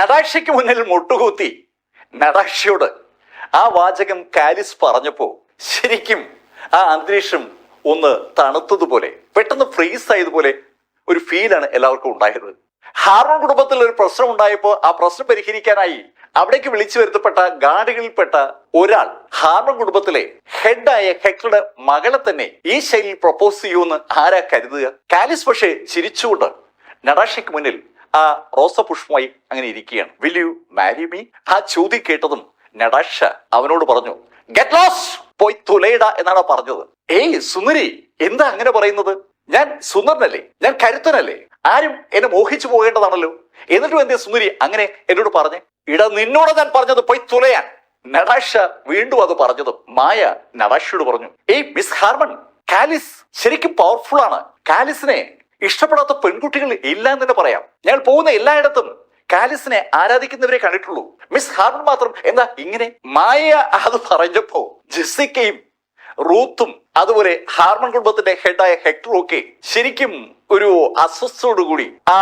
നടാഷയ്ക്ക് മുന്നിൽ മുട്ടുകൂത്തി നടാഷയോട് ആ വാചകം കാലിസ് പറഞ്ഞപ്പോ ശരിക്കും ആ അന്തരീക്ഷം ഒന്ന് തണുത്തതുപോലെ, പെട്ടെന്ന് ഫ്രീസ് ആയതുപോലെ ഒരു ഫീലാണ് എല്ലാവർക്കും ഉണ്ടായത്. ഹാർമൺ കുടുംബത്തിൽ ഒരു പ്രശ്നം ഉണ്ടായപ്പോൾ ആ പ്രശ്നം പരിഹരിക്കാനായി അവിടേക്ക് വിളിച്ചു വരുത്തപ്പെട്ട ഗാർഡുകളിൽപ്പെട്ട ഒരാൾ ഹാർമൺ കുടുംബത്തിലെ ഹെഡായ ഹെക്ടറുടെ മകളെ തന്നെ ഈ ശൈലിയിൽ പ്രപ്പോസ് ചെയ്യുമെന്ന് ആരാ കരുതുക? കാലിസ് പക്ഷേ ചിരിച്ചുകൊണ്ട് നടാഷയ്ക്ക് മുന്നിൽ ആ റോസപുഷ്പമായി അങ്ങനെ ഇരിക്കുകയാണ്. Will you marry me? ആ ചോദ്യം കേട്ടതും നടാഷ അവനോട് പറഞ്ഞു, ഗെറ്റ് ലോസ്റ്റ്, പോയി തുലയിട എന്നാണ് പറഞ്ഞത്. ഏയ് സുന്ദരി, എന്താ അങ്ങനെ പറയുന്നത്? ഞാൻ സുന്ദരനല്ലേ, ഞാൻ കരുത്തനല്ലേ, ആരും എന്നെ മോഹിച്ചു പോകേണ്ടതാണല്ലോ. എന്നിട്ടും എന്തേ സുന്ദരി അങ്ങനെ എന്നോട് പറഞ്ഞേ? ഇട നിന്നോട് ഞാൻ പറഞ്ഞത് പോയി തുലയാൻ. നടാഷ വീണ്ടും അത് പറഞ്ഞത് മായ നടാഷയോട് പറഞ്ഞു, ഏയ് മിസ് ഹാർമൺ, കാലിസ് ശരിക്കും പവർഫുൾ ആണ്. കാലിസിനെ ഇഷ്ടപ്പെടാത്ത പെൺകുട്ടികൾ ഇല്ല എന്ന് തന്നെ പറയാം. ഞങ്ങൾ പോകുന്ന എല്ലായിടത്തും കാലിസിനെ ആരാധിക്കുന്നവരെ കണ്ടിട്ടുള്ളൂ. മിസ് ഹാർമൺ മാത്രം എന്താ ഇങ്ങനെ? മായ അത് പറഞ്ഞപ്പോ ജെസ്സിക്കയും റൂത്തും അതുപോലെ ഹാർമൺ കുടുംബത്തിന്റെ ഹെഡായ ഹെക്ടറും ഒക്കെ ശരിക്കും ഒരു അസ്വസ്ഥതയോടുകൂടി ആ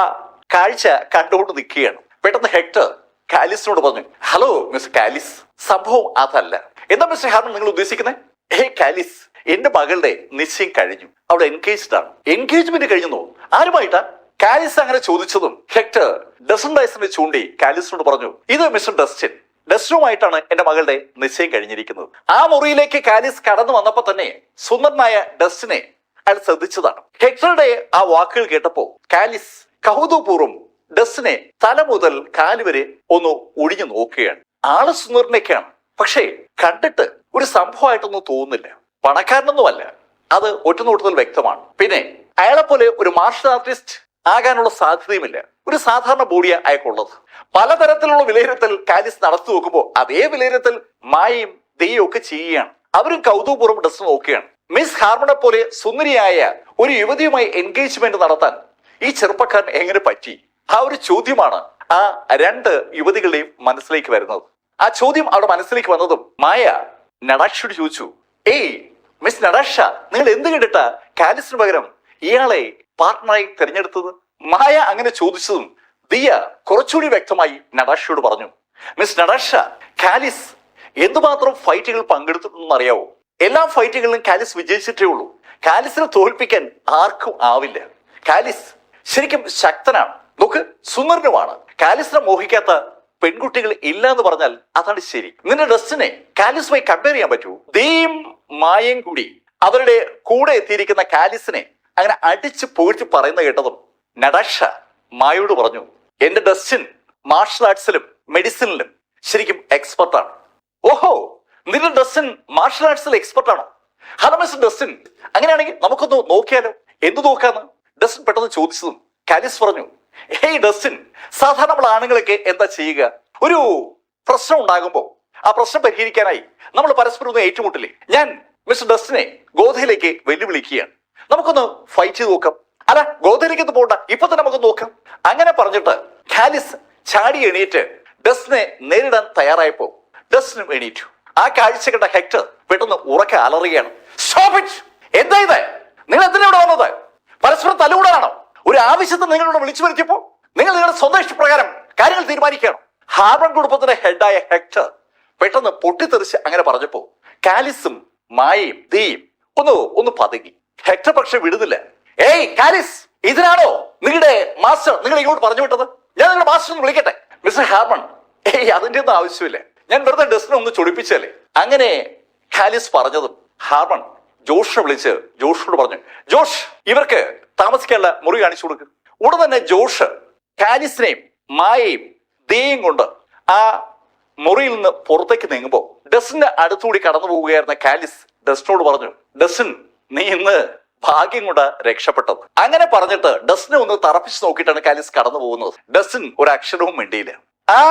കാഴ്ച കണ്ടുകൊണ്ട് നിൽക്കുകയാണ്. പെട്ടെന്ന് ഹെക്ടർ കാലിസിനോട് പറഞ്ഞു, ഹലോ മിസ് കാലിസ്, സംഭവം അതല്ല. എന്താ മിസ്റ്റർ ഹാർമൺ നിങ്ങൾ ഉദ്ദേശിക്കുന്നത്? ഹേ കാലിസ്, എന്റെ മകളുടെ നിശ്ചയം കഴിഞ്ഞു, അവിടെ എൻഗേജ്ഡ് ആണ്. എൻഗേജ്മെന്റ് കഴിഞ്ഞു? ആരുമായിട്ടാ? കാലിസ് അങ്ങനെ ചോദിച്ചതും ഹെക്ടർ ഡസ്റ്റൻ ഡൈസനെ ചൂണ്ടി കാലിസിനോട് പറഞ്ഞു, ഇത് മിസ്റ്റർ ഡസ്റ്റിൻ, ഡസ്റ്റിനുമായിട്ടാണ് എന്റെ മകളുടെ നിശ്ചയം കഴിഞ്ഞിരിക്കുന്നത്. ആ മുറിയിലേക്ക് കാലിസ് കടന്നു വന്നപ്പോ തന്നെ സുന്ദരനായ ഡസ്റ്റിനെ അയാൾ ശ്രദ്ധിച്ചതാണ്. ഹെക്ടറുടെ ആ വാക്കുകൾ കേട്ടപ്പോ കാലിസ് കൗതുകപൂർവ്വം ഡസ്റ്റിനെ തല മുതൽ കാല് വരെ ഒന്ന് ഒഴിഞ്ഞു നോക്കുകയാണ്. ആള് സുന്ദരനൊക്കെയാണ്, പക്ഷേ കണ്ടിട്ട് ഒരു സംഭവമായിട്ടൊന്നും തോന്നുന്നില്ല. പണക്കാരനൊന്നുമല്ല, അത് ഒറ്റനോട്ടത്തിൽ വ്യക്തമാണ്. പിന്നെ അയാളെ പോലെ ഒരു മാർഷൽ ആർട്ടിസ്റ്റ് ആകാനുള്ള സാധ്യതയുമില്ല. ഒരു സാധാരണ ബോഡിയാ അയാൾക്കുള്ളത്. പലതരത്തിലുള്ള വിലയിരുത്തൽ കാലിസ് നടത്തി നോക്കുമ്പോൾ അതേ വിലയിരുത്തൽ മായയും ദെയ്യും ഒക്കെ ചെയ്യുകയാണ്. അവരും കൗതുകപൂർവ്വം ഡ്രസ് നോക്കുകയാണ്. മിസ് ഹാർമണെ പോലെ സുന്ദരിയായ ഒരു യുവതിയുമായി എൻഗേജ്മെന്റ് നടത്താൻ ഈ ചെറുപ്പക്കാരൻ എങ്ങനെ പറ്റി? ആ ഒരു ചോദ്യമാണ് ആ രണ്ട് യുവതികളുടെയും മനസ്സിലേക്ക് വരുന്നത്. ആ ചോദ്യം അവിടെ മനസ്സിലേക്ക് വന്നതും മായ നടാഷയോട് ചോദിച്ചു, ഏയ് മിസ് നടാഷ, നിങ്ങൾ എന്ത് കണ്ടിട്ടാ കാലിസിന് പകരം ഇയാളെ പാർട്ട്ണറായി തിരഞ്ഞെടുത്തത്? മായ അങ്ങനെ ചോദിച്ചതും ദിയ കുറച്ചുകൂടി വ്യക്തമായി നടാഷയോട് പറഞ്ഞു, മിസ് നടാഷ, കാലിസ് എന്തുമാത്രം ഫൈറ്റുകൾ പങ്കെടുത്തിട്ടുണ്ടെന്ന് അറിയാവോ? എല്ലാ ഫൈറ്റുകളിലും കാലിസ് വിജയിച്ചിട്ടേ ഉള്ളൂ. കാലിസിനെ തോൽപ്പിക്കാൻ ആർക്കും ആവില്ല. കാലിസ് ശരിക്കും ശക്തനാണ്. നോക്ക്, സുന്ദരനുമാണ്. കാലിസിനെ മോഹിക്കാത്ത പെൺകുട്ടികൾ ഇല്ല എന്ന് പറഞ്ഞാൽ അതാണ് ശരി. നിന്റെ ഡസ്റ്റിനെ കാലിസുമായി കമ്പയർ ചെയ്യാൻ പറ്റൂ? ദീയും മായയും കൂടി അവരുടെ കൂടെ എത്തിയിരിക്കുന്ന കാലിസിനെ അങ്ങനെ അടിച്ച് പുകഴ്ത്തി പറയുന്ന കേട്ടതും നടാഷ മായോട് പറഞ്ഞു, എന്റെ ഡസ്റ്റിൻ മാർഷൽ ആർട്സിലും മെഡിസിനിലും ശരിക്കും എക്സ്പെർട്ടാണ്. ഓഹോ, നിന്റെ ഡസ്റ്റിൻ മാർഷൽ ആർട്സിൽ എക്സ്പെർട്ടാണോ? ഹലോ മിസ്റ്റർ ഡസ്റ്റിൻ, അങ്ങനെയാണെങ്കിൽ നമുക്കൊന്ന് നോക്കിയാലോ? എന്ത് നോക്കാന്ന് ഡസ്റ്റിൻ പെട്ടെന്ന് ചോദിച്ചതും കാലിസ് പറഞ്ഞു, ഹേയ് ഡസ്റ്റിൻ, സാധാരണ നമ്മൾ ആണുങ്ങളൊക്കെ എന്താ ചെയ്യുക? ഒരു പ്രശ്നം ഉണ്ടാകുമ്പോൾ ആ പ്രശ്നം പരിഹരിക്കാനായി നമ്മൾ പരസ്പരം ഒന്ന് ഏറ്റുമുട്ടില്ലേ? ഞാൻ മിസ്റ്റർ ഡസ്റ്റിനെ ഗോധയിലേക്ക് വെല്ലുവിളിക്കുകയാണ്, നമുക്കൊന്ന് ഫൈറ്റ് ചെയ്ത് നോക്കാം. അല്ല, ഗോധയിലേക്ക് ഒന്ന് പോകണ്ട, ഇപ്പൊ തന്നെ നമുക്ക് നോക്കാം. അങ്ങനെ പറഞ്ഞിട്ട് കാലിസ് ചാടി എണീറ്റ് ഡസ്റ്റിനെ നേരിടാൻ തയ്യാറായപ്പോ ഡസ്റ്റിനും എണീറ്റു. ആ കാഴ്ച കണ്ട ഹെക്ടർ പെട്ടെന്ന് ഉറക്കെ അലറുകയാണ്, സ്റ്റോപ്പ് ഇറ്റ്! എന്താ ഇത്? നിങ്ങൾ എന്തിനാ ഇവിടെ വന്നത്? പരസ്പരം തല്ലുകൂടാനാണോ? ഒരു ആവശ്യത്തിന് നിങ്ങളിവിടെ വിളിച്ചു വരുത്തിയപ്പോ നിങ്ങൾ നിങ്ങളുടെ സ്വന്തം ഇഷ്ടപ്രകാരം കാര്യങ്ങൾ തീരുമാനിക്കുകയാണ്. ഹാർമൺ കുടുംബത്തിന്റെ ഹെഡായ ഹെക്ടർ പെട്ടെന്ന് പൊട്ടിത്തെറിച്ച് അങ്ങനെ പറഞ്ഞപ്പോ കാലിസും മായയും ദീയും ഒന്ന് പതുങ്ങി. ഹെക്ടർ പക്ഷെ വിടുന്നില്ല. ഏയ് കാലിസ്, ഇതിനാണോ നിങ്ങളുടെ മാസ്റ്റർ നിങ്ങളെ ഇങ്ങോട്ട് പറഞ്ഞു വിട്ടത്? ഞാൻ നിങ്ങളുടെ മാസ്റ്റർ ഒന്ന് വിളിക്കട്ടെ? മിസ്റ്റർ ഹാർമൺ, ഏയ് അതിന്റെ ഒന്നും ആവശ്യമില്ല, ഞാൻ വെറുതെ ഡസ്റ്റിനെ ഒന്ന് ചൊടിപ്പിച്ചല്ലേ. അങ്ങനെ കാലിസ് പറഞ്ഞതും ഹാർമൺ ജോഷിനെ വിളിച്ച് ജോഷിനോട് പറഞ്ഞു, ജോഷ്, ഇവർക്ക് താമസിക്കാനുള്ള മുറി കാണിച്ചു കൊടുക്കും. ഉടൻ തന്നെ ജോഷ് കാലിസിനെയും മായയും ദീയും കൊണ്ട് ആ മുറിയിൽ നിന്ന് പുറത്തേക്ക് നീങ്ങുമ്പോൾ ഡസ്റ്റിന്റെ അടുത്തുകൂടി കടന്നു പോവുകയായിരുന്ന കാലിസ് ഡസ്റ്റിനോട് പറഞ്ഞു, ഡസ്റ്റിൻ, നീ ഇന്ന് ഭാഗ്യം കൊണ്ട് രക്ഷപ്പെട്ടത്. അങ്ങനെ പറഞ്ഞിട്ട് ഡസ്റ്റിനെ ഒന്ന് തറപ്പിച്ച് നോക്കിയിട്ടാണ് കാലിസ് കടന്നു പോകുന്നത്. ഡസ്റ്റിൻ ഒരു അക്ഷരവും മിണ്ടിയില്ല. ആ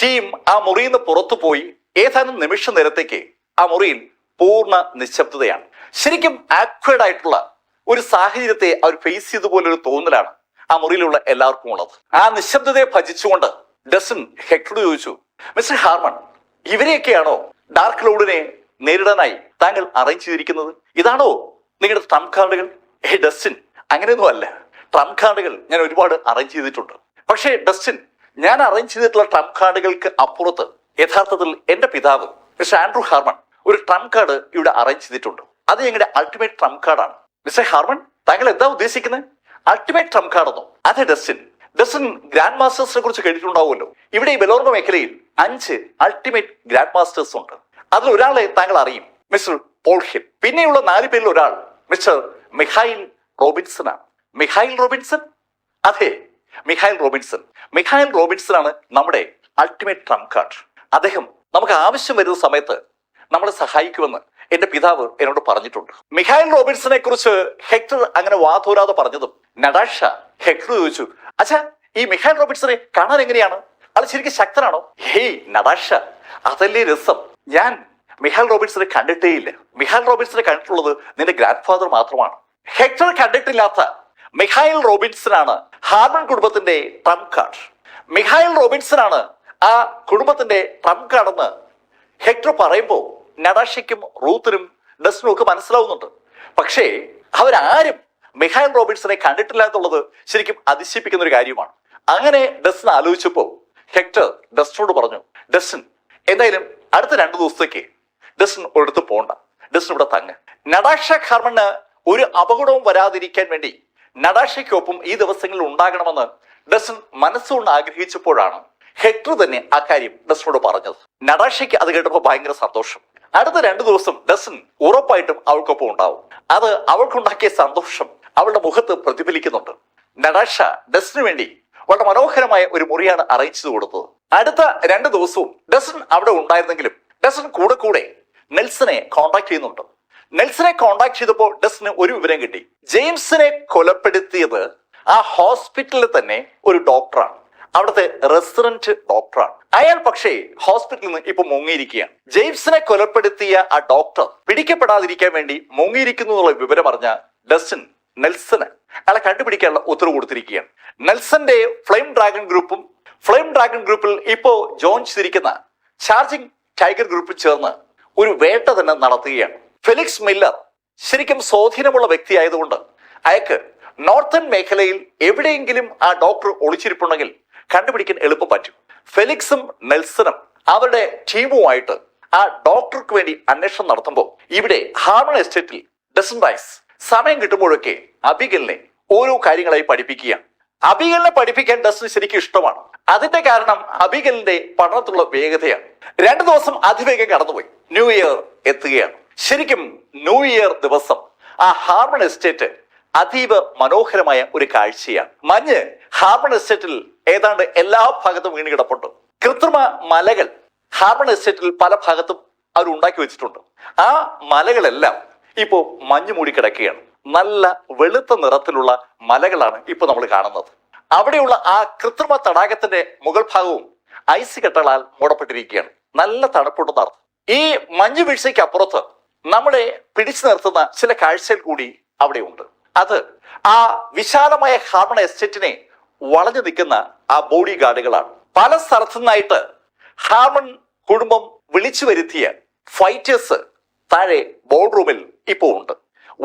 ടീം ആ മുറിയിൽ നിന്ന് പുറത്തു പോയി ഏതാനും നിമിഷ നേരത്തേക്ക് ആ മുറിയിൽ പൂർണ്ണ നിശബ്ദതയാണ്. ശരിക്കും ആക്വേർഡ് ആയിട്ടുള്ള ഒരു സാഹചര്യത്തെ അവർ ഫേസ് ചെയ്ത പോലെ ഒരു തോന്നലാണ് ആ മുറിയിലുള്ള എല്ലാവർക്കും ഉള്ളത്. ആ നിശബ്ദതയെ ഭജിച്ചുകൊണ്ട് ഡസ്റ്റിൻ ഹെക്ടറോട് ചോദിച്ചു, മിസ്റ്റർ ഹാർമൺ, ഇവരെയൊക്കെയാണോ ഡാർക്ക് ലോർഡിനെ നേരിടാനായി താങ്കൾ അറേഞ്ച് ചെയ്തിരിക്കുന്നത്? ഇതാണോ നിങ്ങളുടെ ട്രംപ് കാർഡുകൾ? ഡസ്റ്റിൻ, അങ്ങനെയൊന്നും അല്ല. ട്രംപ് കാർഡുകൾ ഞാൻ ഒരുപാട് അറേഞ്ച് ചെയ്തിട്ടുണ്ട്. പക്ഷേ ഡസ്റ്റിൻ, ഞാൻ അറേഞ്ച് ചെയ്തിട്ടുള്ള ട്രംപ് കാർഡുകൾക്ക് അപ്പുറത്ത് യഥാർത്ഥത്തിൽ എന്റെ പിതാവ് മിസ്റ്റർ ആൻഡ്രൂ ഹാർമൺ ഒരു ട്രംപ് കാർഡ് ഇവിടെ അറേഞ്ച് ചെയ്തിട്ടുണ്ട്. അത് ഞങ്ങളുടെ അൾട്ടിമേറ്റ് ട്രംപ് കാർഡാണ്. മിസ്റ്റർ ഹാർമൺ, താങ്കൾ എന്താ ഉദ്ദേശിക്കുന്നത്? അൾട്ടിമേറ്റ് ട്രംപ് കാർഡെന്നോ? അതെ ഡസ്റ്റിൻ ഗ്രാൻഡ് മാസ്റ്റേഴ്സിനെ കുറിച്ച് കേട്ടിട്ടുണ്ടാവുമല്ലോ. ഇവിടെ ഈ ബെലോർമ മേഖലയിൽ 5 അൾട്ടിമേറ്റ് ഗ്രാൻഡ് മാസ്റ്റേഴ്സ് ഉണ്ട്. അതിൽ ഒരാളെ താങ്കൾ അറിയും, മിസ്റ്റർ പോൾ ഹിൽ. പിന്നെയുള്ള 4 പേരിൽ ഒരാൾ മിസ്റ്റർ മിഖായിൽ റോബിൻസൺ ആണ്. മിഖായിൽ റോബിൻസൺ? അതെ, മിഖായിൽ റോബിൻസൺ ആണ് നമ്മുടെ അൾട്ടിമേറ്റ് ട്രംപ് കാർഡ്. അദ്ദേഹം നമുക്ക് ആവശ്യം വരുന്ന സമയത്ത് നമ്മളെ സഹായിക്കുമെന്ന് എന്റെ പിതാവ് എന്നോട് പറഞ്ഞിട്ടുണ്ട്. മിഖായിൽ റോബിൻസനെ കുറിച്ച് ഹെക്ടർ അങ്ങനെ വാതോരാതെ പറഞ്ഞതും നടാഷ ഹെക്ടർ ചോദിച്ചു, അച്ഛാ, ഈ മിഖായിൽ റോബിൻസനെ കാണാൻ എങ്ങനെയാണ്? അത് ശരിക്കും ശക്തനാണോ? ഹേയ് നടാഷ, അതല്ലേ രസം. ഞാൻ മിഖായിൽ റോബിൻസനെ കണ്ടിട്ടേ ഇല്ല. മിഖായിൽ റോബിൻസനെ കണ്ടിട്ടുള്ളത് നിന്റെ ഗ്രാൻഡ് ഫാദർ മാത്രമാണ്. ഹെക്ടർ കണ്ടിട്ടില്ലാത്ത മിഖായിൽ റോബിൻസനാണ് ഹാർമൺ കുടുംബത്തിന്റെ ട്രംപ് കാർഡ്. മിഖായിൽ റോബിൻസനാണ് ആ കുടുംബത്തിന്റെ ട്രംപ് കാർഡെന്ന് ഹെക്ടർ പറയുമ്പോൾ നടാഷയ്ക്കും റൂത്തിനും ഡസ്റ്റിനും ഒക്കെ മനസ്സിലാവുന്നുണ്ട്. പക്ഷേ അവരാരും മിഖായിൽ റോബിൻസനെ കണ്ടിട്ടില്ല എന്നുള്ളത് ശരിക്കും അതിശയിപ്പിക്കുന്ന ഒരു കാര്യമാണ്. അങ്ങനെ ഡസ്റ്റിൻ ആലോചിച്ചപ്പോൾ ഹെക്ടർ ഡസ്റ്റിനോട് പറഞ്ഞു, ഡസ്റ്റിൻ, എന്തായാലും അടുത്ത 2 ദിവസത്തേക്ക് ഡസ്റ്റിൻ ഒരിടത്ത് പോണ്ട, ഡസ്റ്റിൻ ഇവിടെ തങ്ങ്. നടാഷ ഹാർമണ് ഒരു അപകടവും വരാതിരിക്കാൻ വേണ്ടി നടാഷയ്ക്കൊപ്പം ഈ ദിവസങ്ങളിൽ ഉണ്ടാകണമെന്ന് ഡസ്റ്റിൻ മനസ്സുകൊണ്ട് ആഗ്രഹിച്ചപ്പോഴാണ് ഹെക്ടർ തന്നെ ആ കാര്യം ഡസ്റ്റിനോട് പറഞ്ഞത്. നടാഷയ്ക്ക് അത് കേട്ടപ്പോൾ ഭയങ്കര സന്തോഷം. അടുത്ത 2 ദിവസം ഡസ്റ്റിൻ ഉറപ്പായിട്ടും അവൾക്കൊപ്പം ഉണ്ടാവും. അത് അവൾക്കുണ്ടാക്കിയ സന്തോഷം അവളുടെ മുഖത്ത് പ്രതിഫലിക്കുന്നുണ്ട്. നടാഷ ഡസ്റ്റിന് വേണ്ടി വളരെ മനോഹരമായ ഒരു മുറിയാണ് അറേഞ്ച് ചെയ്ത് കൊടുത്തത്. അടുത്ത 2 ദിവസവും ഡസ്റ്റിൻ അവിടെ ഉണ്ടായിരുന്നെങ്കിലും ഡസ്റ്റിൻ കൂടെ നെൽസനെ കോണ്ടാക്ട് ചെയ്യുന്നുണ്ട്. നെൽസനെ കോണ്ടാക്ട് ചെയ്തപ്പോൾ ഡസ്റ്റിന് ഒരു വിവരം കിട്ടി. ജെയിംസിനെ കൊലപ്പെടുത്തിയത് ആ ഹോസ്പിറ്റലിൽ തന്നെ ഒരു ഡോക്ടറാണ്, അവിടുത്തെ റെസിഡന്റ് ഡോക്ടറാണ്. അയാൾ പക്ഷേ ഹോസ്പിറ്റലിൽ നിന്ന് ഇപ്പൊ മുങ്ങിയിരിക്കുകയാണ്. ജെയിംസിനെ കൊലപ്പെടുത്തിയ ആ ഡോക്ടർ പിടിക്കപ്പെടാതിരിക്കാൻ വേണ്ടി മുങ്ങിയിരിക്കുന്നു എന്നുള്ള വിവരം അറിഞ്ഞ ഡസ്റ്റിൻ നെൽസന് അയാളെ കണ്ടുപിടിക്കാനുള്ള ഉത്തരവ് കൊടുത്തിരിക്കുകയാണ്. നെൽസന്റെ ഫ്ലെയിം ഡ്രാഗൺ ഗ്രൂപ്പിൽ ഇപ്പോ ജോയിൻ ചെയ്തിരിക്കുന്ന ചാർജിംഗ് ടൈഗർ ഗ്രൂപ്പിൽ ചേർന്ന് ഒരു വേട്ട തന്നെ നടത്തുകയാണ്. ഫെലിക്സ് മില്ലർ ശരിക്കും സ്വാധീനമുള്ള വ്യക്തിയായതുകൊണ്ട് അയാൾക്ക് നോർത്തേൺ മേഖലയിൽ എവിടെയെങ്കിലും ആ ഡോക്ടർ ഒളിച്ചിരിപ്പുണ്ടെങ്കിൽ കണ്ടുപിടിക്കാൻ എളുപ്പം പറ്റും. ഫെലിക്സും നെൽസണും അവരുടെ ടീമുമായിട്ട് ആ ഡോക്ടർക്ക് വേണ്ടി അന്വേഷണം നടത്തുമ്പോൾ ഇവിടെ ഹാർമൺ എസ്റ്റേറ്റിൽ ഡസൻ റൈസ് സമയം കിട്ടുമ്പോഴൊക്കെ അബിഗലിനെ ഓരോ കാര്യങ്ങളായി പഠിപ്പിക്കുകയാണ്. അബിഗലിനെ പഠിപ്പിക്കാൻ ഡസ്റ്റിന് ശരിക്കും ഇഷ്ടമാണ്. അതിന്റെ കാരണം അബിഗലിന്റെ പഠനത്തിലുള്ള വേഗതയാണ്. 2 ദിവസം അതിവേഗം കടന്നുപോയി. ന്യൂ ഇയർ എത്തുകയാണ്. ശരിക്കും ന്യൂ ഇയർ ദിവസം ആ ഹാർമൺ എസ്റ്റേറ്റ് അതീവ മനോഹരമായ ഒരു കാഴ്ചയാണ്. മഞ്ഞ് ഹാർമൺ എസ്റ്റേറ്റിൽ ഏതാണ്ട് എല്ലാ ഭാഗത്തും വീണ് കിടപ്പുണ്ട്. കൃത്രിമ മലകൾ ഹാർമൺ എസ്റ്റേറ്റിൽ പല ഭാഗത്തും അവർ ഉണ്ടാക്കി വെച്ചിട്ടുണ്ട്. ആ മലകളെല്ലാം ഇപ്പോ മഞ്ഞ് മൂടി കിടക്കുകയാണ്. നല്ല വെളുത്ത നിറത്തിലുള്ള മലകളാണ് ഇപ്പൊ നമ്മൾ കാണുന്നത്. അവിടെയുള്ള ആ കൃത്രിമ തടാകത്തിന്റെ മുകൾ ഭാഗവും ഐസ് കെട്ടുകളാൽ മൂടപ്പെട്ടിരിക്കുകയാണ്. നല്ല തണുപ്പുണ്ടെന്ന് അർത്ഥം. ഈ മഞ്ഞ് വീഴ്ചയ്ക്ക് അപ്പുറത്ത് നമ്മളെ പിടിച്ചു നിർത്തുന്ന ചില കാഴ്ചകൾ കൂടി അവിടെയുണ്ട്. അത് ആ വിശാലമായ ഹാർമൺ എസ്റ്റേറ്റിനെ വളഞ്ഞു നിൽക്കുന്ന ആ ബോഡി ഗാർഡുകളാണ്. പല സ്ഥലത്തു നിന്നായിട്ട് ഹാർമൺ കുടുംബം വിളിച്ചു വരുത്തിയ ഫൈറ്റേഴ്സ് താഴെ ബോൾ റൂമിൽ ഇപ്പോൾ ഉണ്ട്.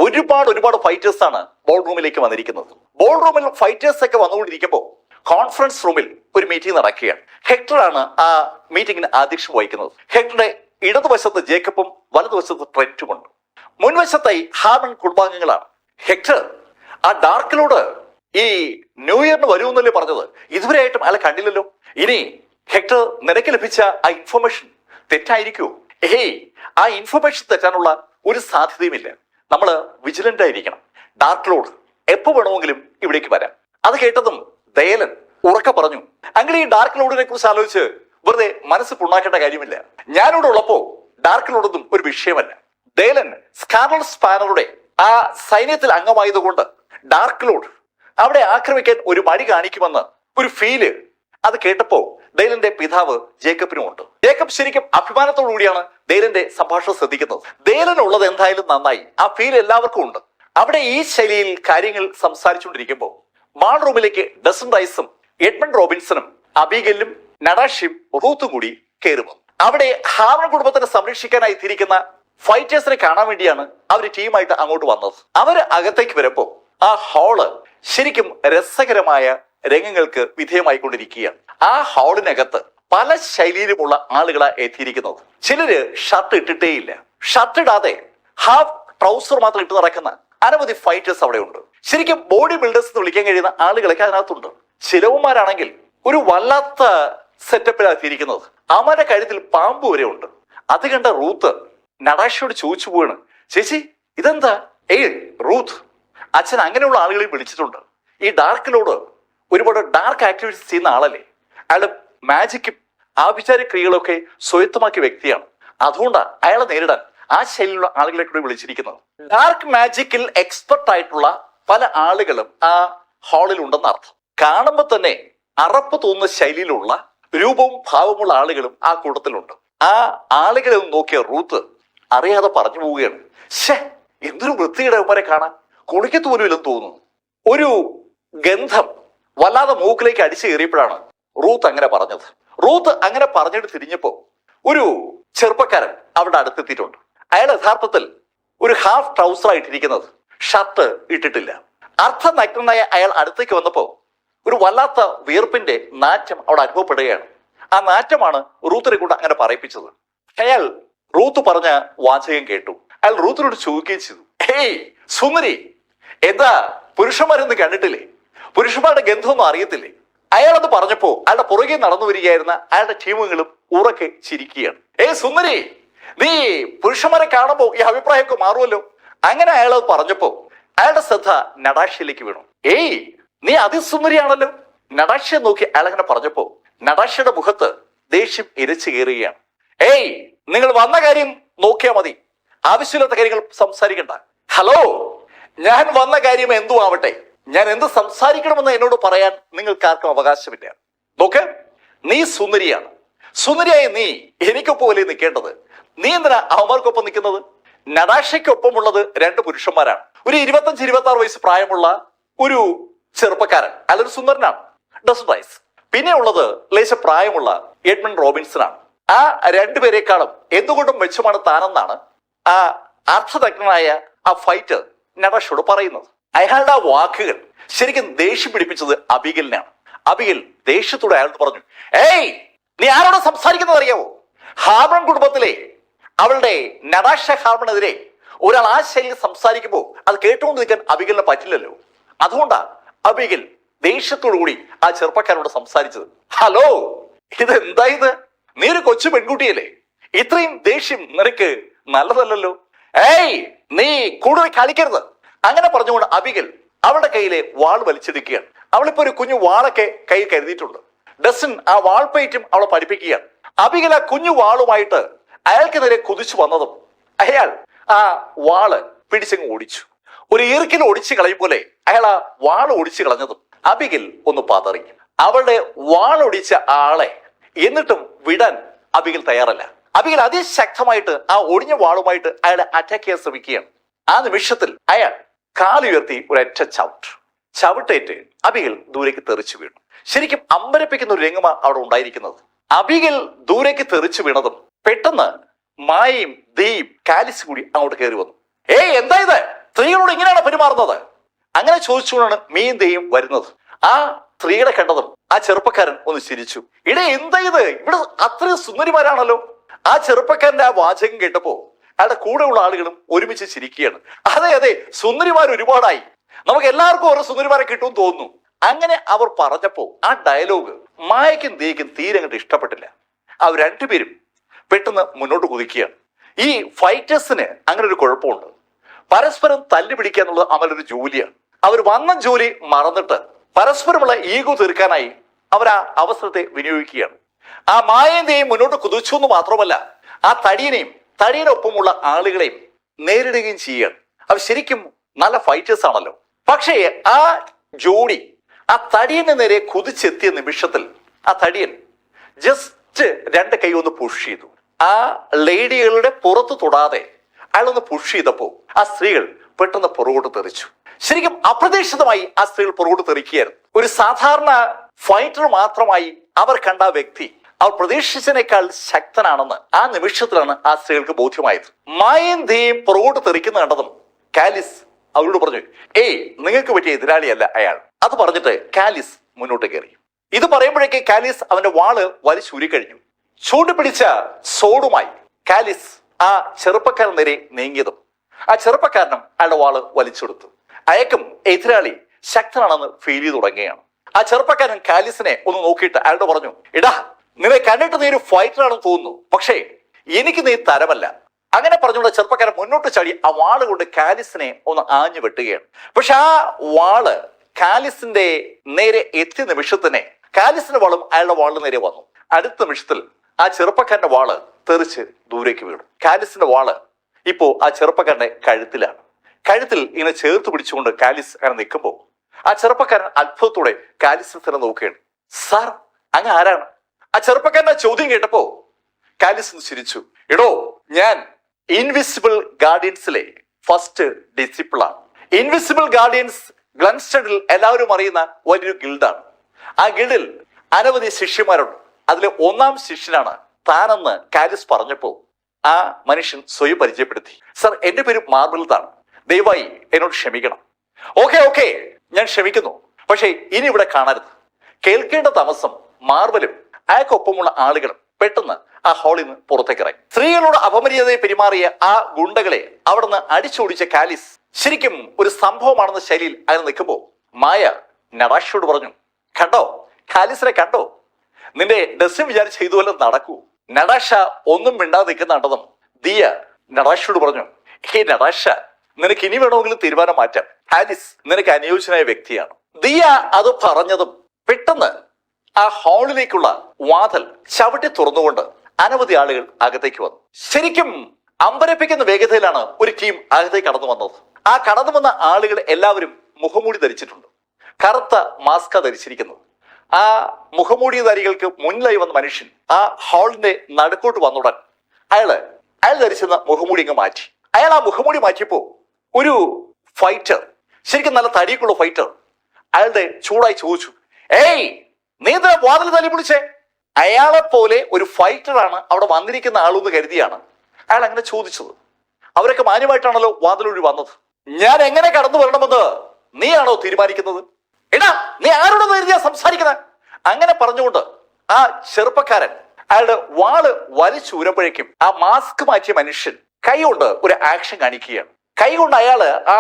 ഒരുപാട് ഫൈറ്റേഴ്സ് ആണ് ബോൾ റൂമിലേക്ക് വന്നിരിക്കുന്നത്. ബോൾ റൂമിൽ ഫൈറ്റേഴ്സ് ഒക്കെ വന്നുകൊണ്ടിരിക്കുമ്പോൾ കോൺഫറൻസ് റൂമിൽ ഒരു മീറ്റിംഗ് നടക്കുകയാണ്. ഹെക്ടറാണ് ആ മീറ്റിംഗിന് അധ്യക്ഷം വഹിക്കുന്നത്. ഹെക്ടറുടെ ഇടതുവശത്ത് ജേക്കബും വലതുവശത്ത് ട്രെന്റുമുണ്ട്. മുൻവശത്തായി ഹാർമൺ കുടുംബാംഗങ്ങളാണ്. ഹെക്ടർ ആ ഡാർക്കിലോട് ഈ ന്യൂ ഇയറിന് വരുമെന്നല്ലേ പറഞ്ഞത്? ഇതുവരെയായിട്ടും അയാളെ കണ്ടില്ലല്ലോ. ഇനി ഹെക്ടർ നിനക്ക് ലഭിച്ച ആ ഇൻഫർമേഷൻ തെറ്റായിരിക്കുമോ? ആ ഇൻഫർമേഷൻ തെറ്റാനുള്ള ഒരു സാധ്യതയുമില്ല. നമ്മൾ വിജിലന്റ് ആയിരിക്കണം. ഡാർക്കിലോട് എപ്പോ വേണമെങ്കിലും ഇവിടേക്ക് വരാം. അത് കേട്ടതും ദയലൻ ഉറക്കെ പറഞ്ഞു, അങ്ങനെ ഈ ഡാർക്ക് ലോഡിനെ കുറിച്ച് ആലോചിച്ച് വെറുതെ മനസ്സ് പുണ്ണാക്കേണ്ട കാര്യമില്ല. ഞാനിവിടെ ഉള്ളപ്പോ ഡാർക്ക് ലോഡൊന്നും ഒരു വിഷയമല്ല. ദയലൻ സ്കാർലറ്റ് സ്പാനറുടെ ആ സൈന്യത്തിൽ അംഗമായതുകൊണ്ട് ഡാർക്ക് ലോഡ് അവിടെ ആക്രമിക്കാൻ ഒരു മടി കാണിക്കുമെന്ന് ഒരു ഫീല് അത് കേട്ടപ്പോ ദയലന്റെ പിതാവ് ജേക്കബിനും ഉണ്ട്. ജേക്കബ് ശരിക്കും അഭിമാനത്തോടു കൂടിയാണ് ദയലന്റെ സംഭാഷണം ശ്രദ്ധിക്കുന്നത്. ദയലനുള്ളത് എന്തായാലും നന്നായി, ആ ഫീൽ എല്ലാവർക്കും ഉണ്ട്. അവിടെ ഈ ശൈലിയിൽ കാര്യങ്ങൾ സംസാരിച്ചുകൊണ്ടിരിക്കുമ്പോൾ മാൾ റൂമിലേക്ക് ഡസൻ റൈസും എഡ്മണ്ട് റോബിൻസണും അബിഗലും നടാഷയും റൂത്തും കൂടി കയറുന്നു. അവിടെ ഹാർമൺ കുടുംബത്തിനെ സംരക്ഷിക്കാനായി തിരിക്കുന്ന ഫൈറ്റേഴ്സിനെ കാണാൻ വേണ്ടിയാണ് അവർ ടീമായിട്ട് അങ്ങോട്ട് വന്നത്. അവര് അകത്തേക്ക് വരുമ്പോ ആ ഹാള് ശരിക്കും രസകരമായ രംഗങ്ങൾക്ക് വിധേയമായിക്കൊണ്ടിരിക്കുകയാണ്. ആ ഹാളിനകത്ത് പല ശൈലിയിലുമുള്ള ആളുകളാ എത്തിയിരിക്കുന്നത്. ചിലര് ഷർട്ട് ഇട്ടിട്ടേയില്ല, ഷർട്ട് ഇടാതെ ഹാഫ് ട്രൗസർ മാത്രം ഇട്ട് നടക്കുന്ന അനവധി ഫൈറ്റേഴ്സ് അവിടെ ഉണ്ട്. ശരിക്കും ബോഡി ബിൽഡേഴ്സ് എന്ന് വിളിക്കാൻ കഴിയുന്ന ആളുകളൊക്കെ അതിനകത്തുണ്ട്. ചിലവന്മാരാണെങ്കിൽ ഒരു വല്ലാത്ത സെറ്റപ്പിലാക്കിയിരിക്കുന്നത്. അവരുടെ കഴുത്തിൽ പാമ്പ് വരെ ഉണ്ട്. അത് കണ്ട റൂത്ത് നടാഷയോട് ചോദിച്ചു പോവാണ്, ചേച്ചി ഇതെന്താ? റൂത്ത്, അച്ഛൻ അങ്ങനെയുള്ള ആളുകളെ വിളിച്ചിട്ടുണ്ട്. ഈ ഡാർക്കിലോട് ഒരുപാട് ഡാർക്ക് ആക്ടിവിറ്റീസ് ചെയ്യുന്ന ആളല്ലേ. അയാൾ മാജിക്കും ആഭിചാര ക്രിയകളൊക്കെ സ്വയത്തമാക്കിയ വ്യക്തിയാണ്. അതുകൊണ്ടാണ് അയാളെ നേരിടാൻ ആ ശൈലിയിലുള്ള ആളുകളെ കൂടി വിളിച്ചിരിക്കുന്നത്. ഡാർക്ക് മാജിക്കിൽ എക്സ്പെർട്ട് ആയിട്ടുള്ള പല ആളുകളും ആ ഹാളിൽ ഉണ്ടെന്ന് അർത്ഥം. കാണുമ്പോൾ തന്നെ അറപ്പ് തോന്നുന്ന ശൈലിയിലുള്ള രൂപവും ഭാവമുള്ള ആളുകളും ആ കൂട്ടത്തിലുണ്ട്. ആ ആളുകളെ ഒന്ന് നോക്കിയ റൂത്ത് അറിയാതെ പറഞ്ഞു പോവുകയാണ്, ഷേ എന്തൊരു വൃത്തിയുടെ അവരെ കാണാൻ, കുളിക്കത്ത് പോലും ഇല്ലെന്ന് തോന്നുന്നു. ഒരു ഗന്ധം വല്ലാതെ മൂക്കിലേക്ക് അടിച്ചു കയറിയപ്പോഴാണ് റൂത്ത് അങ്ങനെ പറഞ്ഞത്. റൂത്ത് അങ്ങനെ പറഞ്ഞിട്ട് തിരിഞ്ഞപ്പോ ഒരു ചെറുപ്പക്കാരൻ അവിടെ അടുത്തെത്തിയിട്ടുണ്ട്. അയാൾ യഥാർത്ഥത്തിൽ ഒരു ഹാഫ് ട്രൗസർ ആയിട്ടിരിക്കുന്നത്, ഷർട്ട് ഇട്ടിട്ടില്ല. അർത്ഥനഗ്നനായ അയാൾ അടുത്തേക്ക് വന്നപ്പോ ഒരു വല്ലാത്ത വിയർപ്പിന്റെ നാറ്റം അവിടെ അനുഭവപ്പെടുകയാണ്. ആ നാറ്റമാണ് റൂത്തിനെ കൊണ്ട് അങ്ങനെ പറയിപ്പിച്ചത്. അയാൾ റൂത്ത് പറഞ്ഞ വാചകം കേട്ടു. അയാൾ റൂത്തിനോട് ചോദിക്കുകയും ചെയ്തു, ഹേയ് സുന്ദരി, എന്താ പുരുഷന്മാരൊന്നും കണ്ടിട്ടില്ലേ? പുരുഷന്മാരുടെ ഗന്ധമൊന്നും അറിയത്തില്ലേ? അയാളത് പറഞ്ഞപ്പോ അയാളുടെ പുറകെ നടന്നു വരികയായിരുന്ന അയാളുടെ ടീമുകളും ഉറക്കെ ചിരിക്കുകയാണ്. സുന്ദരി, നീ പുരുഷന്മാരെ കാണുമ്പോ ഈ അഭിപ്രായമൊക്കെ മാറുമല്ലോ. അങ്ങനെ അയാളത് പറഞ്ഞപ്പോ അയാളുടെ ശ്രദ്ധ നടാഷയിലേക്ക് വീണു. നീ അതിസുന്ദരിയാണല്ലോ. നടാഷയെ നോക്കി അയാൾ അങ്ങനെ പറഞ്ഞപ്പോ നടാഷയുടെ മുഖത്ത് ദേഷ്യം ഇരച്ചു കയറുകയാണ്. നിങ്ങൾ വന്ന കാര്യം നോക്കിയാൽ മതി, ആവശ്യമില്ലാത്ത കാര്യങ്ങൾ സംസാരിക്കണ്ട. ഹലോ, ഞാൻ വന്ന കാര്യം എന്തു ആവട്ടെ, ഞാൻ എന്ത് സംസാരിക്കണമെന്ന് എന്നോട് പറയാൻ നിങ്ങൾക്ക് ആർക്കും അവകാശമില്ല. നോക്ക്, നീ സുന്ദരിയാണ്. സുന്ദരിയായ നീ എനിക്കൊപ്പം അല്ലേ നിൽക്കേണ്ടത്? നീ എന്തിനാ അവന്മാർക്കൊപ്പം നിൽക്കുന്നത്? നടാഷയ്ക്കൊപ്പമുള്ളത് 2 പുരുഷന്മാരാണ്. ഒരു 25-26 വയസ്സ് പ്രായമുള്ള ഒരു ചെറുപ്പക്കാരൻ, അയാളൊരു സുന്ദരനാണ്, ഡസൻ റൈസ്. പിന്നെ ഉള്ളത് ലേശ പ്രായമുള്ള എഡ്മണ്ട് റോബിൻസൺ ആണ്. ആ 2 പേരെക്കാളും എന്തുകൊണ്ടും മെച്ചമാണ് താനെന്നാണ് ആ അർത്ഥനഗ്നനായ ആ ഫൈറ്റർ നടാഷോട് പറയുന്നത്. അയാളുടെ ആ വാക്കുകൾ ശരിക്കും ദേഷ്യം പിടിപ്പിച്ചത് അബിഗലിനാണ്. അബിഗൽ ദേഷ്യത്തോടെ അയാളോട് പറഞ്ഞു, നീ ആരോട് സംസാരിക്കുന്നത് അറിയാവോ? ഹാർമൺ കുടുംബത്തിലെ അവളുടെ നടാഷ ഹാർമണെതിരെ ഒരാൾ ആ ശൈലിയിൽ സംസാരിക്കുമ്പോൾ അത് കേട്ടുകൊണ്ട് നിൽക്കാൻ അബിഗലിന് പറ്റില്ലല്ലോ. അതുകൊണ്ടാ അബിഗൽ ദേഷ്യത്തോടു കൂടി ആ ചെറുപ്പക്കാരോട് സംസാരിച്ചത്. ഹലോ, ഇതെന്താ ഇത്? നീ ഒരു കൊച്ചു പെൺകുട്ടിയല്ലേ, ഇത്രയും ദേഷ്യം നിനക്ക് നല്ലതല്ലല്ലോ. നീ കൂടുതൽ കളിക്കരുത്. അങ്ങനെ പറഞ്ഞുകൊണ്ട് അബിഗൽ അവളുടെ കയ്യിലെ വാൾ വലിച്ചെടുക്കുകയാണ്. അവളിപ്പോ ഒരു കുഞ്ഞു വാളൊക്കെ കയ്യിൽ കരുതിയിട്ടുണ്ട്. ഡസൻ ആ വാൾപ്പയറ്റും അവളെ പഠിപ്പിക്കുകയാണ്. അബിഗൽ ആ കുഞ്ഞു വാളുമായിട്ട് അയാൾക്ക് നേരെ കുതിച്ചു വന്നതും അയാൾ ആ വാള് പിടിച്ചങ്ങ് ഓടിച്ചു. ഒരു ഈർക്കിൽ ഒടിച്ചു കളയും പോലെ അയാൾ ആ വാള് ഒടിച്ചു കളഞ്ഞതും അബിഗൽ ഒന്ന് പതറി. അവളുടെ വാളൊടിച്ച ആളെ എന്നിട്ടും വിടാൻ അബിഗൽ തയ്യാറല്ല. അബിഗൽ അതിശക്തമായിട്ട് ആ ഒടിഞ്ഞ വാളുമായിട്ട് അയാളെ അറ്റാക്ക് ചെയ്യാൻ ശ്രമിക്കുകയാണ്. ആ നിമിഷത്തിൽ അയാൾ കാലുയർത്തി ഒരൊറ്റ ചവിട്ടേറ്റ് അബിഗൽ ദൂരേക്ക് തെറിച്ചു വീണു. ശരിക്കും അമ്പരപ്പിക്കുന്ന ഒരു രംഗമാണ് അവിടെ ഉണ്ടായിരിക്കുന്നത്. അബിഗൽ ദൂരേക്ക് തെറിച്ചു വീണതും പെട്ടെന്ന് മായയും ദീയും കാലിസും കൂടി അങ്ങോട്ട് കയറി വന്നു. എന്താ ഇത്? സ്ത്രീകളോട് ഇങ്ങനെയാണ് പെരുമാറുന്നത്? അങ്ങനെ ചോദിച്ചുകൊണ്ടാണ് മീയും ദീയും വരുന്നത്. ആ സ്ത്രീകളെ കണ്ടതും ആ ചെറുപ്പക്കാരൻ ഒന്ന് ചിരിച്ചു. എന്താ ഇത്? ഇവിടെ അത്രയും സുന്ദരിമാരാണല്ലോ. ആ ചെറുപ്പക്കാരന്റെ ആ വാചകം കേട്ടപ്പോ അയാളുടെ കൂടെയുള്ള ആളുകളും ഒരുമിച്ച് ചിരിക്കുകയാണ്. അതെ, സുന്ദരിമാർ ഒരുപാടായി, നമുക്ക് എല്ലാവർക്കും ഓരോ സുന്ദരിമാരെ കിട്ടുമെന്ന് തോന്നുന്നു. അങ്ങനെ അവർ പറഞ്ഞപ്പോ ആ ഡയലോഗ് മായയ്ക്കും ദീയ്ക്കും തീരെ അങ്ങോട്ട് ഇഷ്ടപ്പെട്ടില്ല. അവർ 2 പേരും പെട്ടെന്ന് മുന്നോട്ട് കുതിക്കുകയാണ്. ഈ ഫൈറ്റേഴ്സിന് അങ്ങനെ ഒരു കുഴപ്പമുണ്ട്, പരസ്പരം തല്ലുപിടിക്കുക എന്നുള്ളത് അവരൊരു ജോലിയാണ്. അവർ വന്ന ജോലി മറന്നിട്ട് പരസ്പരമുള്ള ഈഗോ തീർക്കാനായി അവർ ആ അവസരത്തെ വിനിയോഗിക്കുകയാണ്. ആ മായന്റെയും മുന്നോട്ട് കുതിച്ചു എന്ന് മാത്രമല്ല, ആ തടിയനൊപ്പമുള്ള ആളുകളെയും നേരിടുകയും ചെയ്യുകയാണ്. അവർ ശരിക്കും നല്ല ഫൈറ്റേഴ്സ് ആണല്ലോ. പക്ഷേ ആ ജോഡി ആ തടിയന് നേരെ കുതിച്ചെത്തിയ നിമിഷത്തിൽ ആ തടിയൻ ജസ്റ്റ് 2 കൈ ഒന്ന് പുഷ് ചെയ്തു. ആ ലേഡികളുടെ പുറത്ത് തൊടാതെ അയാളൊന്ന് പുഷ് ചെയ്തപ്പോ ആ സ്ത്രീകൾ പെട്ടെന്ന് പുറകോട്ട് തെറിച്ചു. ശരിക്കും അപ്രതീക്ഷിതമായി ആ സ്ത്രീകൾ പുറകോട്ട് തെറിക്കുകയായിരുന്നു. ഒരു സാധാരണ ഫൈറ്റർ മാത്രമായി അവർ കണ്ട വ്യക്തി അവർ പ്രതീക്ഷിച്ചതിനേക്കാൾ ശക്തനാണെന്ന് ആ നിമിഷത്തിലാണ് ആ സ്ത്രീകൾക്ക് ബോധ്യമായത്. മായയും ദീയും പുറകോട്ട് തെറിക്കുന്ന കണ്ടതും കാലിസ് അവരോട് പറഞ്ഞു, നിങ്ങൾക്ക് പറ്റിയ എതിരാളിയല്ല അയാൾ. അത് പറഞ്ഞിട്ട് കാലിസ് മുന്നോട്ട് കയറി. ഇത് പറയുമ്പോഴേക്ക് കാലിസ് അവന്റെ വാള് വലിച്ചൂരി കഴിഞ്ഞു. ചൂണ്ടുപിടിച്ച സോഡുമായി കാലിസ് ആ ചെറുപ്പക്കാരൻ നേരെ നീങ്ങിയതും ആ ചെറുപ്പക്കാരനും അയാളുടെ വാള് വലിച്ചെടുത്തു. അയക്കും എതിരാളി ശക്തനാണെന്ന് ഫീൽ ചെയ്ത് തുടങ്ങുകയാണ്. ആ ചെറുപ്പക്കാരൻ കാലിസിനെ ഒന്ന് നോക്കിയിട്ട് അയാളോട് പറഞ്ഞു, എടാ നിന്നെ കണ്ടിട്ട് നീ ഒരു ഫൈറ്റർ ആണെന്ന് തോന്നുന്നു, പക്ഷേ എനിക്ക് നീ തരമല്ല. അങ്ങനെ പറഞ്ഞുകൊണ്ട് ചെറുപ്പക്കാരൻ മുന്നോട്ട് ചാടി ആ വാള് കൊണ്ട് കാലിസിനെ ഒന്ന് ആഞ്ഞു വെട്ടുകയാണ്. പക്ഷെ ആ വാള് കാലിസിന്റെ നേരെ എത്തിയ നിമിഷത്തിനെ കാലിസിന്റെ വാളും അയാളുടെ വാളിന് നേരെ വന്നു. അടുത്ത നിമിഷത്തിൽ ആ ചെറുപ്പക്കാരന്റെ വാള് തെറിച്ച് ദൂരേക്ക് വീണു. കാലിസിന്റെ വാള് ഇപ്പോ ആ ചെറുപ്പക്കാരന്റെ കഴുത്തിലാണ്. കഴുത്തിൽ ഇങ്ങനെ ചേർത്ത് പിടിച്ചുകൊണ്ട് കാലിസ് അങ്ങനെ നിൽക്കുമ്പോൾ ആ ചെറുപ്പക്കാരൻ അത്ഭുതത്തോടെ കാലിസിനെ തന്നെ നോക്കുകയാണ്. സാർ, അങ്ങ് ആരാണ്? ആ ചെറുപ്പക്കാരന്റെ ചോദ്യം കേട്ടപ്പോ കാലിസ് ചിരിച്ചു. എടോ, ഞാൻ ഇൻവിസിബിൾ ഗാർഡിയൻസിലെ ഫസ്റ്റ് ഡിസിപ്പിളാണ്. ഇൻവിസിബിൾ ഗാർഡിയൻസ് ഗ്ലൻസ്റ്റഡിൽ എല്ലാവരും അറിയുന്ന വലിയൊരു ഗിൽഡാണ്. ആ ഗിൽഡിൽ അനവധി ശിഷ്യന്മാരുണ്ട്. അതിലെ ഒന്നാം ശിഷ്യനാണ് താനെന്ന് കാലിസ് പറഞ്ഞപ്പോ ആ മനുഷ്യൻ സ്വയം പരിചയപ്പെടുത്തി. സർ, എന്റെ പേര് മാർബിൾതാണ്, ദയവായി എന്നോട് ക്ഷമിക്കണം. ഓക്കെ, ഞാൻ ക്ഷമിക്കുന്നു, പക്ഷേ ഇനി ഇവിടെ കാണരുത്. കേൾക്കേണ്ട താമസം മാർബലും അയാൾക്കൊപ്പമുള്ള ആളുകളും പെട്ടെന്ന് ആ ഹാളിൽ നിന്ന് പുറത്തേക്ക് ഇറങ്ങി. സ്ത്രീകളോട് അപമര്യാദയെ പെരുമാറിയ ആ ഗുണ്ടകളെ അവിടെ നിന്ന് അടിച്ചോടിച്ച കാലിസ് ശരിക്കും ഒരു സംഭവമാണെന്ന ശൈലിയിൽ അങ്ങനെ നിൽക്കുമ്പോൾ മായ നടാഷയോട് പറഞ്ഞു, കണ്ടോ കാലിസിനെ കണ്ടോ? നിന്റെ ഡെസ്റ്റിൻ വിചാരിച്ച് ചെയ്തുവല്ലോ നടക്കൂ. നടാഷ ഒന്നും മിണ്ടാതെ നിൽക്കുന്നുണ്ടെന്നും ദിയ നടാഷയോട് പറഞ്ഞു, ഹേ നടാഷ, നിനക്ക് ഇനി വേണമെങ്കിലും തീരുമാനം മാറ്റാം. കാലിസ് നിനക്ക് അനുയോജ്യനായ വ്യക്തിയാണ്. ദിയ അത് പറഞ്ഞതും പെട്ടെന്ന് ആ ഹാളിലേക്കുള്ള വാതിൽ ചവിട്ടി തുറന്നുകൊണ്ട് അനവധി ആളുകൾ അകത്തേക്ക് വന്നു. ശരിക്കും അമ്പരപ്പിക്കുന്ന വേഗതയിലാണ് ഒരു ടീം അകത്തേക്ക് കടന്നു വന്നത്. ആ കടന്നു വന്ന ആളുകൾ എല്ലാവരും മുഖംമൂടി ധരിച്ചിട്ടുണ്ട്. കറുത്ത മാസ്ക ധരിച്ചിരിക്കുന്നത്. ആ മുഖംമൂടിധാരികൾക്ക് മുന്നിലായി വന്ന മനുഷ്യൻ ആ ഹാളിന്റെ നടുക്കോട്ട് വന്നുടൻ അയാൾ ധരിച്ചിരുന്ന മുഖംമൂടി അങ്ങ് മാറ്റി. അയാൾ ആ മുഖംമൂടി മാറ്റിയപ്പോ ഒരു ഫൈറ്റർ, ശരിക്കും നല്ല തടിയൊക്കെയുള്ള ഫൈറ്റർ, അയാളുടെ ചൂടായി ചോദിച്ചു, ഏയ് നീ എന്താ വാതിൽ തല്ലി പിടിച്ചേ? അയാളെ പോലെ ഒരു ഫൈറ്ററാണ് അവിടെ വന്നിരിക്കുന്ന ആളെന്ന് കരുതിയാണ് അയാൾ അങ്ങനെ ചോദിച്ചത്. അവരൊക്കെ മാന്യമായിട്ടാണല്ലോ വാതിലൊഴി വന്നത്. ഞാൻ എങ്ങനെ കടന്നു വരണമെന്ന് നീയാണോ തീരുമാനിക്കുന്നത്? എടാ, നീ ആരോട് കരുതിയാ സംസാരിക്കുന്നത്? അങ്ങനെ പറഞ്ഞുകൊണ്ട് ആ ചെറുപ്പക്കാരൻ അയാളുടെ വാള് വലിച്ചൂരപ്പോഴേക്കും ആ മാസ്ക് മാറ്റിയ മനുഷ്യൻ കൈ കൊണ്ട് ഒരു ആക്ഷൻ കാണിക്കുകയാണ്. കൈ കൊണ്ട് അയാള് ആ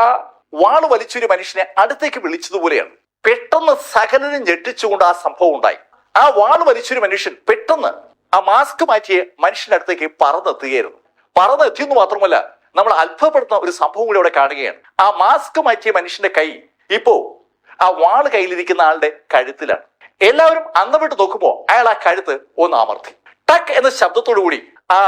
വാള് വലിച്ചൊരു മനുഷ്യനെ അടുത്തേക്ക് വിളിച്ചതുപോലെയാണ്. പെട്ടെന്ന് സകലരും ഞെട്ടിച്ചുകൊണ്ട് ആ സംഭവം ഉണ്ടായി. ആ വാള് വലിച്ചൊരു മനുഷ്യൻ പെട്ടെന്ന് ആ മാസ്ക് മാറ്റിയ മനുഷ്യന്റെ അടുത്തേക്ക് പറന്നെത്തുകയായിരുന്നു. പറന്നെത്തിയെന്ന് മാത്രമല്ല, നമ്മൾ അത്ഭുതപ്പെടുത്തുന്ന ഒരു സംഭവം കൂടി അവിടെ കാണുകയാണ്. ആ മാസ്ക് മാറ്റിയ മനുഷ്യന്റെ കൈ ഇപ്പോ ആ വാള് കയ്യിലിരിക്കുന്ന ആളുടെ കഴുത്തിലാണ്. എല്ലാവരും അന്നവിട്ട് നോക്കുമ്പോൾ അയാൾ ആ കഴുത്ത് ഒന്ന് അമർത്തി. ടക്ക് എന്ന ശബ്ദത്തോടു കൂടി ആ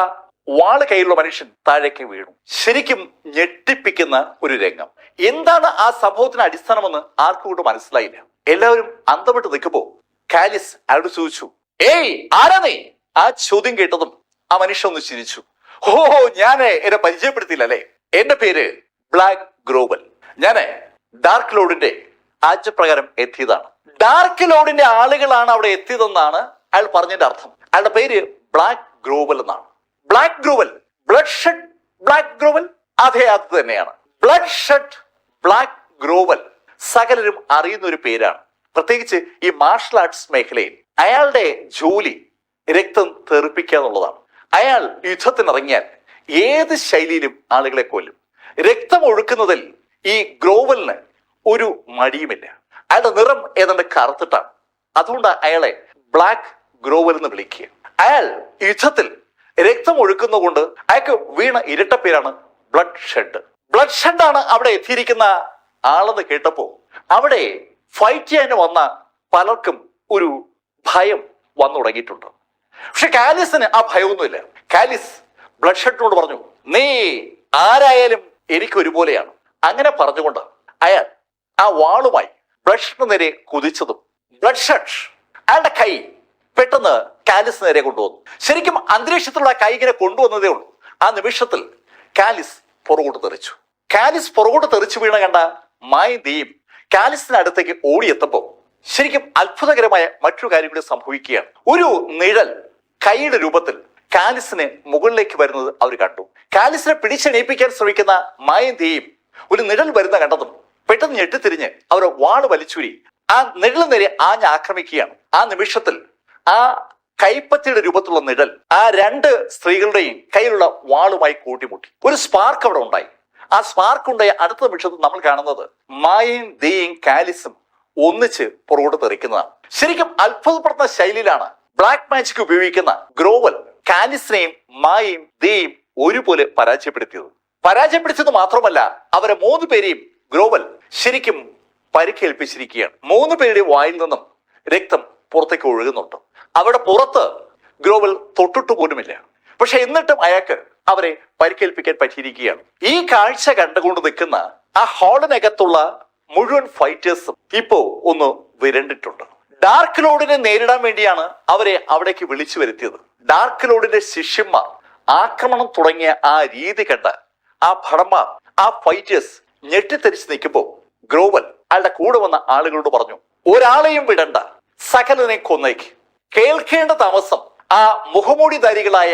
വാള് കയ്യിലുള്ള മനുഷ്യൻ താഴേക്ക് വീണു. ശരിക്കും ഞെട്ടിപ്പിക്കുന്ന ഒരു രംഗം. എന്താണ് ആ സംഭവത്തിന് അടിസ്ഥാനമെന്ന് ആർക്കും കൊണ്ട് മനസ്സിലായില്ല. എല്ലാവരും അന്തവിട്ട് നിൽക്കുമ്പോൾ കാലിസ് അയാളോട് ചോദിച്ചു, ഏയ് ആരാ നീ? ആ ചോദ്യം കേട്ടതും ആ മനുഷ്യൻ ഒന്ന് ചിരിച്ചു. ഓ, ഞാന് എന്നെ പരിചയപ്പെടുത്തിയില്ല അല്ലേ? എന്റെ പേര് ബ്ലാക്ക് ഗ്രോവൽ. ഞാന് ഡാർക്ക് ലോഡിന്റെ ആജ്ഞപ്രകാരം എത്തിയതാണ്. ഡാർക്ക് ലോഡിന്റെ ആളുകളാണ് അവിടെ എത്തിയതെന്നാണ് അയാൾ പറഞ്ഞതിന്റെ അർത്ഥം. അയാളുടെ പേര് ബ്ലാക്ക് ഗ്രോവൽ എന്നാണ്. ബ്ലാക്ക് ഗ്രോവൽ, ബ്ലഡ് ഷെഡ് ബ്ലാക്ക് ഗ്രോവൽ, അതേ അത് തന്നെയാണ്. ബ്ലഡ് ഷെഡ് ബ്ലാക്ക് ഗ്രോവൽ സകലരും അറിയുന്ന ഒരു പേരാണ്. പ്രത്യേകിച്ച് ഈ മാർഷൽ ആർട്സ് മേഖലയിൽ അയാളുടെ ജോലി രക്തം തെറിപ്പിക്കുക എന്നുള്ളതാണ്. അയാൾ യുദ്ധത്തിനിറങ്ങിയാൽ ഏത് ശൈലിയിലും ആളുകളെ കൊല്ലും. രക്തം ഒഴുക്കുന്നതിൽ ഈ ഗ്രോവലിന് ഒരു മടിയുമില്ല. അയാളുടെ നിറം ഏതാണ്ട് കറുത്തിട്ടാണ്. അതുകൊണ്ട് അയാളെ ബ്ലാക്ക് ഗ്രോവൽ എന്ന് വിളിക്കുക. അയാൾ യുദ്ധത്തിൽ രക്തം ഒഴുക്കുന്നതുകൊണ്ട് അയാൾക്ക് വീണ ഇരട്ട പേരാണ് ബ്ലഡ് ഷെഡ്. ബ്ലഡ് ഷെഡാണ് അവിടെ എത്തിയിരിക്കുന്ന ആളെന്ന് കേട്ടപ്പോ അവിടെ ഫൈറ്റ് ചെയ്യാൻ വന്ന പലർക്കും ഒരു ഭയം വന്നു തുടങ്ങിയിട്ടുണ്ട്. പക്ഷെ കാലിസിന് ആ ഭയമൊന്നുമില്ല. കാലിസ് ബ്ലഡ് ഷെഡിനോട് പറഞ്ഞു, നീ ആരായാലും എനിക്ക് ഒരുപോലെയാണ്. അങ്ങനെ പറഞ്ഞുകൊണ്ട് അയാൾ ആ വാളുമായി ബ്ലഡ് ഷെഡിന് നേരെ കുതിച്ചതും ബ്ലഡ് ഷെഡ് അയാളുടെ കൈ പെട്ടെന്ന് കാലിസ് നേരെ കൊണ്ടുവന്നു. ശരിക്കും അന്തരീക്ഷത്തിലുള്ള കൈ ഇങ്ങനെ കൊണ്ടുവന്നതേ ഉള്ളൂ. ആ നിമിഷത്തിൽ കാലിസ് പുറകോട്ട് തെറിച്ചു. കാലിസ് പുറകോട്ട് തെറിച്ചു വീണ കണ്ട മായന്തിയും കാലിസിന് അടുത്തേക്ക് ഓടിയെത്തപ്പോ ശരിക്കും അത്ഭുതകരമായ മറ്റൊരു കാര്യം കൂടി സംഭവിക്കുകയാണ്. ഒരു നിഴൽ കൈയുടെ രൂപത്തിൽ കാലിസിന് മുകളിലേക്ക് വരുന്നത് അവർ കണ്ടു. കാലിസിനെ പിടിച്ചെണീപ്പിക്കാൻ ശ്രമിക്കുന്ന മായന്തിയും ഒരു നിഴൽ വരുന്ന കണ്ടതും പെട്ടെന്ന് ഞെട്ടിത്തിരിഞ്ഞ് അവർ വാള് വലിച്ചൂരി ആ നിഴൽ നേരെ ആഞ്ഞ് ആക്രമിക്കുകയാണ്. ആ നിമിഷത്തിൽ ആ കൈപ്പത്തിയുടെ രൂപത്തിലുള്ള നിഴൽ ആ രണ്ട് സ്ത്രീകളുടെയും കയ്യിലുള്ള വാളുമായി കൂട്ടിമുട്ടി. ഒരു സ്പാർക്ക് അവിടെ ഉണ്ടായി. ആ സ്പാർക്ക് ഉണ്ടായ അടുത്ത നിമിഷത്തിൽ നമ്മൾ കാണുന്നത് മായയും ദേയും കാലിസും ഒന്നിച്ച് പുറകോട്ട് തെറിക്കുന്നതാണ്. ശരിക്കും അത്ഭുതപ്പെടുന്ന ശൈലിയിലാണ് ബ്ലാക്ക് മാജിക് ഉപയോഗിക്കുന്ന ഗ്രോവൽ കാലിസിനെയും മായയും ദേയും ഒരുപോലെ പരാജയപ്പെടുത്തിയത് മാത്രമല്ല, അവരെ 3 പേരെയും ഗ്രോവൽ ശരിക്കും പരിക്കേൽപ്പിച്ചിരിക്കുകയാണ്. 3 പേരുടെ വായിൽ നിന്നും രക്തം പുറത്തേക്ക് ഒഴുകുന്നുണ്ട്. അവിടെ പുറത്ത് ഗ്രോവൽ തൊട്ടിട്ട് പോലുമില്ല. പക്ഷെ എന്നിട്ടും അയാൾക്ക് അവരെ പരിക്കേൽപ്പിക്കാൻ പറ്റിയിരിക്കുകയാണ്. ഈ കാഴ്ച കണ്ടുകൊണ്ട് നിൽക്കുന്ന ആ ഹാളിനകത്തുള്ള മുഴുവൻ ഫൈറ്റേഴ്സും ഇപ്പോ ഒന്ന് വിരണ്ടിട്ടുണ്ട്. ഡാർക്ക് ലോർഡിനെ നേരിടാൻ വേണ്ടിയാണ് അവരെ അവിടേക്ക് വിളിച്ചു വരുത്തിയത്. ഡാർക്ക് ലോർഡിന്റെ ശിഷ്യന്മാർ ആക്രമണം തുടങ്ങിയ ആ രീതി കണ്ട ആ ഭടന്മാർ, ആ ഫൈറ്റേഴ്സ് ഞെട്ടിത്തെരിച്ച് നിൽക്കുമ്പോൾ ഗ്രോവൽ അയാളുടെ കൂടെ വന്ന ആളുകളോട് പറഞ്ഞു, ഒരാളെയും വിടണ്ട, സകലനെ കൊന്നേക്ക്. കേൾക്കേണ്ട താമസം ആ മുഖമൂടിധാരികളായ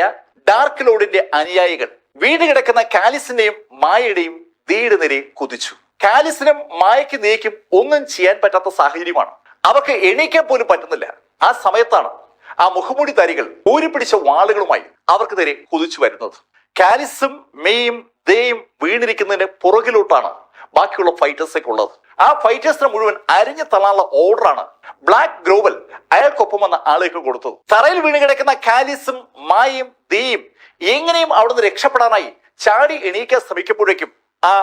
ഡാർക്ക് ലോർഡിന്റെ അനുയായികൾ വീട് കിടക്കുന്ന കാലിസിന്റെയും മായയുടെയും ദേയുടെ നേരെ കുതിച്ചു. കാലിസിനും മായയ്ക്ക് ദേയ്ക്കും ഒന്നും ചെയ്യാൻ പറ്റാത്ത സാഹചര്യമാണ്. അവർക്ക് എണീക്കാൻ പോലും പറ്റുന്നില്ല. ആ സമയത്താണ് ആ മുഖമൂടിധാരികൾ ഊരിപ്പിടിച്ച വാളുകളുമായി അവർക്ക് നേരെ കുതിച്ചു വരുന്നത്. കാലിസും മേയും ദേയും വീണിരിക്കുന്നതിന്റെ പുറകിലോട്ടാണ് ബാക്കിയുള്ള ഫൈറ്റേഴ്സൊക്കെ ഉള്ളത്. ആ ഫൈറ്റേഴ്സിനെ മുഴുവൻ അരിഞ്ഞു തള്ളാനുള്ള ഓർഡറാണ് ബ്ലാക്ക് ഗ്രോവൽ അയാൾക്കൊപ്പം വന്ന ആളുകൾക്ക് കൊടുത്തത്. തറയിൽ വീണ് കിടക്കുന്ന കാലിസും മായയും ദേയും എങ്ങനെയും അവിടുന്ന് രക്ഷപ്പെടാനായി ചാടി എണീക്കാൻ ശ്രമിക്കുമ്പോഴേക്കും ആ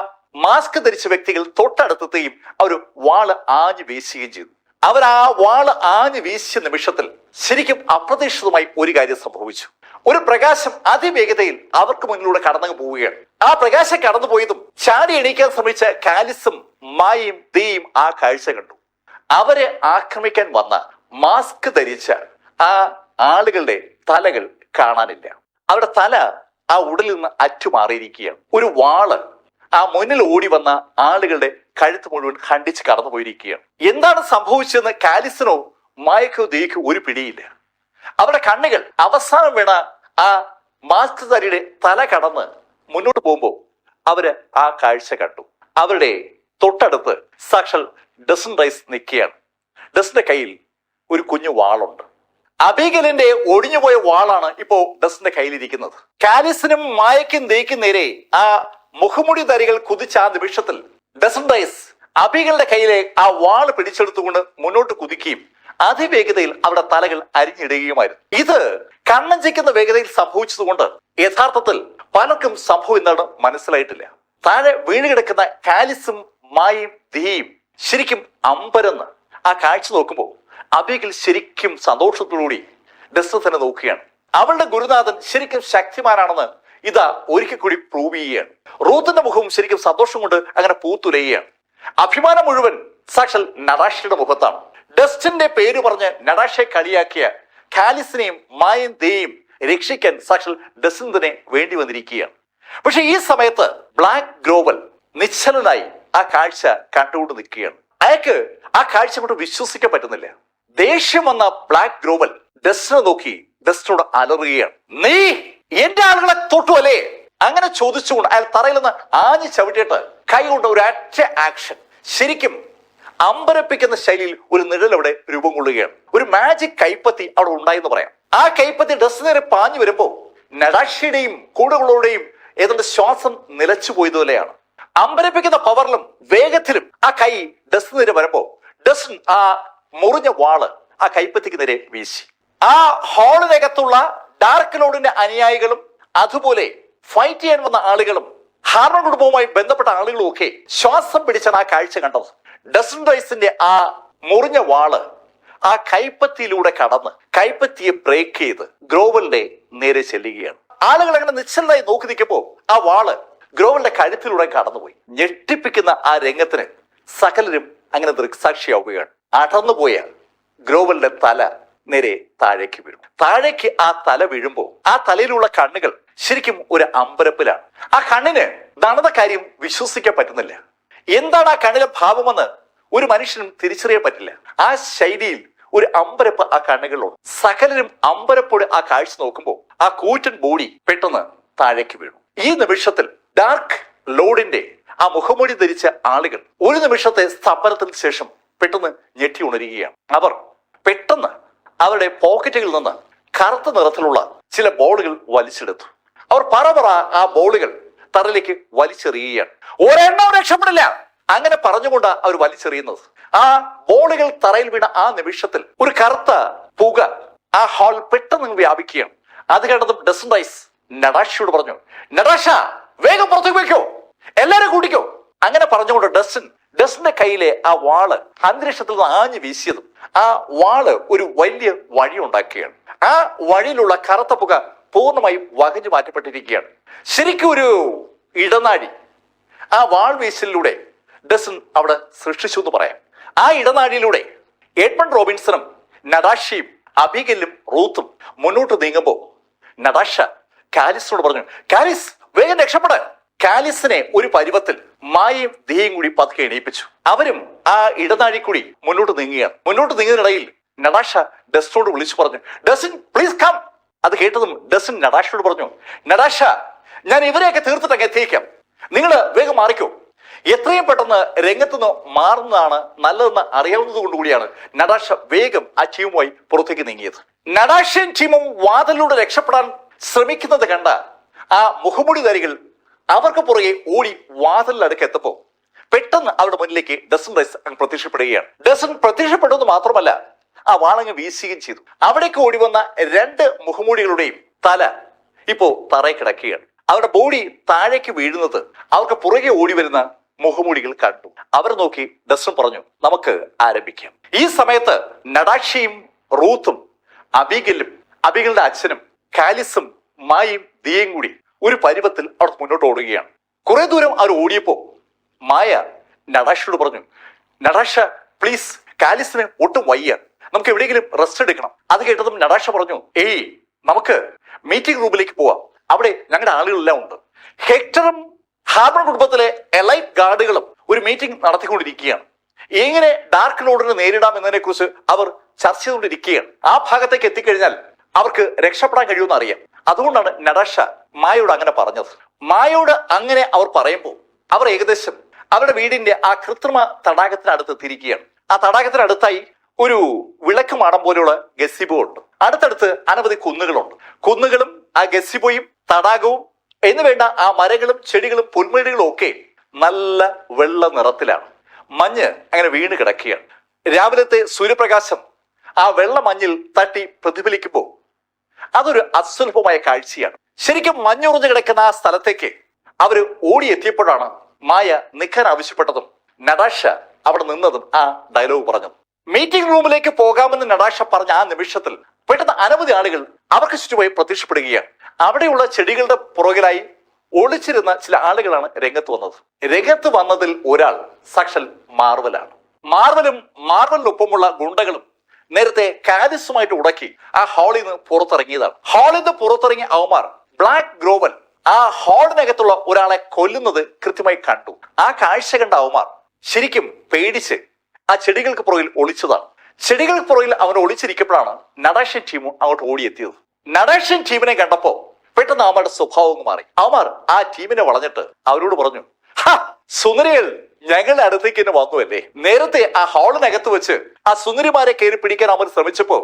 മാസ്ക് ധരിച്ച വ്യക്തികൾ തൊട്ടടുത്തെയും അവർ വാള് ആഞ്ഞു വീശുകയും ചെയ്തു. അവർ ആ വാള് ആഞ്ഞു വീശിയ നിമിഷത്തിൽ ശരിക്കും അപ്രതീക്ഷിതമായി ഒരു കാര്യം സംഭവിച്ചു. ഒരു പ്രകാശം അതിവേഗതയിൽ അവർക്ക് മുന്നിലൂടെ കടന്നു പോവുകയാണ്. ആ പ്രകാശം കടന്നുപോയതും ചാടി എണീക്കാൻ ശ്രമിച്ച കാലിസും മായയും ദേയും ആ കാഴ്ച കണ്ടു. അവരെ ആക്രമിക്കാൻ വന്ന മാസ്ക് ധരിച്ച ആ ആളുകളുടെ തലകൾ കാണാനില്ല. അവരുടെ തല ആ ഉടലിൽ നിന്ന് അറ്റുമാറിയിരിക്കുകയാണ്. ഒരു വാള് ആ മുന്നിൽ ഓടി വന്ന ആളുകളുടെ കഴുത്ത് മുഴുവൻ ഖണ്ഡിച്ച് കടന്നുപോയിരിക്കുകയാണ്. എന്താണ് സംഭവിച്ചതെന്ന് കാലിസിനോ മായക്കോ ദേയ്ക്കോ ഒരു പിടിയില്ല. അവരുടെ കണ്ണുകൾ അവസാനം വീണ ആ മാസ്ക് ധാരിയുടെ തല കടന്ന് മുന്നോട്ട് പോകുമ്പോൾ അവര് ആ കാഴ്ച കണ്ടു. അവരുടെ തൊട്ടടുത്ത് സാക്ഷാൽ ഡസൻ റൈസ് നിൽക്കുകയാണ്. ഡസന്റെ കയ്യിൽ ഒരു കുഞ്ഞു വാളുണ്ട്. അബീഗലിന്റെ ഒടിഞ്ഞുപോയ വാളാണ് ഇപ്പോ ഡസന്റെ കയ്യിലിരിക്കുന്നത്. കാലിസിനും മായയ്ക്കും ദേയ്ക്കും നേരെ ആ മുഖമുടിധാരികൾ കുതിച്ച ആ നിമിഷത്തിൽ ഡസൻ റൈസ് അബീഗലിന്റെ കയ്യിലെ ആ വാള് പിടിച്ചെടുത്തുകൊണ്ട് മുന്നോട്ട് കുതിക്കുകയും അതിവേഗതയിൽ അവിടെ തലകൾ അരിഞ്ഞിടുകയുമായിരുന്നു. ഇത് കണ്ണഞ്ചിക്കുന്ന വേഗതയിൽ സംഭവിച്ചതുകൊണ്ട് യഥാർത്ഥത്തിൽ പലർക്കും സംഭവം എന്താണ് മനസ്സിലായിട്ടില്ല. താഴെ വീണ് കിടക്കുന്ന കാലിസും മായയും ദേയും ശരിക്കും അമ്പരന്ന് ആ കാഴ്ച നോക്കുമ്പോൾ അബീഗൽ ശരിക്കും സന്തോഷത്തോടുകൂടി ഡസ്റ്റനെ നോക്കുകയാണ്. അവളുടെ ഗുരുനാഥൻ ശരിക്കും ശക്തിമാനാണെന്ന് ഇതാ ഒരിക്കൽ കൂടി പ്രൂവ് ചെയ്യുകയാണ്. റൂത്തിന്റെ മുഖവും ശരിക്കും സന്തോഷം കൊണ്ട് അങ്ങനെ പൂത്തുലയുകയാണ്. അഭിമാനം മുഴുവൻ സാക്ഷാൽ നടാഷയുടെ മുഖത്താണ്. ഡസ്റ്റിന്റെ പേര് പറഞ്ഞ് നടാഷയെ കളിയാക്കിയ കാലിസിനെയും മായയും ദേയും രക്ഷിക്കാൻ സാക്ഷാൽ ഡസ്റ്റിനെ വേണ്ടി വന്നിരിക്കുകയാണ്. പക്ഷെ ഈ സമയത്ത് ബ്ലാക്ക് ഗ്രോവൽ നിശ്ചലനായി ആ കാഴ്ച കണ്ടുകൊണ്ട് നിൽക്കുകയാണ്. അയാൾക്ക് ആ കാഴ്ച കൊണ്ട് വിശ്വസിക്കാൻ പറ്റുന്നില്ല. ദേഷ്യം വന്ന ബ്ലാക്ക് ഗ്രോവൽ ഡസ്റ്റിനെ നോക്കി ഡസ്റ്റിനോട് അലറുകയാണ്. നീ എന്റെ ആളുകളെ തൊട്ടു അല്ലേ? അങ്ങനെ ചോദിച്ചുകൊണ്ട് അയാൾ തറയിൽ നിന്ന് ആഞ്ഞു ചവിട്ടിയിട്ട് കൈ കൊണ്ട് ഒരു ഒറ്റ ആക്ഷൻ, ശരിക്കും അമ്പരപ്പിക്കുന്ന ശൈലിയിൽ ഒരു നിഴൽ അവിടെ രൂപം കൊള്ളുകയാണ്. ഒരു മാജിക് കൈപ്പത്തി അവിടെ ഉണ്ടായെന്ന് പറയാം. ആ കൈപ്പത്തി ഡസ്റ്റിന് നേരെ പാഞ്ഞു വരുമ്പോ നടാഷിയുടെയും കൂടുകളുടെയും ഏതാണ്ട് ശ്വാസം നിലച്ചു പോയതുപോലെയാണ്. അമ്പരപ്പിക്കുന്ന പവറിലും വേഗത്തിലും ആ കൈ ഡസ്റ്റിന് നേരെ വരുമ്പോ ഡസ്റ്റിൻ ആ മുറിഞ്ഞ വാള് ആ കൈപ്പത്തിക്ക് നേരെ വീശി. ആ ഹാളിനകത്തുള്ള ഡാർക്ക് ലോർഡിന്റെ അനുയായികളും അതുപോലെ ഫൈറ്റ് ചെയ്യാൻ വന്ന ആളുകളും ഹാർമൺ കുടുംബവുമായി ബന്ധപ്പെട്ട ആളുകളും ഒക്കെ ശ്വാസം പിടിച്ചാണ് ആ കാഴ്ച കണ്ടത്. ഡസൻ റൈസിന്റെ ആ മുറിഞ്ഞ വാള് ആ കൈപ്പത്തിയിലൂടെ കടന്ന് കൈപ്പത്തിയെ ബ്രേക്ക് ചെയ്ത് ഗ്രോവലിന്റെ നേരെ ചെല്ലുകയാണ്. ആളുകൾ അങ്ങനെ നിശ്ചലമായി നോക്കി നിൽക്കുമ്പോൾ ആ വാള് ഗ്രോവലിന്റെ കഴുത്തിലൂടെ കടന്നുപോയി. ഞെട്ടിപ്പിക്കുന്ന ആ രംഗത്തിന് സകലരും അങ്ങനെ ദൃക്സാക്ഷിയാവുകയാണ്. അടന്നുപോയ ഗ്രോവലിന്റെ തല നേരെ താഴേക്ക് വീഴും. താഴേക്ക് ആ തല വീഴുമ്പോൾ ആ തലയിലുള്ള കണ്ണുകൾ ശരിക്കും ഒരു അമ്പരപ്പിലാണ്. ആ കണ്ണിന് നടന്ന കാര്യം വിശ്വസിക്കാൻ പറ്റുന്നില്ല. എന്താണ് ആ കണ്ണിലെ ഭാവമെന്ന് ഒരു മനുഷ്യനും തിരിച്ചറിയാൻ പറ്റില്ല. ആ ശൈലിയിൽ ഒരു അമ്പരപ്പ് ആ കണ്ണുകളിലുണ്ട്. സകലരും അമ്പരപ്പോടെ ആ കാഴ്ച നോക്കുമ്പോൾ ആ കൂറ്റൻ ബോഡി പെട്ടെന്ന് താഴേക്ക് വീണു. ഈ നിമിഷത്തിൽ ഡാർക്ക് ലോർഡിന്റെ ആ മുഖംമൂടി ധരിച്ച ആളുകൾ ഒരു നിമിഷത്തെ സ്തംഭനത്തിന് ശേഷം പെട്ടെന്ന് ഞെട്ടി ഉണരുകയാണ്. അവർ പെട്ടെന്ന് അവരുടെ പോക്കറ്റുകളിൽ നിന്ന് കറുത്ത നിറത്തിലുള്ള ചില ബോളുകൾ വലിച്ചെടുത്തു. അവർ പറ ആ ബോളുകൾ തറയിലേക്ക് വലിച്ചെറിയുകയാണ്. ഒരെണ്ണം രക്ഷപ്പെടില്ല അങ്ങനെ പറഞ്ഞുകൊണ്ട് അവർ വലിച്ചെറിയുന്നത്. ആ ബോളുകൾ തറയിൽ വീണ ആ നിമിഷത്തിൽ ഒരു കറുത്ത പുക ആ ഹാൾ പെട്ടെന്ന് വ്യാപിക്കുകയാണ്. അത് കണ്ടതും ഡസൻ റൈസ് നടാഷയോട് പറഞ്ഞു, നടാഷ വേഗം പുറത്തേക്ക് വെക്കോ, എല്ലാരും കൂട്ടിക്കോ. അങ്ങനെ പറഞ്ഞുകൊണ്ട് ഡസന്റെ കയ്യിലെ ആ വാള് അന്തരീക്ഷത്തിൽ നിന്ന് ആഞ്ഞു വീശിയതും ആ വാള് ഒരു വലിയ വഴി ഉണ്ടാക്കുകയാണ്. ആ വഴിയിലുള്ള കറുത്ത പുക പൂർണ്ണമായും വകഞ്ഞു മാറ്റപ്പെട്ടിരിക്കുകയാണ്. ശരിക്കും ഒരു ഇടനാഴി ആ വാൾ വീശലിലൂടെ ഡസൻ അവിടെ സൃഷ്ടിച്ചു എന്ന് പറയാം. ആ ഇടനാഴിയിലൂടെ എഡ്മണ്ട് റോബിൻസണും നടാഷയും അബിഗലും റൂത്തും മുന്നോട്ട് നീങ്ങുമ്പോൾ നടാഷ കാലിസിനോട് പറഞ്ഞു, കാലിസ് വേഗം രക്ഷപ്പെട. കാലിസിനെ ഒരു പരുവത്തിൽ മായയും ധീയും കൂടി പതുക്കെ എണീപ്പിച്ചു. അവരും ആ ഇടനാഴി കൂടി മുന്നോട്ട് നീങ്ങുകയാണ്. മുന്നോട്ട് നീങ്ങുന്നതിനിടയിൽ നടാഷ ഡസ്റ്റിനോട് വിളിച്ചു പറഞ്ഞു, ഡസിൻ പ്ലീസ് കം. അത് കേട്ടതും ഡസൻ നടാഷയോട് പറഞ്ഞു, നടാഷ ഞാൻ ഇവരെയൊക്കെ തീർത്തിട്ടൊക്കെ എത്തിയേക്കാം, നിങ്ങൾ വേഗം മാറിക്കോ. എത്രയും പെട്ടെന്ന് രംഗത്തുനിന്ന് മാറുന്നതാണ് നല്ലതെന്ന് അറിയാവുന്നത് കൊണ്ടുകൂടിയാണ് നടാഷ വേഗം ആ ടീമുമായി പുറത്തേക്ക് നീങ്ങിയത്. നടാഷയും ടീമും വാതിലൂടെ രക്ഷപ്പെടാൻ ശ്രമിക്കുന്നത് കണ്ട ആ മുഖമുടിധാരികൾ അവർക്ക് പുറകെ ഓടി വാതിലിനടുക്ക് എത്തപ്പോ പെട്ടെന്ന് അവരുടെ മുന്നിലേക്ക് ഡസൻ റൈസ് അങ്ങ് പ്രത്യക്ഷപ്പെടുകയാണ്. ഡസൻ പ്രത്യക്ഷപ്പെട്ടത് മാത്രമല്ല ആ വാളങ്ങ് വീശുകയും ചെയ്തു. അവിടേക്ക് ഓടി വന്ന രണ്ട് മുഖമൂടികളുടെയും തല ഇപ്പോ തറയിൽ കിടക്കുകയാണ്. അവരുടെ ബോഡി താഴേക്ക് വീഴുന്നത് അവർക്ക് പുറകെ ഓടി വരുന്ന മുഖമൂടികൾ കണ്ടു. അവരെ നോക്കി ഡസൻ പറഞ്ഞു, നമുക്ക് ആരംഭിക്കാം. ഈ സമയത്ത് നടാഷയും റൂത്തും അബിഗലിന്റെ അച്ഛനും കാലിസും മായും ദിയയും കൂടി ഒരു പരുവത്തിൽ അവർ മുന്നോട്ട് ഓടുകയാണ്. കുറെ ദൂരം അവർ ഓടിയപ്പോ മായ നടാഷയോട് പറഞ്ഞു, നടാഷ പ്ലീസ്, കാലിസിന് ഒട്ടും വയ്യ, നമുക്ക് എവിടെയെങ്കിലും റെസ്റ്റ് എടുക്കണം. അത് കേട്ടതും നടാഷ പറഞ്ഞു, ഏയ് നമുക്ക് മീറ്റിംഗ് റൂമിലേക്ക് പോവാം, അവിടെ ഞങ്ങളുടെ ആളുകളെല്ലാം ഉണ്ട്. ഹെക്ടറും ഹാർബർ കുടുംബത്തിലെ എലൈറ്റ് ഗാർഡുകളും ഒരു മീറ്റിംഗ് നടത്തിക്കൊണ്ടിരിക്കുകയാണ്. എങ്ങനെ ഡാർക്ക് ലോർഡിനെ നേരിടാം എന്നതിനെ കുറിച്ച് അവർ ചർച്ച ചെയ്തുകൊണ്ടിരിക്കുകയാണ്. ആ ഭാഗത്തേക്ക് എത്തിക്കഴിഞ്ഞാൽ അവർക്ക് രക്ഷപ്പെടാൻ കഴിയുമെന്ന് അറിയാം. അതുകൊണ്ടാണ് നടാഷ മായോട് അങ്ങനെ പറഞ്ഞത്. മായോട് അങ്ങനെ അവർ പറയുമ്പോൾ അവർ ഏകദേശം അവരുടെ വീടിന്റെ ആ കൃത്രിമ തടാകത്തിനടുത്ത് എത്തിയിരിക്കുകയാണ്. ആ തടാകത്തിനടുത്തായി ഒരു വിളക്ക് മാടം പോലെയുള്ള ഗസിബോ ഉണ്ട്. അടുത്തടുത്ത് അനവധി കുന്നുകളുണ്ട്. കുന്നുകളും ആ ഗസിബോയും തടാകവും എന്ന് വേണ്ട ആ മരങ്ങളും ചെടികളും പുൽമേടുകളും ഒക്കെ നല്ല വെള്ള നിറത്തിലാണ്. മഞ്ഞ് അങ്ങനെ വീണ് കിടക്കുകയാണ്. രാവിലത്തെ സൂര്യപ്രകാശം ആ വെള്ള മഞ്ഞിൽ തട്ടി പ്രതിഫലിക്കുമ്പോൾ അതൊരു അസുലഭമായ കാഴ്ചയാണ്. ശരിക്കും മഞ്ഞുറഞ്ഞു കിടക്കുന്ന ആ സ്ഥലത്തേക്ക് അവർ ഓടിയെത്തിയപ്പോഴാണ് മായ നിൽക്കാൻ ആവശ്യപ്പെട്ടതും നടാഷ അവിടെ നിന്നതും ആ ഡയലോഗ് പറഞ്ഞതും. മീറ്റിംഗ് റൂമിലേക്ക് പോകാമെന്ന് നടാഷ പറഞ്ഞ ആ നിമിഷത്തിൽ പെട്ടെന്ന് അനവധി ആളുകൾ അവർക്ക് ചുറ്റുമായി പ്രത്യക്ഷപ്പെടുകയാണ്. അവിടെയുള്ള ചെടികളുടെ പുറകിലായി ഒളിച്ചിരുന്ന ചില ആളുകളാണ് രംഗത്ത് വന്നത്. രംഗത്ത് വന്നതിൽ ഒരാൾ സാക്ഷൽ മാർവലാണ്. മാർവലിനൊപ്പമുള്ള ഗുണ്ടകളും നേരത്തെ കാലിസുമായിട്ട് ഉടക്കി ആ ഹാളിൽ നിന്ന് പുറത്തിറങ്ങിയതാണ്. ഹാളിൽ നിന്ന് പുറത്തിറങ്ങിയ അവന്മാർ ബ്ലാക്ക് ഗ്രോവൽ ആ ഹാളിനകത്തുള്ള ഒരാളെ കൊല്ലുന്നത് കൃത്യമായി കണ്ടു. ആ കാഴ്ച കണ്ട അവന്മാർ ശരിക്കും പേടിച്ച് ആ ചെടികൾക്ക് പുറകിൽ ഒളിച്ചതാണ്. ചെടികൾക്ക് പുറകിൽ അവൻ ഒളിച്ചിരിക്കുമ്പോഴാണ് നടാഷ്യൻ ടീമും അങ്ങോട്ട് ഓടിയെത്തിയത്. നടാഷ്യൻ ടീമിനെ കണ്ടപ്പോ പെട്ടെന്ന് അവന്മാരുടെ സ്വഭാവം മാറി. അവന്മാർ ആ ടീമിനെ വളഞ്ഞിട്ട് അവരോട് പറഞ്ഞു, സുന്ദരികൾ ഞങ്ങളുടെ അടുത്തേക്ക് തന്നെ വന്നുവല്ലേ. നേരത്തെ ആ ഹാളിനകത്ത് വെച്ച് ആ സുന്ദരിമാരെ കയറി പിടിക്കാൻ അവർ ശ്രമിച്ചപ്പോ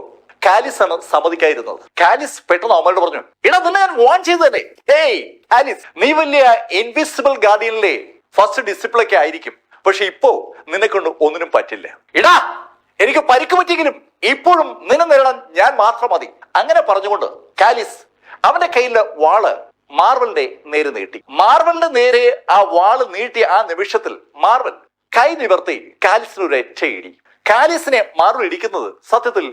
കാലിസ് ആണ് സമ്മതിക്കാതിരുന്നത്. കാലിസ് പെട്ടെന്ന് അവന്മാരോട് പറഞ്ഞു, ഇടാ നിന്നെ ഞാൻ വാൺ ചെയ്തല്ലേ. ഹേയ് കാലിസ്, നീ വലിയ ഇൻവിസിബിൾ ഗാർഡിയനിലെ ഫസ്റ്റ് ഡിസിപ്ലിനൊക്കെ ആയിരിക്കും, പക്ഷെ ഇപ്പോ നിന്നെ കൊണ്ട് ഒന്നിനും പറ്റില്ല. ഇടാ എനിക്ക് പരിക്ക് പറ്റിയെങ്കിലും ഇപ്പോഴും നിന്നെ നേരിടാൻ ഞാൻ മാത്രം മതി. അങ്ങനെ പറഞ്ഞുകൊണ്ട് കാലിസ് അവന്റെ കയ്യിലെ വാള് മാർവലിന്റെ നേരെ നീട്ടി. മാർവലിന്റെ നേരെ ആ വാള് നീട്ടിയ ആ നിമിഷത്തിൽ മാർവൽ കൈ നിവർത്തി കാലിസിന് ഒരു ഒറ്റയിടി. കാലിസിനെ മാർവൽ ഇടിക്കുന്നത് സത്യത്തിൽ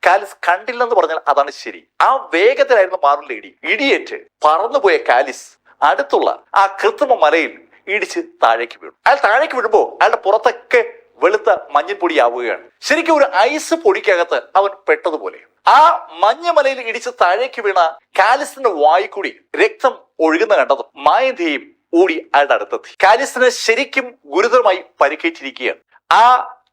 കാലിസ് കണ്ടില്ലെന്ന് പറഞ്ഞാൽ അതാണ് ശരി. ആ വേഗത്തിലായിരുന്നു മാർവലിന്റെ ഇടിയേറ്റ് പറന്നുപോയ കാലിസ് അടുത്തുള്ള ആ കൃത്രിമ മലയിൽ ഇടിച്ച് താഴേക്ക് വീണു. അയാൾ താഴേക്ക് വീഴുമ്പോ അയാളുടെ പുറത്തൊക്കെ വെളുത്ത മഞ്ഞൾപ്പൊടിയാവുകയാണ്. ശരിക്കും ഒരു ഐസ് പൊടിക്കകത്ത് അവൻ പെട്ടതുപോലെ. ആ മഞ്ഞമലയിൽ ഇടിച്ച് താഴേക്ക് വീണ കാലിസിന്റെ വായിക്കൂടി രക്തം ഒഴുകുന്ന കണ്ടതും മായന്തിയും ഓടി അയാളുടെ അടുത്തെത്തി. കാലിസിന് ശരിക്കും ഗുരുതരമായി പരിക്കേറ്റിരിക്കുകയാണ്. ആ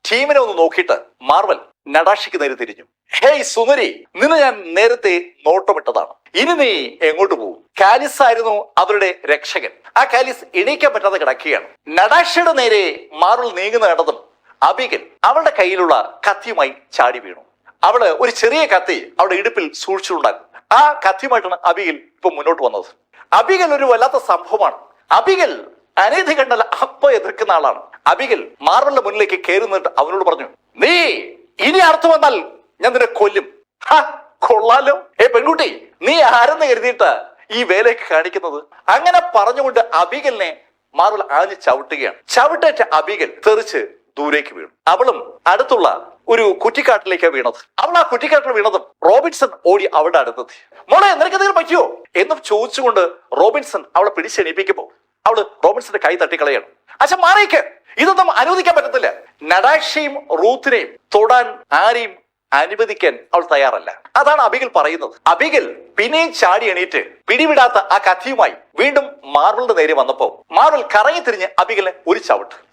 ടീമിനെ ഒന്ന് നോക്കിയിട്ട് മാർവൽ നടാഷയ്ക്ക് നേരെ തിരിഞ്ഞു. ഹേയ് സുന്ദരി, നിന്നെ ഞാൻ നേരത്തെ നോട്ടമിട്ടതാണ്, ഇനി നീ എങ്ങോട്ട് പോകും? കാലിസ് ആയിരുന്നു അവരുടെ രക്ഷകൻ. ആ കാലിസ് എണീക്കാൻ പറ്റാതെ കിടക്കുകയാണ്. നടാഷയുടെ നേരെ മാർവൽ നീങ്ങുന്ന കണ്ടതും അബിഗൽ അവളുടെ കയ്യിലുള്ള കത്തിയുമായി ചാടി വീണു. അവള് ഒരു ചെറിയ കത്തി അവളുടെ ഇടുപ്പിൽ സൂക്ഷിച്ചിട്ടുണ്ടാകും. ആ കത്തിയുമായിട്ടാണ് അബിഗൽ ഇപ്പൊ മുന്നോട്ട് വന്നത്. അബിഗൽ ഒരു വല്ലാത്ത സംഭവമാണ്. അബിഗൽ അനീതി കണ്ടല്ല അപ്പൊ എതിർക്കുന്ന ആളാണ്. അബിഗൽ മാർവലിന്റെ മുന്നിലേക്ക് കയറി നിന്നിട്ട് അവനോട് പറഞ്ഞു, നീ ഇനി അർത്ഥം വന്നാൽ ഞാൻ നിന്നെ കൊല്ലും. കൊള്ളാലോ, പെൺകുട്ടി, നീ ആരെന്ന് കരുതിയിട്ട് ഈ വേലയ്ക്ക് കാണിക്കുന്നത്? അങ്ങനെ പറഞ്ഞുകൊണ്ട് അബിഗലിനെ മാർവൽ ആഞ്ഞ് ചവിട്ടുകയാണ്. ചവിട്ടേറ്റ അബിഗൽ തെറിച്ച് ദൂരേക്ക് വീണു. അവളും അടുത്തുള്ള ഒരു കുറ്റിക്കാട്ടിലേക്ക് വീണത്. അവൾ ആ കുറ്റിക്കാട്ടിൽ വീണതും റോബിൻസൺ ഓടി അവളുടെ അടുത്തെത്തി. മോളെ, നിനക്ക് എന്തെങ്കിലും പറ്റിയോ എന്ന് ചോദിച്ചുകൊണ്ട് റോബിൻസൺ അവളെ പിടിച്ചെണീപ്പിക്കുമ്പോ അവള് റോബിൻസന്റെ കൈ തട്ടിക്കളയാണ്. അച്ഛൻ മാറിയേക്ക്, ഇതൊന്നും അനുവദിക്കാൻ പറ്റത്തില്ല. നടാഷയും റൂത്തിനെയും തൊടാൻ ആരെയും അനുവദിക്കാൻ അവൾ തയ്യാറല്ല. അതാണ് അബിഗൽ പറയുന്നത്. അബിഗൽ പിന്നെയും ചാടി എണീറ്റ് പിടിവിടാത്ത ആ കഥയുമായി വീണ്ടും മാർവലിന്റെ നേരെ വന്നപ്പോ മാർവൽ കറങ്ങി തിരിഞ്ഞ് അബിഗലിനെ ഒരു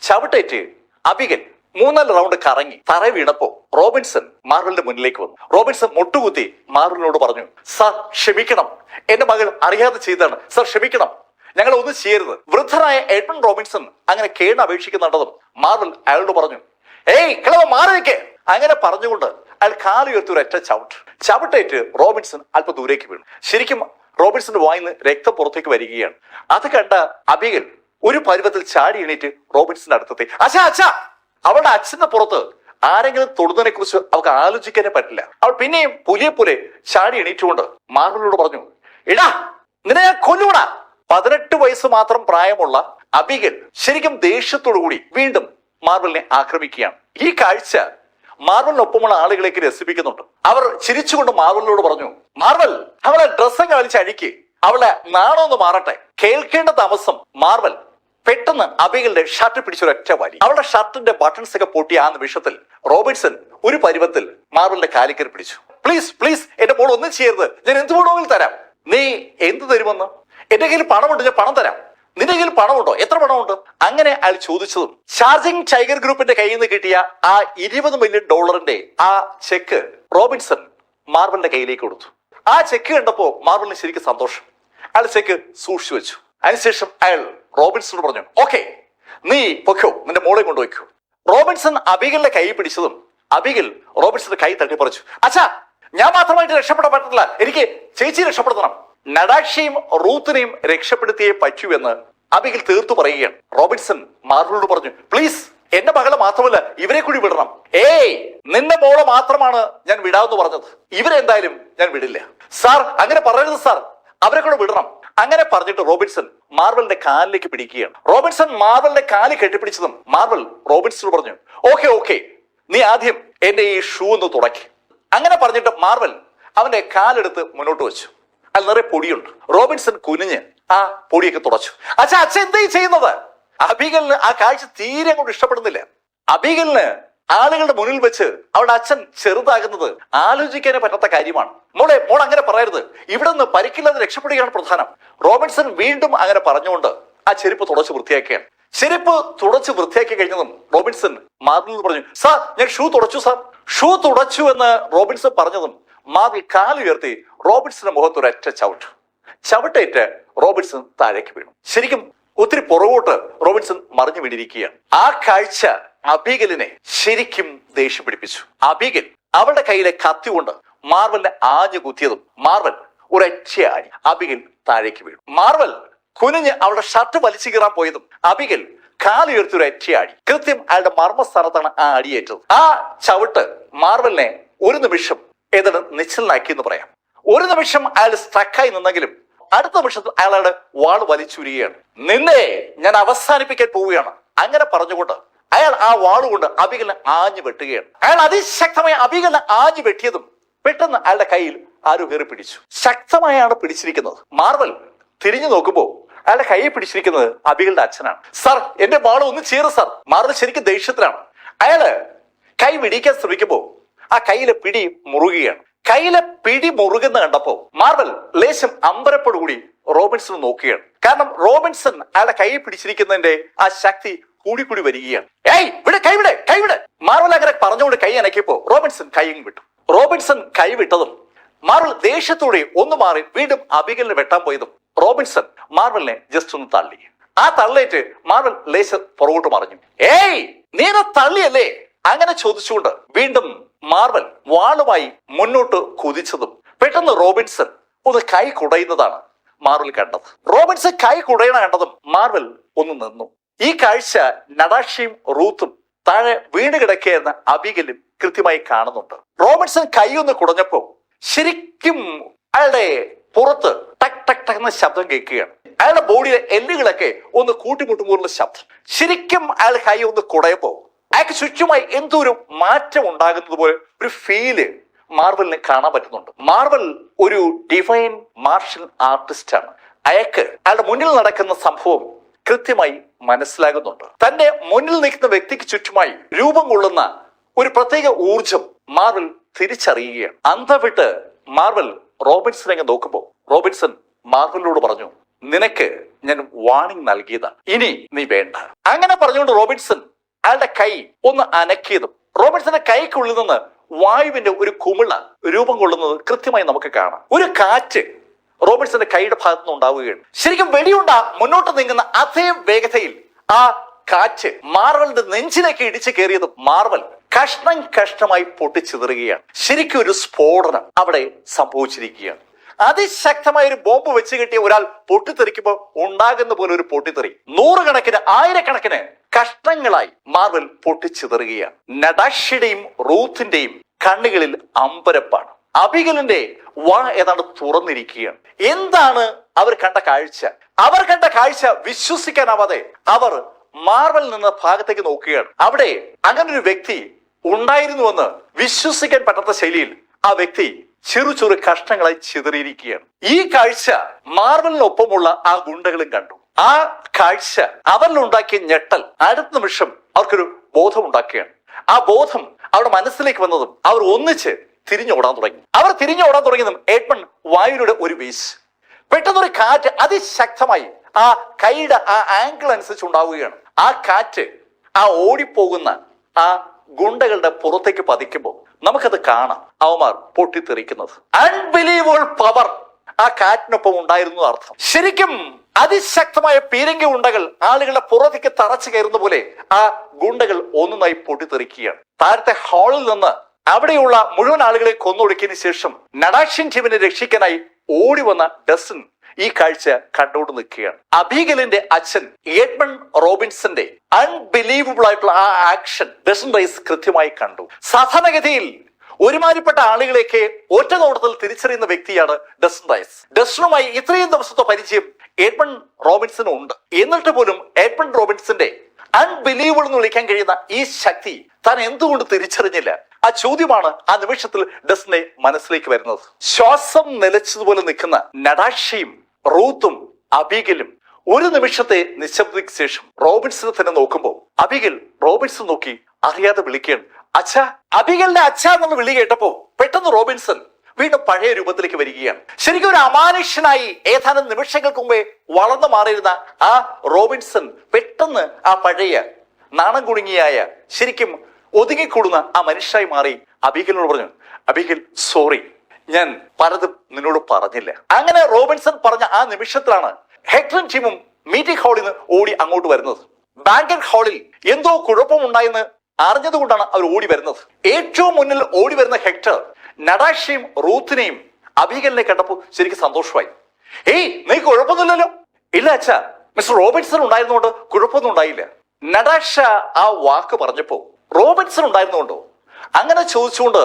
ചവിട്ടേറ്റ് അബിഗൽ 3-4 റൗണ്ട് കറങ്ങി തറ വീണപ്പോ റോബിൻസൺ മാർവലിന്റെ മുന്നിലേക്ക് വന്നു. റോബിൻസൺ മുട്ടുകുത്തി മാർവലിനോട് പറഞ്ഞു, സർ ക്ഷമിക്കണം, എന്റെ മകൾ അറിയാതെ ചെയ്തതാണ് സർ, ക്ഷമിക്കണം, ഞങ്ങൾ ഒന്നും ചെയ്യരുത്. വൃദ്ധനായ എഡ്മണ്ട് റോബിൻസൺ അങ്ങനെ കേണ് അപേക്ഷിക്കുന്നുണ്ടെന്നും മാർവൽ അയാളോട് പറഞ്ഞു. ഏയ് കിളവ, മാറി നിൽക്കേ. അങ്ങനെ പറഞ്ഞുകൊണ്ട് അയാൾ കാലുയർത്തി ഒരു ഒറ്റ ചവിട്ടേറ്റ് റോബിൻസൺ അല്പം ദൂരേക്ക് വീണു. ശരിക്കും റോബിൻസന്റെ വായിന്ന് രക്തം പുറത്തേക്ക് വരികയാണ്. അത് കണ്ട അബിഗൽ ഒരു പരുവത്തിൽ ചാടി എണീറ്റ് റോബിൻസന്റെ അടുത്തെത്തി. അച്ഛാ, അവളുടെ അച്ഛന്റെ പുറത്ത് ആരെങ്കിലും തൊടുന്നതിനെ കുറിച്ച് അവൾക്ക് ആലോചിക്കാനേ പറ്റില്ല. അവൾ പിന്നെയും പുലിയെ പോലെ ചാടി എണീറ്റുകൊണ്ട് മാർവലിനോട് പറഞ്ഞു, എടാ, നിന്നെ ഞാൻ കൊല്ലൂടാ. 18 വയസ്സ് മാത്രം പ്രായമുള്ള അബിഗൽ ശരിക്കും ദേഷ്യത്തോടു കൂടി വീണ്ടും മാർവലിനെ ആക്രമിക്കുകയാണ്. ഈ കാഴ്ച മാർവലിനൊപ്പമുള്ള ആളുകളേക്ക് രസിപ്പിക്കുന്നുണ്ട്. അവർ ചിരിച്ചുകൊണ്ട് മാർവലിനോട് പറഞ്ഞു, മാർവൽ, അവളെ ഡ്രസ്സൊക്കെ വലിച്ച് അഴിക്ക്, അവളെ നാണമൊന്ന് മാറട്ടെ. കേൾക്കേണ്ട താമസം മാർവൽ പെട്ടെന്ന് അബിഗലിന്റെ ഷർട്ട് പിടിച്ചൊരൊറ്റ വലി. അവളുടെ ഷർട്ടിന്റെ ബട്ടൺസ് ഒക്കെ പൊട്ടിയ ആ നിമിഷത്തിൽ റോബിൻസൺ ഒരു പരുവത്തിൽ മാർവലിന്റെ കാലിക്കറി പിടിച്ചു. പ്ലീസ് എന്റെ മോൾ ഒന്നും ചെയ്യരുത്, ഞാൻ എന്ത് വേണമെങ്കിലും തരാം. നീ എന്ത് തരുമെന്ന്? എന്റെ കയ്യിൽ പണമുണ്ട്, ഞാൻ പണം തരാം. നിന്റെ കയ്യിൽ പണമുണ്ടോ? എത്ര പണമുണ്ട്? അങ്ങനെ അയാൾ ചോദിച്ചതും ചാർജിംഗ് ടൈഗർ ഗ്രൂപ്പിന്റെ കയ്യിൽ നിന്ന് കിട്ടിയ ആ $20 മില്യൺ ആ ചെക്ക് റോബിൻസൺ മാർവലിന്റെ കയ്യിലേക്ക് കൊടുത്തു. ആ ചെക്ക് കണ്ടപ്പോ മാർവലിന് ശരിക്കും സന്തോഷം. അയാൾ ചെക്ക് സൂക്ഷിച്ചു വെച്ചു. അതിനുശേഷം അയാൾ റോബിൻസണോട് പറഞ്ഞു, ഓക്കെ, നീ പൊക്കോ, നിന്റെ മോളെ കൊണ്ടുവയ്ക്കൂ. റോബിൻസൺ അബിഗലിന്റെ കൈ പിടിച്ചതും അബിഗൽ റോബിൻസന്റെ കൈ തട്ടിപ്പറിച്ചു. അച്ഛാ, ഞാൻ മാത്രമായിട്ട് രക്ഷപ്പെടാൻ പറ്റില്ല, എനിക്ക് ചേച്ചി രക്ഷപ്പെടുത്തണം. നടാഷയും റൂത്തിനെയും രക്ഷപ്പെടുത്തിയേ പറ്റൂ എന്ന് അബിഗൽ തീർത്തു പറയുകയാണ്. റോബിൻസൺ മാർവലിനോട് പറഞ്ഞു, പ്ലീസ്, എന്റെ മകളെ മാത്രമല്ല ഇവരെ കൂടി വിടണം. നിന്റെ മോളെ മാത്രമാണ് ഞാൻ വിടാമെന്ന് പറഞ്ഞത്, ഇവരെന്തായാലും ഞാൻ വിടില്ല. സാർ, അങ്ങനെ പറയരുത് സാർ, അവരെ കൂടെ വിടണം. അങ്ങനെ പറഞ്ഞിട്ട് റോബിൻസൺ മാർവലിന്റെ കാലിലേക്ക് പിടിക്കുകയാണ്. റോബിൻസൺ മാർവലിന്റെ കാല് കെട്ടിപ്പിടിച്ചതും മാർവൽ റോബിൻസണോട് പറഞ്ഞു, ഓക്കെ, നീ ആദ്യം എന്റെ ഈ ഷൂ ഒന്ന് തുടക്കി. അങ്ങനെ പറഞ്ഞിട്ട് മാർവൽ അവന്റെ കാലെടുത്ത് മുന്നോട്ട് വെച്ചു. അതിൽ നിറയെ പൊടിയുണ്ട്. റോബിൻസൺ കുനിഞ്ഞ് ആ പൊടിയൊക്കെ തുടച്ചു. അച്ഛൻ എന്താ ചെയ്യുന്നത്? അബിഗലിന് ആ കാഴ്ച തീരെ അങ്ങോട്ട് ഇഷ്ടപ്പെടുന്നില്ല. അബിഗലിന് ആളുകളുടെ മുന്നിൽ വെച്ച് അവളുടെ അച്ഛൻ ചെറുതാകുന്നത് ആലോചിക്കാനേ പറ്റാത്ത കാര്യമാണ്. മോൾ അങ്ങനെ പറയരുത്, ഇവിടെ നിന്ന് പരിക്കില്ലാതെ രക്ഷപ്പെടുകയാണ് പ്രധാനം. റോബിൻസൺ വീണ്ടും അങ്ങനെ പറഞ്ഞുകൊണ്ട് ആ ചെരുപ്പ് തുടച്ച് വൃത്തിയാക്കിയാണ്. ചെരുപ്പ് തുടച്ച് വൃത്തിയാക്കി കഴിഞ്ഞതും റോബിൻസൺ മാർവലിനോട് പറഞ്ഞു, സാർ, ഞാൻ ഷൂ തുടച്ചു സാർ. ഷൂ തുടച്ചു എന്ന് റോബിൻസൺ പറഞ്ഞതും മാർവൽ കാലുയർത്തി റോബിൻസന്റെ മുഖത്ത് ഒരൊറ്റ ചവിട്ടേറ്റ് റോബിൻസൺ താഴേക്ക് വീണു. ശരിക്കും ഒത്തിരി പുറകോട്ട് റോബിൻസൺ മറിഞ്ഞു വീണിരിക്കുകയാണ്. ആ കാഴ്ച അബിഗലിനെ ശരിക്കും ദേഷ്യം പിടിപ്പിച്ചു. അബിഗൽ അവളുടെ കയ്യിലെ കത്തി കൊണ്ട് മാർവലിനെ ആഞ്ഞു കുത്തിയതും മാർവൽ ഒരൊറ്റ ആഞ്ഞ് അബിഗൽ താഴേക്ക് വീണു. മാർവൽ കുനിഞ്ഞ് അവളുടെ ഷർട്ട് വലിച്ചു കീറാൻ പോയതും അബിഗൽ കാലുയർത്തി ഒരൊറ്റ ആടി. കൃത്യം അയാളുടെ മർമ്മസ്ഥാനത്താണ് ആ അടിയേറ്റത്. ആ ചവിട്ട് മാർവലിനെ ഒരു നിമിഷം ഏതാണ് നിശ്ചലനാക്കി എന്ന് പറയാം. ഒരു നിമിഷം അയാൾ സ്ട്രക്കായി നിന്നെങ്കിലും അടുത്ത നിമിഷത്തിൽ അയാളുടെ വാള് വലിച്ചുരികയാണ്. നിന്നെ ഞാൻ അവസാനിപ്പിക്കാൻ പോവുകയാണ്. അങ്ങനെ പറഞ്ഞുകൊണ്ട് അയാൾ ആ വാളുകൊണ്ട് അബിഗലിനെ ആഞ്ഞു വെട്ടുകയാണ്. അയാൾ അതിശക്തമായി അബിഗലിനെ ആഞ്ഞു വെട്ടിയതും പെട്ടെന്ന് അയാളുടെ കയ്യിൽ ആരോ കയറി പിടിച്ചു. ശക്തമായാണ് പിടിച്ചിരിക്കുന്നത്. മാർവൽ തിരിഞ്ഞു നോക്കുമ്പോൾ അയാളുടെ കൈ പിടിച്ചിരിക്കുന്നത് അബിഗലിന്റെ അച്ഛനാണ്. സാർ, എന്റെ വാള് ഒന്ന് ചേരും സാർ. മാർവൽ ശരിക്കും ദേഷ്യത്തിലാണ്. അയാള് കൈ പിടിക്കാൻ ശ്രമിക്കുമ്പോൾ ആ കയ്യിലെ പിടി മുറുകയാണ്. കയ്യിലെ പിടി മുറുകുന്ന കണ്ടപ്പോ മാർവൽ ലേശം അമ്പരപ്പോടുകൂടി റോബിൻസൺ നോക്കുകയാണ്. കാരണം റോബിൻസൺ അയാളുടെ കൈ പിടിച്ചിരിക്കുന്നതിന്റെ ആ ശക്തി കൂടിക്കൂടി വരികയാണ്. കൈവിടെ. മാർവൽ അങ്ങനെ പറഞ്ഞുകൊണ്ട് കൈ അനക്കിയപ്പോ റോബിൻസൺ കൈയും വിട്ടു. റോബിൻസൺ കൈ വിട്ടതും മാർവൽ ദേഷ്യത്തോടെ ഒന്ന് മാറി വീണ്ടും അബിഗലിനെ വെട്ടാൻ പോയതും റോബിൻസൺ മാർവലിനെ ജസ്റ്റ് ഒന്ന് തള്ളി. ആ തള്ളേറ്റ് മാർവൽ ലേശർ പുറകോട്ട് മറിഞ്ഞു. ഏയ്, നീ എന്നെ തള്ളിയല്ലേ? അങ്ങനെ ചോദിച്ചുകൊണ്ട് വീണ്ടും മാർവൽ വാളുമായി മുന്നോട്ട് കുതിച്ചതും പെട്ടെന്ന് റോബിൻസൺ ഒന്ന് കൈ കുടയുന്നതാണ് മാർവൽ കണ്ടത്. റോബിൻസൺ കൈ കുടയണ കണ്ടതും മാർവൽ ഒന്ന് നിന്നു. ഈ കാഴ്ച നടാഷയും റൂത്തും താഴെ വീണ് കിടക്കുകയെന്ന അബിഗലും കൃത്യമായി കാണുന്നുണ്ട്. റോബിൻസൺ കൈ ഒന്ന് കുടഞ്ഞപ്പോ ശരിക്കും അയാളുടെ പുറത്ത് ടക് ടക് ടക് എന്ന ശബ്ദം കേൾക്കുകയാണ്. അയാളുടെ ബോഡിയിലെ എല്ലുകളൊക്കെ ഒന്ന് കൂട്ടിമുട്ടുമ്പോഴുള്ള ശബ്ദം. ശരിക്കും അയാൾ കൈ ഒന്ന് കുടയപ്പോ അയാൾക്ക് ചുറ്റുമായി എന്തോ ഒരു മാറ്റം ഉണ്ടാകുന്നത് പോലെ ഒരു ഫീല് മാർവലിനെ കാണാൻ പറ്റുന്നുണ്ട്. മാർവൽ ഒരു ഡിവൈൻ മാർഷൽ ആർട്ടിസ്റ്റ് ആണ്. അയാളുടെ മുന്നിൽ നടക്കുന്ന സംഭവം കൃത്യമായി മനസ്സിലാകുന്നുണ്ട്. തന്റെ മുന്നിൽ നിൽക്കുന്ന വ്യക്തിക്ക് ചുറ്റുമായി രൂപം കൊള്ളുന്ന ഒരു പ്രത്യേക ഊർജം മാർവൽ തിരിച്ചറിയുകയാണ്. അന്തം വിട്ട് മാർവൽ റോബിൻസനെ നോക്കുമ്പോൾ റോബിൻസൺ മാർവലിനോട് പറഞ്ഞു, നിനക്ക് ഞാൻ വാണിംഗ് നൽകിയതാണ്, ഇനി നീ വേണ്ട. അങ്ങനെ പറഞ്ഞുകൊണ്ട് റോബിൻസൺ അയാളുടെ കൈ ഒന്ന് അനക്കിയതും റോബിൻസന്റെ കൈക്കുള്ളിൽ നിന്ന് വായുവിന്റെ ഒരു കുമിള രൂപം കൊള്ളുന്നത് കൃത്യമായി നമുക്ക് കാണാം. ഒരു കാറ്റ് റോബിൻസന്റെ കൈയുടെ ഭാഗത്തു നിന്ന് ഉണ്ടാവുകയാണ്. ശരിക്കും വെടിയുണ്ട മുന്നോട്ട് നീങ്ങുന്ന അതേ വേഗതയിൽ ആ കാറ്റ് മാർവലിന്റെ നെഞ്ചിലേക്ക് ഇടിച്ചു കയറിയത് മാർവൽ കഷ്ണം കഷ്ണമായി പൊട്ടിച്ചിതറുകയാണ്. ശരിക്കും ഒരു സ്ഫോടനം അവിടെ സംഭവിച്ചിരിക്കുകയാണ്. അതിശക്തമായ ഒരു ബോംബ് വെച്ച് കിട്ടിയ ഒരാൾ പൊട്ടിത്തെറിക്കുമ്പോൾ ഉണ്ടാകുന്ന പോലെ ഒരു പൊട്ടിത്തെറി നൂറുകണക്കിന് ആയിരക്കണക്കിന് കഷ്ണങ്ങളായി മാർവൽ പൊട്ടിച്ചിതറുകയാണ്. നടാഷയുടെയും റൂത്തിന്റെയും കണ്ണുകളിൽ അമ്പരപ്പാണ്. അബിഗലിന്റെ വാ ഏതാണ്ട് തുറന്നിരിക്കുകയാണ്. എന്താണ് അവർ കണ്ട കാഴ്ച? അവർ കണ്ട കാഴ്ച വിശ്വസിക്കാനാവാതെ അവർ മാർവൽ നിന്ന ഭാഗത്തേക്ക് നോക്കുകയാണ്. അവിടെ അങ്ങനെ ഒരു വ്യക്തി ഉണ്ടായിരുന്നുവെന്ന് വിശ്വസിക്കാൻ പറ്റാത്ത ശൈലിയിൽ ആ വ്യക്തി ചെറു ചെറു കഷ്ണങ്ങളായി ചിതറിയിരിക്കുകയാണ്. ഈ കാഴ്ച മാർവലിനൊപ്പമുള്ള ആ ഗുണ്ടകളും കണ്ടു. ആ കാഴ്ച അവരിലുണ്ടാക്കിയ ഞെട്ടൽ അടുത്ത നിമിഷം അവർക്കൊരു ബോധം ഉണ്ടാക്കുകയാണ്. ആ ബോധം അവരുടെ മനസ്സിലേക്ക് വന്നതും അവർ ഒന്നിച്ച് തിരിഞ്ഞോടാൻ തുടങ്ങി. അവർ തിരിഞ്ഞോടാൻ തുടങ്ങിയതും എഡ്മണ്ട് വായുവിലൂടെ ഒരു വീശ്, പെട്ടെന്നൊരു കാറ്റ് അതിശക്തമായി ആ കൈയുടെ ആ ആംഗിൾ അനുസരിച്ച് ഉണ്ടാവുകയാണ്. ആ കാറ്റ് ആ ഓടിപ്പോകുന്ന ആ ഗുണ്ടകളുടെ പുറത്തേക്ക് പതിക്കുമ്പോൾ നമുക്കത് കാണാം. അവന്മാർ പൊട്ടിത്തെറിക്കുന്നത്. അൺബിലീവബിൾ പവർ ആ കാറ്റിനൊപ്പം ഉണ്ടായിരുന്നു അർത്ഥം. ശരിക്കും അതിശക്തമായ പീരങ്കി ഗുണ്ടകൾ ആളുകളുടെ പുറത്തേക്ക് തറച്ചു കയറുന്ന പോലെ ആ ഗുണ്ടകൾ ഒന്നായി പൊട്ടിത്തെറിക്കുകയാണ്. താഴത്തെ ഹാളിൽ നിന്ന് അവിടെയുള്ള മുഴുവൻ ആളുകളെ കൊന്നൊടുക്കിയതിനു ശേഷം നടാഷ്യൻ ടീമിനെ രക്ഷിക്കാനായി ഓടി വന്ന ഡസൻ ഈ കാഴ്ച കണ്ടുകൊണ്ട് നിൽക്കുകയാണ്. അബീഗലിന്റെ അച്ഛൻ എഡ്മണ്ട് റോബിൻസന്റെ അൺബിലീവബിൾ ആയിട്ടുള്ള ആ ആക്ഷൻ ഡസൻ റൈസ് കൃത്യമായി കണ്ടു. സാധാരണഗതിയിൽ ഒരുമാതിരിപ്പെട്ട ആളുകളെയൊക്കെ ഒറ്റ നോട്ടത്തിൽ തിരിച്ചറിയുന്ന വ്യക്തിയാണ് ഡസൻ റൈസ്. ഡസനുമായി ഇത്രയും ദിവസത്തെ പരിചയം എഡ്മണ്ട് റോബിൻസന് ഉണ്ട്. എന്നിട്ട് പോലും എഡ്മണ്ട് റോബിൻസന്റെ അൺബിലീവബിൾ എന്ന് വിളിക്കാൻ കഴിയുന്ന ഈ ശക്തി താൻ എന്തുകൊണ്ട് തിരിച്ചറിഞ്ഞില്ല? ആ ചോദ്യമാണ് ആ നിമിഷത്തിൽ ഡസനെ മനസ്സിലേക്ക് വരുന്നത്. ശ്വാസം നിലച്ചതുപോലെ നിൽക്കുന്ന നടാഷയും റൂത്തും അബീഗലും ഒരു നിമിഷത്തെ നിശബ്ദതയ്ക്ക് ശേഷം റോബിൻസനെ തന്നെ നോക്കുമ്പോൾ അബീഗൽ റോബിൻസൺ നോക്കി അറിയാതെ വിളിക്കുകയാണ്, അച്ഛാ. അബീഗലിന്റെ അച്ഛ എന്നുള്ള വിളി കേട്ടപ്പോ പെട്ടെന്ന് റോബിൻസൺ വീണ്ടും പഴയ രൂപത്തിലേക്ക് വരികയാണ്. ശരിക്കും ഒരു അമാനുഷ്യനായി ഏതാനും നിമിഷങ്ങൾക്ക് മുമ്പേ വളർന്നു മാറിയിരുന്ന ആ റോബിൻസൺ പെട്ടെന്ന് ആ പഴയ നാണം കുണുങ്ങിയായ ശരിക്കും ഒതുങ്ങിക്കൂടുന്ന ആ മനുഷ്യരായി മാറി. അബീഗലിനോട് പറഞ്ഞു, അബീഗൽ സോറി, ഞാൻ പലതും നിന്നോട് പറഞ്ഞില്ല. അങ്ങനെ റോബിൻസൺ പറഞ്ഞ ആ നിമിഷത്തിലാണ് ഹെക്ടറും ടീമും മീറ്റിംഗ് ഹാളിൽ നിന്ന് ഓടി അങ്ങോട്ട് വരുന്നത്. ബാങ്കറ്റ് ഹാളിൽ എന്തോ കുഴപ്പമുണ്ടായെന്ന് അറിഞ്ഞതുകൊണ്ടാണ് അവർ ഓടി വരുന്നത്. ഏറ്റവും മുന്നിൽ ഓടി വരുന്ന ഹെക്ടർ നടാഷയും റൂത്തിനെയും അബീഗലിനെ കണ്ടപ്പോൾ ശരിക്കും സന്തോഷമായി. ഏയ്, നീ കുഴപ്പമൊന്നുമില്ലല്ലോ? ഇല്ല അച്ഛാ, മിസ്റ്റർ റോബിൻസൺ ഉണ്ടായിരുന്നുകൊണ്ട് കുഴപ്പമൊന്നും ഉണ്ടായില്ല. നടാഷ ആ വാക്ക് പറഞ്ഞപ്പോ റോബിൻസൺ ഉണ്ടായിരുന്നുകൊണ്ടോ? അങ്ങനെ ചോദിച്ചുകൊണ്ട്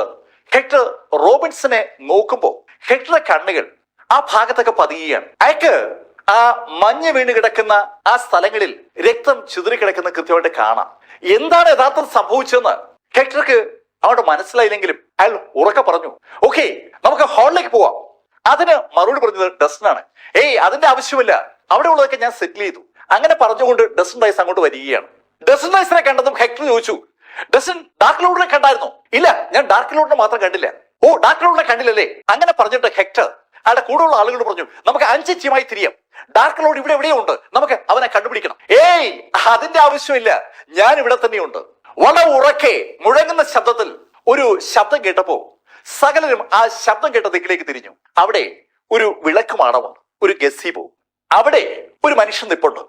ഹെക്ടർ റോബിൻസനെ നോക്കുമ്പോ ഹെക്ടറുടെ കണ്ണുകൾ ആ ഭാഗത്തൊക്കെ പതിയുകയാണ്. അയാൾക്ക് ആ മഞ്ഞ് വീണ് കിടക്കുന്ന ആ സ്ഥലങ്ങളിൽ രക്തം ചിതറിക്കിടക്കുന്ന കൃത്യമായിട്ട് കാണാം. എന്താണ് യഥാർത്ഥത്തിൽ സംഭവിച്ചതെന്ന് ഹെക്ടർക്ക് അവിടെ മനസ്സിലായില്ലെങ്കിലും അയാൾ ഉറക്കെ പറഞ്ഞു, ഓക്കെ, നമുക്ക് ഹാളിലേക്ക് പോവാം. അതിന് മറുപടി പറഞ്ഞത് ഡസനാണ്. ഏയ്, അതിന്റെ ആവശ്യമില്ല, അവിടെ ഉള്ളതൊക്കെ ഞാൻ സെറ്റിൽ ചെയ്തു. അങ്ങനെ പറഞ്ഞുകൊണ്ട് ഡസൻ റൈസ് അങ്ങോട്ട് വരികയാണ്. ഡസൻ റൈസിനെ കണ്ടതും ഹെക്ടർ ചോദിച്ചു, ഡസൻ ഡാർക്ക് ലോർഡിനെ കണ്ടായിരുന്നോ? ഇല്ല, ഞാൻ ഡാർക്ക് ലോർഡിനെ മാത്രം കണ്ടില്ല. ഓ, ഡാർക്ക് ലോർഡിനെ കണ്ടില്ലല്ലേ? അങ്ങനെ പറഞ്ഞിട്ട് ഹെക്ടർ അയാളുടെ കൂടെയുള്ള ആളുകളോട് പറഞ്ഞു, നമുക്ക് 5 ടീമായി തിരിയാം. ഡാർക്ക് ലോർഡ് ഇവിടെ എവിടെയുണ്ട്, നമുക്ക് അവനെ കണ്ടുപിടിക്കണം. ഏയ്, അതിന്റെ ആവശ്യമില്ല, ഞാൻ ഇവിടെ തന്നെയുണ്ട്. വളരെ ഉറക്കെ മുഴങ്ങുന്ന ശബ്ദത്തിൽ ഒരു ശബ്ദം കേട്ടപ്പോ സകലരും ആ ശബ്ദം കേട്ട ദിക്കിലേക്ക് തിരിഞ്ഞു. അവിടെ ഒരു വിളക്ക് മാടമുണ്ട്, ഒരു ഗസീബോ. അവിടെ ഒരു മനുഷ്യൻ നിപ്പുണ്ട്.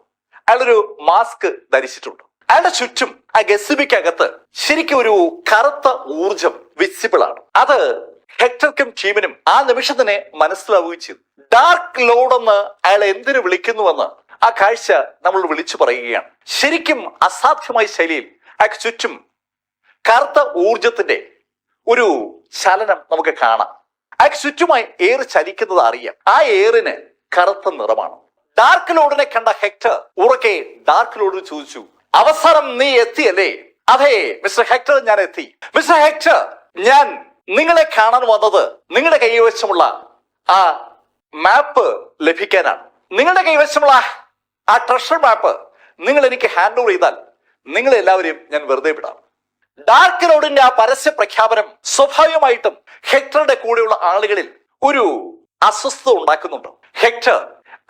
അയാളൊരു മാസ്ക് ധരിച്ചിട്ടുണ്ട്. അയാളുടെ ചുറ്റും ആ ഗസിബിക്കകത്ത് ശരിക്കും ഒരു കറുത്ത ഊർജം വിസിബിൾ ആണ്. അത് ഹെക്ടർക്കും ടീമിനും ആ നിമിഷം തന്നെ മനസ്സിലാവുകയും ചെയ്തു. ഡാർക്ക് ലോഡ് എന്ന് അയാൾ എന്തിനു വിളിക്കുന്നുവെന്ന് ആ കാഴ്ച നമ്മൾ വിളിച്ചു പറയുകയാണ്. ശരിക്കും അസാധ്യമായ ശൈലിയിൽ അയാൾക്ക് ചുറ്റും കറുത്ത ഊർജത്തിന്റെ ഒരു ചലനം നമുക്ക് കാണാം. അയാൾക്ക് ചുറ്റുമായി എയർ ചലിക്കുന്നത് അറിയാം. ആ എയറിന് കറുത്ത നിറമാണ്. ഡാർക്ക് ലോഡിനെ കണ്ട ഹെക്ടർ ഉറക്കെ ഡാർക്ക് ലോഡിന് ചോദിച്ചു, അവസാനം നീ എത്തിയല്ലേ? അതെ മിസ്റ്റർ ഹെക്ടർ, ഞാൻ എത്തി. മിസ്റ്റർ ഹെക്ടർ, ഞാൻ നിങ്ങളെ കാണാൻ വന്നത് നിങ്ങളുടെ കൈവശമുള്ള ആ മാപ്പ് ലഭിക്കാനാണ്. നിങ്ങളുടെ കൈവശമുള്ള ആ ട്രഷർ മാപ്പ് നിങ്ങൾ എനിക്ക് ഹാൻഡ് ഓവർ ചെയ്താൽ നിങ്ങളെല്ലാവരെയും ഞാൻ വെറുതെ വിടാം. ഡാർക്ക് ലോഡിന്റെ ആ പരസ്യ പ്രഖ്യാപനം സ്വാഭാവികമായിട്ടും ഹെക്ടറുടെ കൂടെയുള്ള ആളുകളിൽ ഒരു അസ്വസ്ഥത ഉണ്ടാക്കുന്നുണ്ട്. ഹെക്ടർ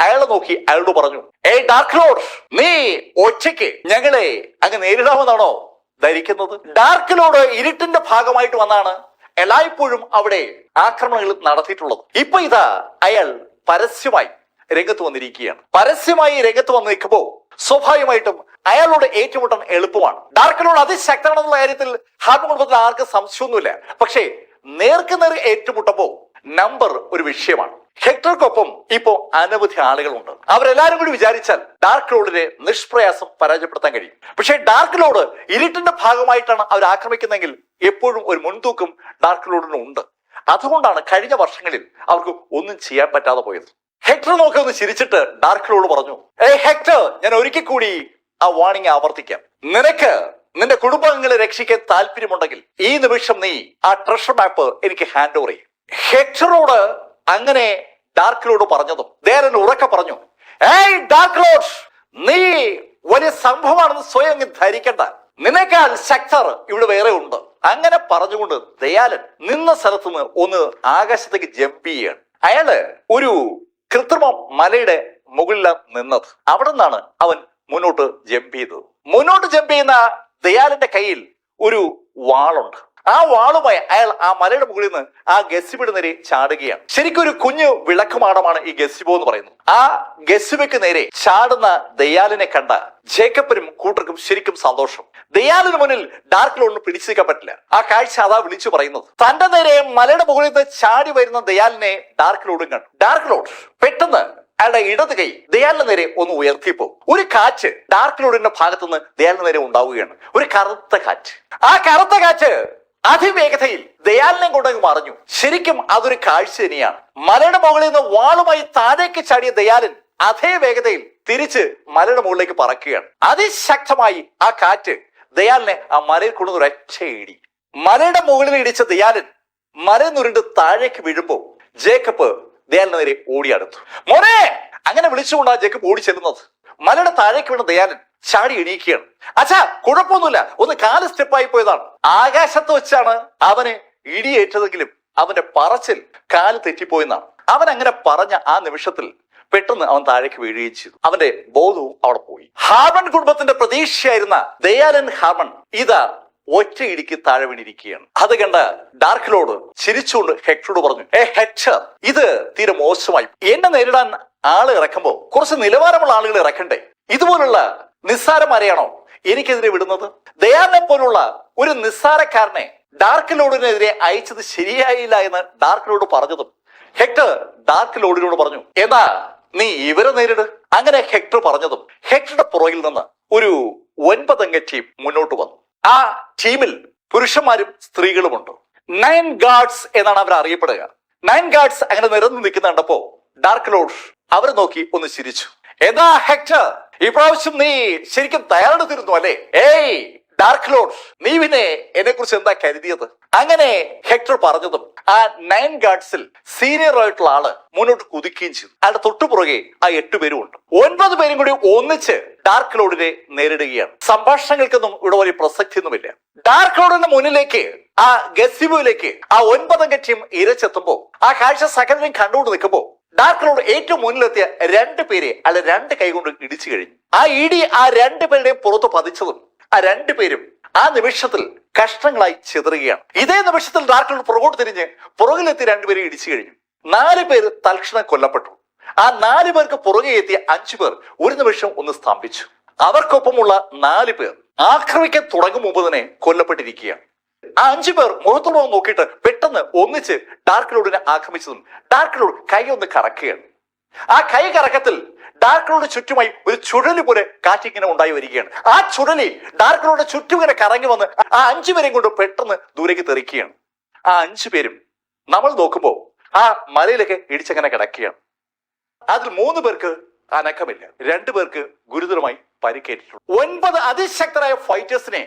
അയാളെ നോക്കി അയാളോട് പറഞ്ഞു, ഏയ് ഡാർക്ക് ലോഡ്, നീ ഒറ്റയ്ക്ക് ഞങ്ങളെ അങ്ങ് നേരിടാമെന്നാണോ ധരിക്കുന്നത്? ഡാർക്ക് ലോഡ് ഇരുട്ടിന്റെ ഭാഗമായിട്ട് വന്നാണ് എല്ലായ്പ്പോഴും അവിടെ ആക്രമണങ്ങൾ നടത്തിയിട്ടുള്ളത്. ഇപ്പൊ ഇതാ അയാൾ പരസ്യമായി രംഗത്ത് വന്നിരിക്കുകയാണ്. പരസ്യമായി രംഗത്ത് വന്ന് നിൽക്കുമ്പോൾ സ്വാഭാവികമായിട്ടും അയാളോട് ഏറ്റുമുട്ടാൻ എളുപ്പമാണ്. ഡാർക്ക് ലോഡ് അതിശക്തമാണെന്നുള്ള കാര്യത്തിൽ ഹാർമൺ കുടുംബത്തിൽ ആർക്കും സംശയമൊന്നുമില്ല. പക്ഷേ നേർക്കുനേർ ഏറ്റുമുട്ടുമ്പോ നമ്പർ ഒരു വിഷയമാണ്. ഹെക്ടർക്കൊപ്പം ഇപ്പോ അനവധി ആളുകളുണ്ട്. അവരെല്ലാരും കൂടി വിചാരിച്ചാൽ ഡാർക്ക് ലോഡിനെ നിഷ്പ്രയാസം പരാജയപ്പെടുത്താൻ കഴിയും. പക്ഷേ ഡാർക്ക് ലോഡ് ഇരുട്ടിന്റെ ഭാഗമായിട്ടാണ് അവർ ആക്രമിക്കുന്നതെങ്കിൽ എപ്പോഴും ഒരു മുൻതൂക്കം ഡാർക്ക് ലോഡിന് ഉണ്ട്. അതുകൊണ്ടാണ് കഴിഞ്ഞ വർഷങ്ങളിൽ അവർക്ക് ഒന്നും ചെയ്യാൻ പറ്റാതെ പോയത്. ഹെക്ടർ നോക്കി ഒന്ന് ചിരിച്ചിട്ട് ഡാർക്ക് ലോഡ് പറഞ്ഞു, ഏയ് ഹെക്ടർ, ഞാൻ ഒരിക്കൽ കൂടി ആ വാണിംഗ് ആവർത്തിക്കാം. നിനക്ക് നിന്റെ കുടുംബാംഗങ്ങളെ രക്ഷിക്കാൻ താല്പര്യമുണ്ടെങ്കിൽ ഈ നിമിഷം നീ ആ ട്രഷർ മാപ്പ് എനിക്ക് ഹാൻഡ് ഓവർ ചെയ്യും. ഹെക്ടറോട് അങ്ങനെ ഡാർക്ക് ലോഡ് പറഞ്ഞതും ദേരൻ ഉറക്കെ പറഞ്ഞു, ഏയ് ഡാർക്ക് ലോഡ്, നീ വലിയ സംഭവമാണെന്ന് സ്വയം ധരിക്കണ്ട. നിനേക്കാൾ ശക്തർ ഇവിടെ വേറെ ഉണ്ട്. അങ്ങനെ പറഞ്ഞുകൊണ്ട് ദയാലൻ നിന്ന സ്ഥലത്ത് നിന്ന് ഒന്ന് ആകാശത്തേക്ക് ജമ്പ് ചെയ്യുകയാണ്. അയാള് ഒരു കൃത്രിമ മലയുടെ മുകളിലാണ് നിന്നത്. അവിടെ നിന്നാണ് അവൻ മുന്നോട്ട് ജമ്പ് ചെയ്തത്. മുന്നോട്ട് ജമ്പ് ചെയ്യുന്ന ദയാലന്റെ കയ്യിൽ ഒരു വാളുണ്ട്. ആ വാളുമായി അയാൾ ആ മലയുടെ മുകളിൽ നിന്ന് ആ ഗസിബിയുടെ നേരെ ചാടുകയാണ്. ശരിക്കും ഒരു കുഞ്ഞു വിളക്കുമാടമാണ് ഈ ഗസിബോ എന്ന് പറയുന്നത്. ആ ഗസിബയ്ക്ക് നേരെ ചാടുന്ന ദയാലിനെ കണ്ട ജേക്കബിനും കൂട്ടർക്കും ശരിക്കും സന്തോഷം. ദയാലിന് മുന്നിൽ ഡാർക്ക് ലോഡിന് പിടിച്ചു നിൽക്കാൻ പറ്റില്ല. ആ കാഴ്ച അതാ വിളിച്ചു പറയുന്നത്. തന്റെ നേരെ മലയുടെ മുകളിൽ നിന്ന് ചാടി വരുന്ന ദയാലിനെ ഡാർക്ക് ലോഡും കണ്ടു. ഡാർക്ക് ലോഡ് പെട്ടെന്ന് അയാളുടെ ഇടത് കൈ ദയാലിന് നേരെ ഒന്ന് ഉയർത്തിയപ്പോ ഒരു കാറ്റ് ഡാർക്ക് ലോഡിന്റെ ഭാഗത്തുനിന്ന് ദയാലിന് നേരെ ഉണ്ടാവുകയാണ്. ഒരു കറുത്ത കാറ്റ്. ആ കറുത്ത കാറ്റ് അതിവേഗതയിൽ ദയാലിനെ കൊണ്ടങ്ങ് മറിഞ്ഞു. ശരിക്കും അതൊരു കാഴ്ച തന്നെയാണ്. മലയുടെ മുകളിൽ നിന്ന് വാളുമായി താഴേക്ക് ചാടിയ ദയാലൻ അതേ വേഗതയിൽ തിരിച്ച് മലയുടെ മുകളിലേക്ക് പറക്കുകയാണ്. അതിശക്തമായി ആ കാറ്റ് ദയാലിനെ ആ മലയിൽ കൊണ്ടുവന്ന് ഒരൊറ്റ ഇടി. മലയുടെ മുകളിൽ ഇടിച്ച ദയാലൻ മല നുരുണ്ട് താഴേക്ക് വീഴുമ്പോ ജേക്കബ് ദയാലിന് നേരെ ഓടിയടുത്തു. മോനെ, അങ്ങനെ വിളിച്ചുകൊണ്ടാ ജേക്കബ് ഓടി ചെല്ലുന്നത്. മലയുടെ താഴേക്ക് വീണ ദയാലൻ ചാടി എണീക്കുകയാണ്. അച്ഛാ, കുഴപ്പമൊന്നുമില്ല, ഒന്ന് കാല് സ്റ്റെപ്പായി പോയതാണ്. ആകാശത്ത് വെച്ചാണ് അവന് ഇടിയേറ്റതെങ്കിലും അവന്റെ പറച്ചിൽ കാല് തെറ്റിപ്പോയെന്നാണ്. അവൻ അങ്ങനെ പറഞ്ഞ ആ നിമിഷത്തിൽ പെട്ടെന്ന് അവൻ താഴേക്ക് വീഴുകയും ചെയ്തു. അവന്റെ ബോധവും അവിടെ പോയി. ഹാർമൺ കുടുംബത്തിന്റെ പ്രതീക്ഷയായിരുന്ന ദയാലൻ ഹാർമൺ ഇതാ ഒറ്റ ഇടിക്ക് താഴെ വീണിരിക്കുകയാണ്. അത് കണ്ട ഡാർക്ക് ലോഡ് ചിരിച്ചുകൊണ്ട് ഹെക്ടറോട് പറഞ്ഞു, ഹെക്ടർ, ഇത് തീരെ മോശമായി. എന്നെ നേരിടാൻ ആള് ഇറക്കുമ്പോ കുറച്ച് നിലവാരമുള്ള ആളുകൾ ഇറക്കണ്ടേ? ഇതുപോലുള്ള നിസ്സാരമാരെയാണോ എനിക്കെതിരെ വിടുന്നത്? ദയാലിനെ പോലുള്ള ഒരു നിസ്സാരക്കാരനെ ഡാർക്ക് ലോഡിനെതിരെ അയച്ചത് ശരിയായില്ല എന്ന് ഡാർക്ക് ലോഡ് പറഞ്ഞതും ഹെക്ടർ ഡാർക്ക് ലോഡിനോട് പറഞ്ഞു, എന്നാ നീ ഇവരെ നേരിട്. അങ്ങനെ ഹെക്ടർ പറഞ്ഞതും ഹെക്ടറുടെ പുറകിൽ നിന്ന് ഒരു 9 അംഗ ടീം മുന്നോട്ട് വന്നു. ആ ടീമിൽ പുരുഷന്മാരും സ്ത്രീകളുമുണ്ട്. 9 ഗാർഡ്സ് എന്നാണ് അവർ അറിയപ്പെടുക. 9 ഗാർഡ്സ് അങ്ങനെ നിരന്നു നിൽക്കുന്ന കണ്ടപ്പോ ഡാർക്ക് ലോഡ് അവരെ നോക്കി ഒന്ന് ചിരിച്ചു. എന്താ ഹെക്ടർ, ഇപ്രാവശ്യം നീ ശരിക്കും തയ്യാറെടുത്തിരുന്നു അല്ലേ? ഏയ് ഡാർക്ക് ലോഡ്, നീ പിന്നെ എന്നെ കുറിച്ച് എന്താ കരുതിയത്? അങ്ങനെ ഹെക്ടർ പറഞ്ഞതും ആ 9 ഗാർഡ്സിൽ സീനിയർ ആയിട്ടുള്ള ആള് മുന്നോട്ട് കുതിക്കുകയും ചെയ്തു. അയാളുടെ തൊട്ടുപുറകെ ആ 8 പേരും ഉണ്ട്. 9 പേരും കൂടി ഒന്നിച്ച് ഡാർക്ക് ലോഡിനെ നേരിടുകയാണ്. സംഭാഷണങ്ങൾക്കൊന്നും ഇവിടെ വലിയ പ്രസക്തിയൊന്നുമില്ല. ഡാർക്ക് ലോഡിന്റെ മുന്നിലേക്ക് ആ ഗസിബോയിലേക്ക് ആ 9 അംഗ ടീം ഇരച്ചെത്തുമ്പോ ആ കാഴ്ച സകലരും കണ്ടുകൊണ്ട് നിൽക്കുമ്പോ ഡാർക്ക് ലോഡ് ഏറ്റവും മുന്നിലെത്തിയ 2 പേരെ അയാൾ 2 കൈകൊണ്ട് ഇടിച്ചു കഴിഞ്ഞു. ആ ഇടി ആ 2 പേരുടെയും പുറത്ത് പതിച്ചതും ആ 2 പേരും ആ നിമിഷത്തിൽ കഷ്ണങ്ങളായി ചിതറുകയാണ്. ഇതേ നിമിഷത്തിൽ ഡാർക്ക് ലോഡ് പുറകോട്ട് തിരിഞ്ഞ് പുറകിലെത്തി 2 പേരെ ഇടിച്ചു കഴിഞ്ഞു. 4 പേര് തൽക്ഷണം കൊല്ലപ്പെട്ടു. ആ 4 പേർക്ക് പുറകെ എത്തിയ 5 പേർ ഒരു നിമിഷം ഒന്ന് സ്തംഭിച്ചു. അവർക്കൊപ്പമുള്ള 4 പേർ ആക്രമിക്കാൻ തുടങ്ങും മുമ്പ് തന്നെ കൊല്ലപ്പെട്ടിരിക്കുകയാണ്. ആ 5 പേർ മുഖത്തോട് നോക്കിയിട്ട് പെട്ടെന്ന് ഒന്നിച്ച് ഡാർക്ക് ലോർഡിനെ ആക്രമിച്ചതും ഡാർക്ക് ലോർഡ് കൈ ഒന്ന് കറക്കുകയാണ്. ആ കൈ കറക്കത്തിൽ ഡാർക്ക് ലോർഡ് ചുറ്റുമായി ഒരു ചുഴലി പോലെ കാറ്റിങ്ങനെ ഉണ്ടായി വരികയാണ്. ആ ചുഴലി ഡാർക്ക് ലോർഡ് ചുറ്റും ഇങ്ങനെ കറങ്ങി വന്ന് ആ 5 പേരെയും കൊണ്ട് പെട്ടെന്ന് ദൂരേക്ക് തെറിക്കുകയാണ്. ആ 5 പേരും നമ്മൾ നോക്കുമ്പോൾ ആ മലയിലൊക്കെ ഇടിച്ചങ്ങനെ കിടക്കുകയാണ്. അതിൽ 3 പേർക്ക് അനക്കമില്ല, 2 പേർക്ക് ഗുരുതരമായി പരിക്കേറ്റിട്ടുണ്ട്. 9 അതിശക്തരായ ഫൈറ്റേഴ്സിനെ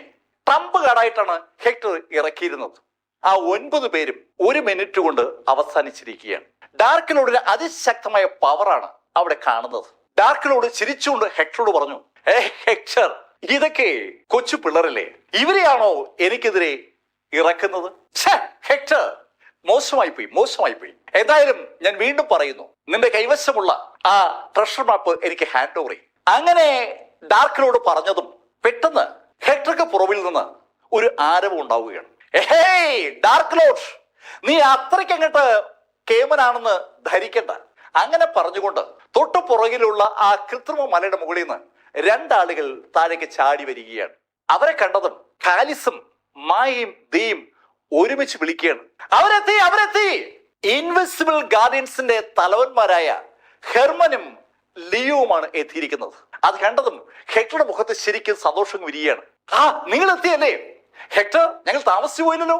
ട്രംപ് കാർഡായിട്ടാണ് ഹെക്ടർ ഇറക്കിയിരുന്നത്. ആ 9 പേരും 1 മിനിറ്റ് കൊണ്ട് അവസാനിച്ചിരിക്കുകയാണ്. ഡാർക്ക് ലോർഡിന്റെ അതിശക്തമായ പവറാണ് അവിടെ കാണുന്നത്. ഡാർക്ക് ലോർഡ് ചിരിച്ചുകൊണ്ട് ഹെക്ടറോട് പറഞ്ഞു, ഹെക്ടർ, ഇതൊക്കെ കൊച്ചു പിള്ളേരല്ലേ, ഇവരെയാണോ എനിക്കെതിരെ ഇറക്കുന്നത്? ഹെക്ടർ, മോശമായി പോയി. എന്തായാലും ഞാൻ വീണ്ടും പറയുന്നു, നിന്റെ കൈവശമുള്ള ആ ട്രഷർ മാപ്പ് എനിക്ക് ഹാൻഡ് ഓവർ ചെയ്യും. അങ്ങനെ ഡാർക്ക് ലോർഡ് പറഞ്ഞതും പെട്ടെന്ന് ഹെക്ടർക്ക് പുറവിൽ നിന്ന് ഒരു ആരവം ഉണ്ടാവുകയാണ്. ഡാർക്ക് ലോർഡ്, നീ അത്രയ്ക്ക് അങ്ങോട്ട് കേമനാണെന്ന് ധരിക്കണ്ട. അങ്ങനെ പറഞ്ഞുകൊണ്ട് തൊട്ടു പുറകിലുള്ള ആ കൃത്രിമ മലയുടെ മുകളിൽ നിന്ന് 2 ആളുകൾ താഴേക്ക് ചാടി വരികയാണ്. അവരെ കണ്ടതും കാലിസും മായയും ദീയും ഒരുമിച്ച് വിളിക്കുകയാണ്, അവരെത്തി. ഇൻവിസിബിൾ ഗാർഡിയൻസിന്റെ തലവന്മാരായ ഹെർമനും ലിയോവുമാണ് എത്തിയിരിക്കുന്നത്. അത് കണ്ടതും ഹെക്ടറുടെ മുഖത്ത് ശരിക്കും സന്തോഷം വിരിയാണ്. നിങ്ങൾ എത്തിയല്ലേ ഹെക്ടർ, ഞങ്ങൾ താമസിച്ചു പോയില്ലല്ലോ.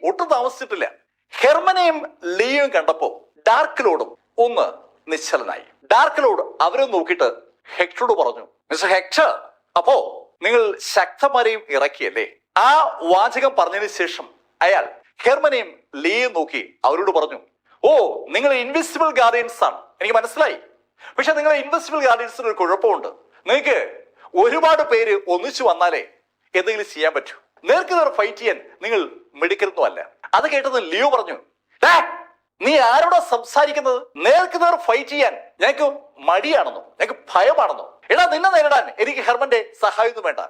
ഒട്ടും താമസിച്ചിട്ടില്ല. ഹെർമനെയും ലിയോയും കണ്ടപ്പോ ഡാർക്ക് ലോർഡും ഒന്ന് നിശ്ചലനായി. ഡാർക്ക് ലോർഡ് അവരെ നോക്കിയിട്ട് ഹെക്ടറോട് പറഞ്ഞു, മിസ്റ്റർ ഹെക്ടർ, അപ്പോ നിങ്ങൾ ശക്തന്മാരെയും ഇറക്കിയല്ലേ? ആ വാചകം പറഞ്ഞതിന് ശേഷം അയാൾ ഹെർമനെയും ലിയോയും നോക്കി അവരോട് പറഞ്ഞു, നിങ്ങൾ ഇൻവിസിബിൾ ഗാർഡിയൻസ് ആണ്, എനിക്ക് മനസ്സിലായി. പക്ഷെ നിങ്ങളെ ഇൻവിസിബിൾ ഗാർഡിയൻസിന് ഒരു കുഴപ്പമുണ്ട്. നിങ്ങൾക്ക് ഒരുപാട് പേര് ഒന്നിച്ചു വന്നാലേ എന്തെങ്കിലും ചെയ്യാൻ പറ്റൂ. നേർക്കുനേർ ഫൈറ്റ് ചെയ്യാൻ നിങ്ങൾ മിടുക്കരുന്നും അല്ല. അത് കേട്ടത് ലിയോ പറഞ്ഞു, നീ ആരോടാ സംസാരിക്കുന്നത്? നേർക്കുനേർ ഫൈറ്റ് ചെയ്യാൻ ഞങ്ങൾക്ക് മടിയാണെന്നോ, ഞങ്ങൾക്ക് ഭയമാണെന്നോ? നിന്നെ നേരിടാൻ എനിക്ക് ഹെർമന്റെ സഹായമൊന്നും വേണ്ട.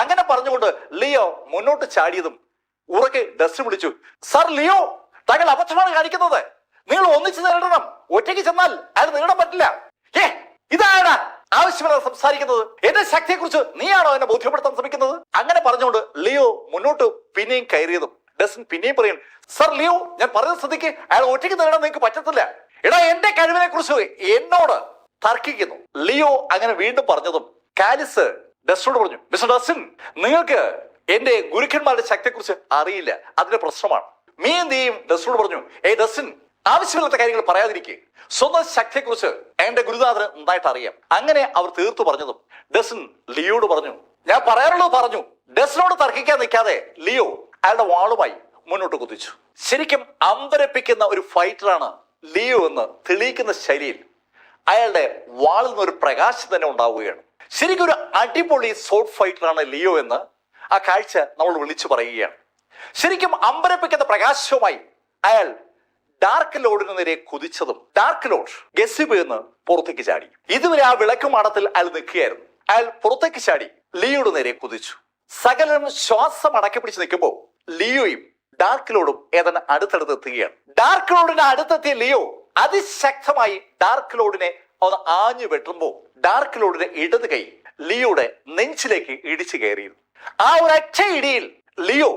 അങ്ങനെ പറഞ്ഞുകൊണ്ട് ലിയോ മുന്നോട്ട് ചാടിയതും ഉറക്കെ ഡസ്റ്റ് വിളിച്ചു, സർ ലിയോ, താങ്കൾ അബദ്ധമാണ് കാണിക്കുന്നത്. നിങ്ങൾ ഒന്നിച്ച് നേരിടണം. ഒറ്റയ്ക്ക് ചെന്നാൽ അത് നേടാൻ പറ്റില്ല. ഇതാണ് ആവശ്യമില്ലാതെ സംസാരിക്കുന്നത്. എന്റെ ശക്തിയെ കുറിച്ച് നീയാണോ എന്നെ ബോധ്യപ്പെടുത്താൻ ശ്രമിക്കുന്നത്? അങ്ങനെ പറഞ്ഞുകൊണ്ട് ലിയോ മുന്നോട്ട് പിന്നെയും കയറിയതും ഡസ്റ്റിൻ പിന്നെയും പറയും, സർ ലിയോ, ഞാൻ പറഞ്ഞ സ്ഥിതിക്ക് അയാൾ ഒറ്റയ്ക്ക് നേടാൻ നിങ്ങൾക്ക് പറ്റത്തില്ല. എന്റെ കഴിവിനെ കുറിച്ച് എന്നോട് തർക്കിക്കുന്നു. ലിയോ അങ്ങനെ വീണ്ടും പറഞ്ഞതും കാലിസ് ഡസ്റ്റിനോട് പറഞ്ഞു, മിസ്റ്റർ ഡസ്റ്റിൻ, നിങ്ങൾക്ക് എന്റെ ഗുരുക്കന്മാരുടെ ശക്തിയെ കുറിച്ച് അറിയില്ല, അതിന്റെ പ്രശ്നമാണ്. മീന്തിയും ഡസ്റ്റിനോട് പറഞ്ഞു, ഡസ്റ്റിൻ, ആവശ്യമില്ലാത്ത കാര്യങ്ങൾ പറയാതിരിക്കുക. സ്വന്തം ശക്തിയെ കുറിച്ച് എന്റെ ഗുരുനാഥന് നന്നായിട്ട് അറിയാം. അങ്ങനെ അവർ തീർത്തു പറഞ്ഞതും ഡസ്റ്റിൻ ലിയോട് പറഞ്ഞു, ഞാൻ പറയാനുള്ളത് പറഞ്ഞു. ഡസ്റ്റിനോട് തർക്കിക്കാൻ നിൽക്കാതെ ലിയോ അയാളുടെ വാളുമായി മുന്നോട്ട് കുതിച്ചു. ശരിക്കും അമ്പരപ്പിക്കുന്ന ഒരു ഫൈറ്ററാണ് ലിയോ എന്ന് തെളിയിക്കുന്ന ശൈലിയിൽ അയാളുടെ വാളിൽ നിന്ന് ഒരു പ്രകാശം തന്നെ ഉണ്ടാവുകയാണ്. ശരിക്കും ഒരു അടിപൊളി സോൾട്ട് ഫൈറ്ററാണ് ലിയോ എന്ന് ആ കാഴ്ച നമ്മൾ വിളിച്ചു പറയുകയാണ്. ശരിക്കും അമ്പരപ്പിക്കുന്ന പ്രകാശവുമായി അയാൾ ഡാർക്ക് ലോർഡിന് നേരെ കുതിച്ചതും ഡാർക്ക് ലോർഡ് ഗസിബ് എന്ന് പുറത്തേക്ക് ചാടി. ഇതുവരെ ആ വിളക്കുമാടത്തിൽ അയാൾ നിൽക്കുകയായിരുന്നു. അയാൾ പുറത്തേക്ക് ചാടി ലിയോയുടെ നേരെ കുതിച്ചു. സകലരും ശ്വാസം അടക്കി പിടിച്ച് നിൽക്കുമ്പോൾ ലിയോയും ഡാർക്ക് ലോർഡും ഏതാണ്ട് അടുത്തടുത്ത് എത്തുകയാണ്. ഡാർക്ക് ലോർഡിന്റെ അടുത്തെത്തിയ ലിയോ അതിശക്തമായി ഡാർക്ക് ലോർഡിനെ ഒന്ന് ആഞ്ഞു വെട്ടുമ്പോൾ ഡാർക്ക് ലോർഡിന്റെ ഇടത് കൈ ലിയോയുടെ നെഞ്ചിലേക്ക് ഇടിച്ചു കയറിയിരുന്നു. ആ ഒരൊറ്റ ഇടിയിൽ ലിയോ